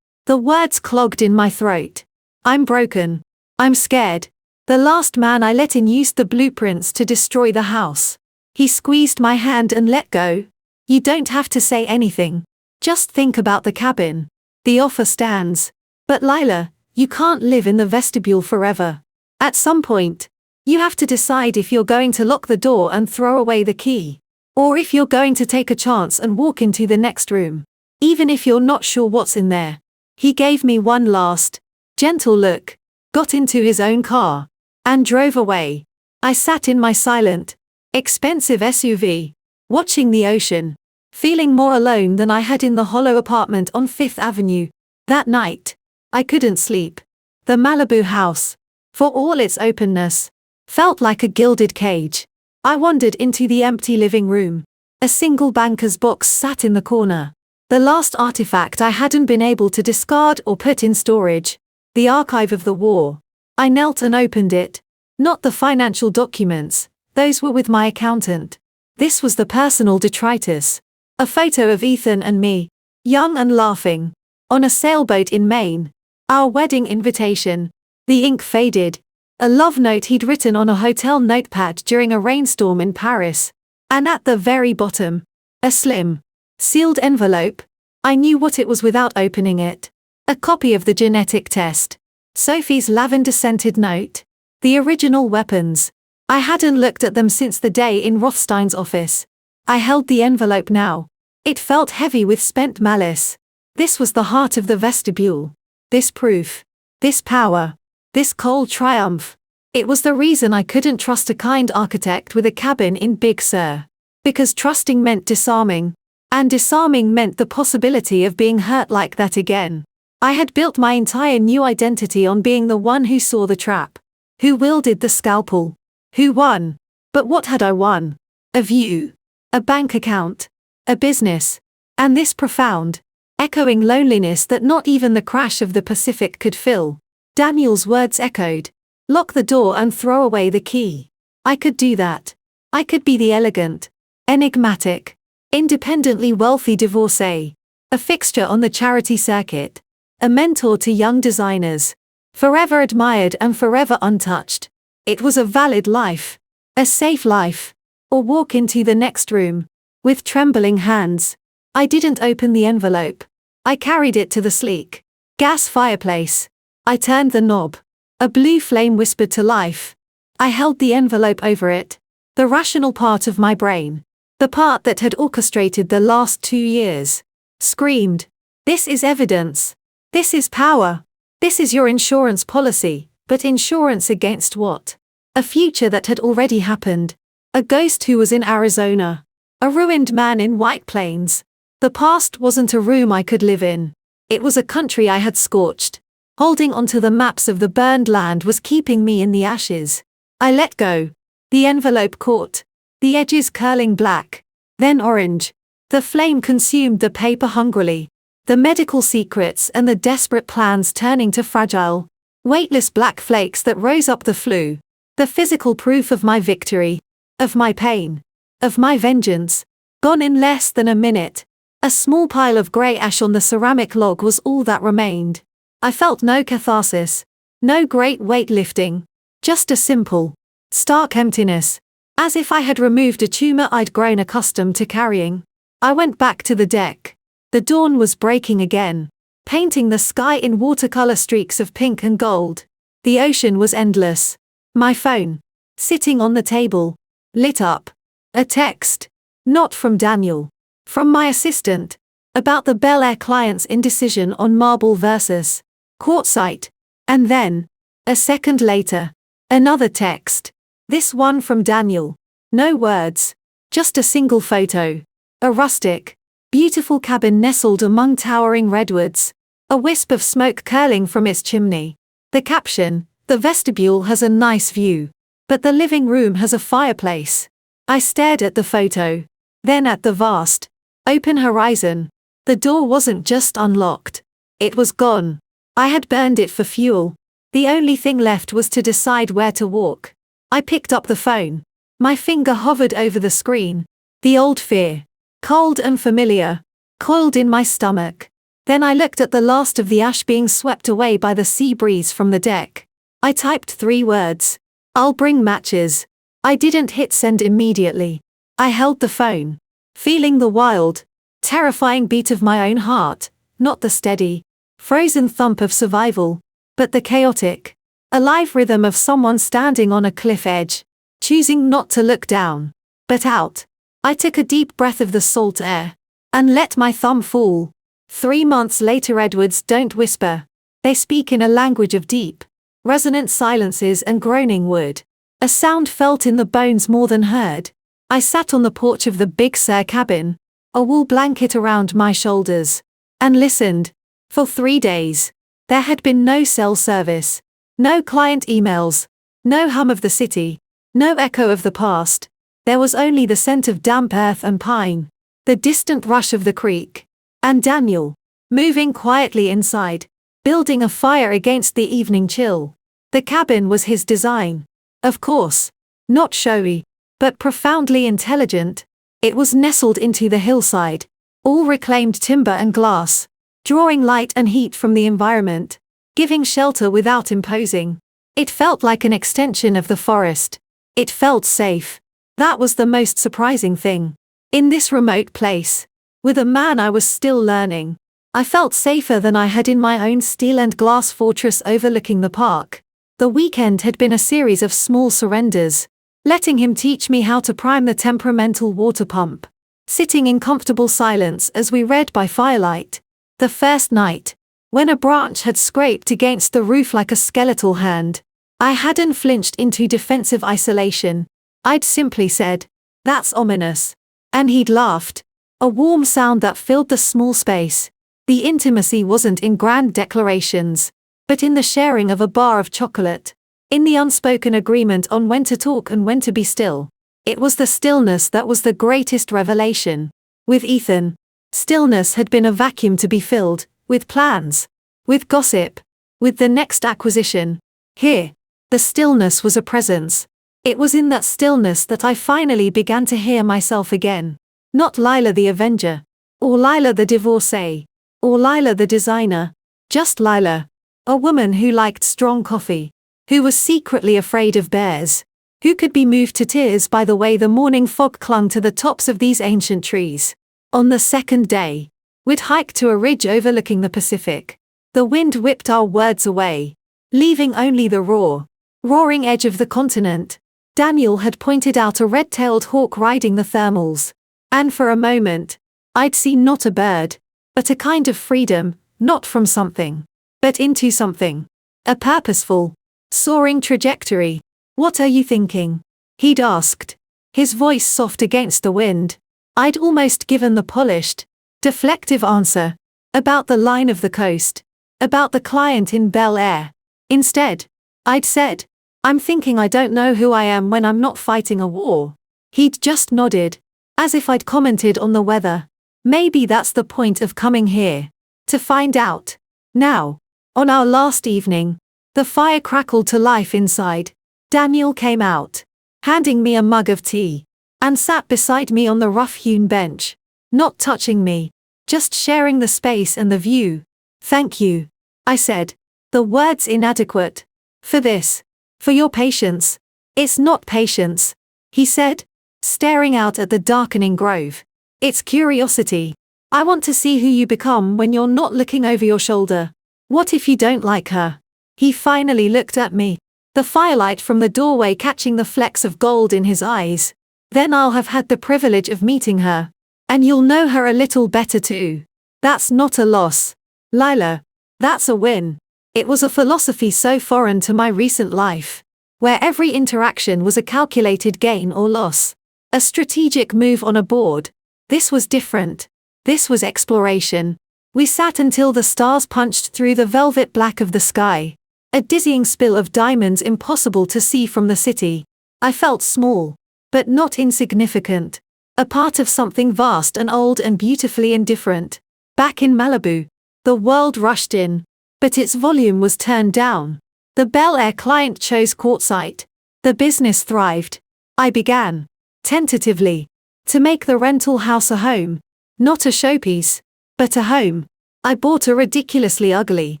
Speaker 1: The words clogged in my throat. I'm broken. I'm scared. The last man I let in used the blueprints to destroy the house. He squeezed my hand and let go. You don't have to say anything. Just think about the cabin. The offer stands. But Lila, you can't live in the vestibule forever. At some point, you have to decide if you're going to lock the door and throw away the key. Or if you're going to take a chance and walk into the next room. Even if you're not sure what's in there. He gave me one last, gentle look, got into his own car, and drove away. I sat in my silent, expensive SUV, watching the ocean, feeling more alone than I had in the hollow apartment on Fifth Avenue. That night, I couldn't sleep. The Malibu house, for all its openness, felt like a gilded cage. I wandered into the empty living room. A single banker's box sat in the corner. The last artifact I hadn't been able to discard or put in storage. The archive of the war. I knelt and opened it. Not the financial documents, those were with my accountant. This was the personal detritus. A photo of Ethan and me, young and laughing, on a sailboat in Maine. Our wedding invitation. The ink faded. A love note he'd written on a hotel notepad during a rainstorm in Paris. And at the very bottom, a slim, sealed envelope. I knew what it was without opening it. A copy of the genetic test. Sophie's lavender-scented note. The original weapons. I hadn't looked at them since the day in Rothstein's office. I held the envelope now. It felt heavy with spent malice. This was the heart of the vestibule. This proof. This power. This cold triumph. It was the reason I couldn't trust a kind architect with a cabin in Big Sur. Because trusting meant disarming. And disarming meant the possibility of being hurt like that again. I had built my entire new identity on being the one who saw the trap. Who wielded the scalpel. Who won. But what had I won? A view. A bank account. A business. And this profound, echoing loneliness that not even the crash of the Pacific could fill. Daniel's words echoed. Lock the door and throw away the key. I could do that. I could be the elegant, enigmatic, independently wealthy divorcee, a fixture on the charity circuit, a mentor to young designers, forever admired and forever untouched. It was a valid life, a safe life, or walk into the next room, with trembling hands. I didn't open the envelope. I carried it to the sleek gas fireplace. I turned the knob. A blue flame whispered to life. I held the envelope over it. The rational part of my brain. The part that had orchestrated the last 2 years. Screamed. This is evidence. This is power. This is your insurance policy, but insurance against what? A future that had already happened. A ghost who was in Arizona. A ruined man in White Plains. The past wasn't a room I could live in. It was a country I had scorched. Holding onto the maps of the burned land was keeping me in the ashes. I let go. The envelope caught. The edges curling black. Then orange. The flame consumed the paper hungrily. The medical secrets and the desperate plans turning to fragile, weightless black flakes that rose up the flue. The physical proof of my victory, of my pain, of my vengeance, gone in less than a minute. A small pile of grey ash on the ceramic log was all that remained. I felt no catharsis, no great weight lifting, just a simple, stark emptiness, as if I had removed a tumor I'd grown accustomed to carrying. I went back to the deck. The dawn was breaking again, painting the sky in watercolor streaks of pink and gold. The ocean was endless. My phone, sitting on the table, lit up. A text, not from Daniel, from my assistant, about the Bel Air client's indecision on marble versus quartzite. And then, a second later, another text. This one from Daniel. No words, just a single photo. A rustic, beautiful cabin nestled among towering redwoods, a wisp of smoke curling from its chimney. The caption, "The vestibule has a nice view, but the living room has a fireplace." I stared at the photo, then at the vast, open horizon. The door wasn't just unlocked. It was gone. I had burned it for fuel. The only thing left was to decide where to walk. I picked up the phone. My finger hovered over the screen. The old fear, cold and familiar, coiled in my stomach. Then I looked at the last of the ash being swept away by the sea breeze from the deck. I typed 3 words. "I'll bring matches." I didn't hit send immediately. I held the phone, feeling the wild, terrifying beat of my own heart, not the steady, frozen thump of survival, but the chaotic, alive rhythm of someone standing on a cliff edge, choosing not to look down, but out. I took a deep breath of the salt air, and let my thumb fall. 3 months later, Edwards don't whisper. They speak in a language of deep, resonant silences and groaning wood. A sound felt in the bones more than heard. I sat on the porch of the Big Sur cabin, a wool blanket around my shoulders, and listened. For 3 days, there had been no cell service, no client emails, no hum of the city, no echo of the past. There was only the scent of damp earth and pine, the distant rush of the creek, and Daniel, moving quietly inside, building a fire against the evening chill. The cabin was his design. Of course, not showy, but profoundly intelligent. It was nestled into the hillside, all reclaimed timber and glass, drawing light and heat from the environment, giving shelter without imposing. It felt like an extension of the forest. It felt safe. That was the most surprising thing. In this remote place, with a man I was still learning, I felt safer than I had in my own steel and glass fortress overlooking the park. The weekend had been a series of small surrenders, letting him teach me how to prime the temperamental water pump, sitting in comfortable silence as we read by firelight. The first night, when a branch had scraped against the roof like a skeletal hand, I hadn't flinched into defensive isolation. I'd simply said, "That's ominous." And he'd laughed, a warm sound that filled the small space. The intimacy wasn't in grand declarations, but in the sharing of a bar of chocolate, in the unspoken agreement on when to talk and when to be still. It was the stillness that was the greatest revelation. With Ethan, stillness had been a vacuum to be filled, with plans, with gossip, with the next acquisition. Here, the stillness was a presence. It was in that stillness that I finally began to hear myself again. Not Lila the Avenger, or Lila the divorcee, or Lila the designer, just Lila. A woman who liked strong coffee, who was secretly afraid of bears, who could be moved to tears by the way the morning fog clung to the tops of these ancient trees. On the second day, we'd hike to a ridge overlooking the Pacific. The wind whipped our words away, leaving only the roaring edge of the continent. Daniel had pointed out a red-tailed hawk riding the thermals, and for a moment, I'd seen not a bird, but a kind of freedom, not from something, but into something. A purposeful, soaring trajectory. "What are you thinking?" he'd asked, his voice soft against the wind. I'd almost given the polished, deflective answer, about the line of the coast, about the client in Bel Air. Instead, I'd said, "I'm thinking I don't know who I am when I'm not fighting a war." He'd just nodded, as if I'd commented on the weather. "Maybe that's the point of coming here. to find out. Now, on our last evening, the fire crackled to life inside. Daniel came out, handing me a mug of tea, and sat beside me on the rough-hewn bench, not touching me, just sharing the space and the view. "Thank you," I said, the words inadequate. "For this. For your patience." "It's not patience," he said, staring out at the darkening grove. "It's curiosity. I want to see who you become when you're not looking over your shoulder. What if you don't like her?" He finally looked at me, the firelight from the doorway catching the flecks of gold in his eyes. "Then I'll have had the privilege of meeting her. And you'll know her a little better too. That's not a loss, Lila. That's a win." It was a philosophy so foreign to my recent life, where every interaction was a calculated gain or loss, a strategic move on a board. This was different. This was exploration. We sat until the stars punched through the velvet black of the sky, a dizzying spill of diamonds impossible to see from the city. I felt small, but not insignificant, a part of something vast and old and beautifully indifferent. Back in Malibu, the world rushed in, but its volume was turned down. The Bel Air client chose courtside. The business thrived. I began, tentatively, to make the rental house a home, not a showpiece, but a home. I bought a ridiculously ugly,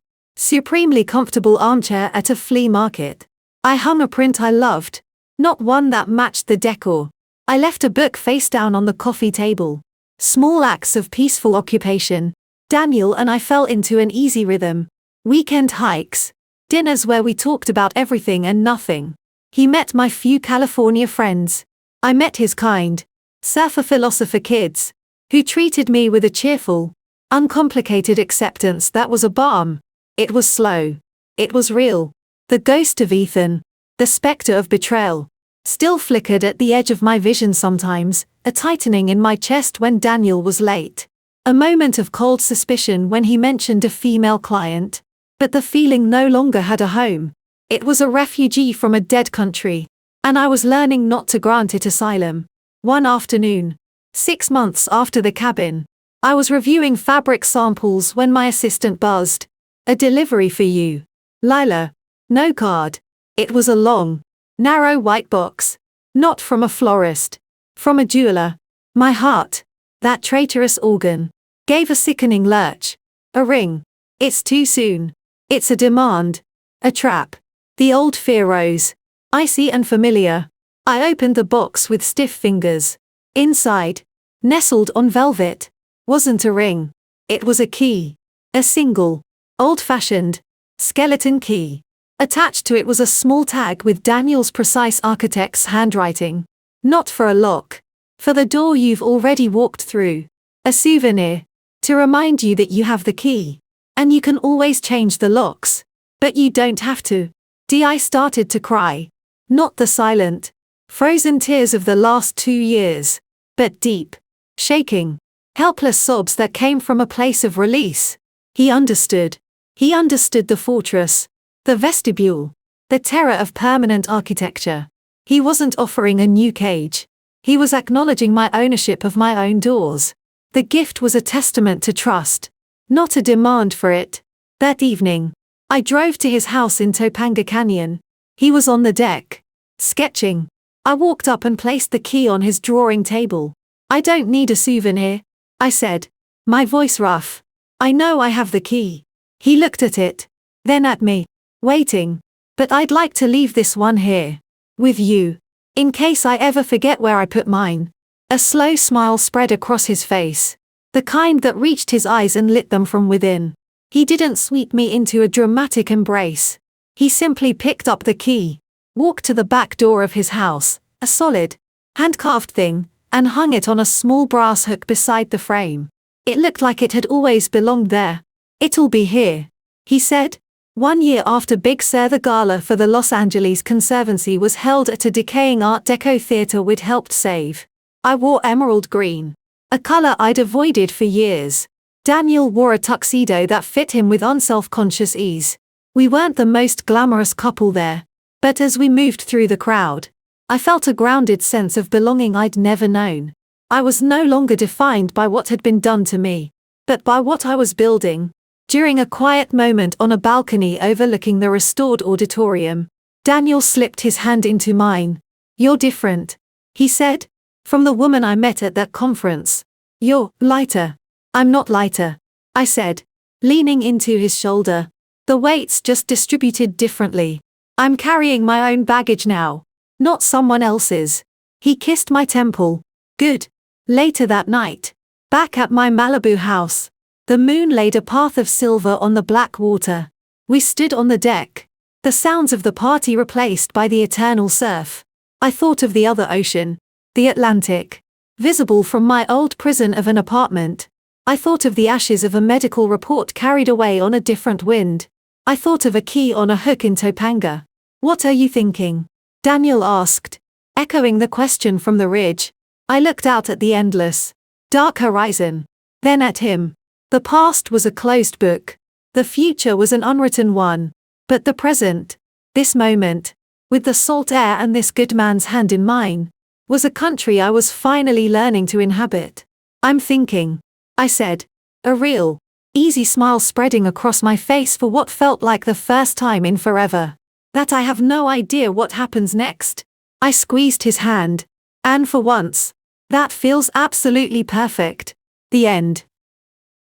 Speaker 1: supremely comfortable armchair at a flea market. I hung a print I loved, not one that matched the decor. I left a book face down on the coffee table. Small acts of peaceful occupation. Daniel and I fell into an easy rhythm. Weekend hikes, dinners where we talked about everything and nothing. He met my few California friends. I met his kind, surfer philosopher kids, who treated me with a cheerful, uncomplicated acceptance that was a balm. It was slow. It was real. The ghost of Ethan, the specter of betrayal, still flickered at the edge of my vision sometimes, a tightening in my chest when Daniel was late. A moment of cold suspicion when he mentioned a female client. But the feeling no longer had a home. It was a refugee from a dead country, and I was learning not to grant it asylum. One afternoon, 6 months after the cabin, I was reviewing fabric samples when my assistant buzzed. "A delivery for you, Lila." No card. It was a long, narrow white box. Not from a florist. From a jeweler. My heart, that traitorous organ, gave a sickening lurch. A ring. It's too soon. It's a demand. A trap. The old fear rose, icy and familiar. I opened the box with stiff fingers. Inside, nestled on velvet, wasn't a ring. It was a key. A single, old-fashioned, skeleton key. Attached to it was a small tag with Daniel's precise architect's handwriting. "Not for a lock. For the door you've already walked through. A souvenir. To remind you that you have the key. And you can always change the locks. But you don't have to." I started to cry. Not the silent, frozen tears of the last 2 years, but deep, shaking, helpless sobs that came from a place of release. He understood. He understood the fortress, the vestibule, the terror of permanent architecture. He wasn't offering a new cage. He was acknowledging my ownership of my own doors. The gift was a testament to trust, not a demand for it. That evening, I drove to his house in Topanga Canyon. He was on the deck, sketching. I walked up and placed the key on his drawing table. "I don't need a souvenir," I said, my voice rough. "I know I have the key." He looked at it, then at me, waiting. "But I'd like to leave this one here, with you, in case I ever forget where I put mine." A slow smile spread across his face, the kind that reached his eyes and lit them from within. He didn't sweep me into a dramatic embrace. He simply picked up the key, walked to the back door of his house, a solid, hand-carved thing, and hung it on a small brass hook beside the frame. It looked like it had always belonged there. "It'll be here," he said. 1 year after Big Sur, the gala for the Los Angeles Conservancy was held at a decaying Art Deco theater we'd helped save. I wore emerald green, a color I'd avoided for years. Daniel wore a tuxedo that fit him with unself-conscious ease. We weren't the most glamorous couple there, but as we moved through the crowd, I felt a grounded sense of belonging I'd never known. I was no longer defined by what had been done to me. but by what I was building. During a quiet moment on a balcony overlooking the restored auditorium, Daniel slipped his hand into mine. "You're different," he said, "from the woman I met at that conference. You're lighter." "I'm not lighter," I said, leaning into his shoulder. "The weight's just distributed differently. I'm carrying my own baggage now, not someone else's." He kissed my temple. "Good." Later that night, back at my Malibu house, the moon laid a path of silver on the black water. We stood on the deck, the sounds of the party replaced by the eternal surf. I thought of the other ocean, the Atlantic, visible from my old prison of an apartment. I thought of the ashes of a medical report carried away on a different wind. I thought of a key on a hook in Topanga. "What are you thinking?" Daniel asked, echoing the question from the ridge. I looked out at the endless, dark horizon, then at him. The past was a closed book. The future was an unwritten one. But the present, this moment, with the salt air and this good man's hand in mine, was a country I was finally learning to inhabit. "I'm thinking," I said, a real, easy smile spreading across my face for what felt like the first time in forever, "that I have no idea what happens next." I squeezed his hand. "And for once, that feels absolutely perfect." The end.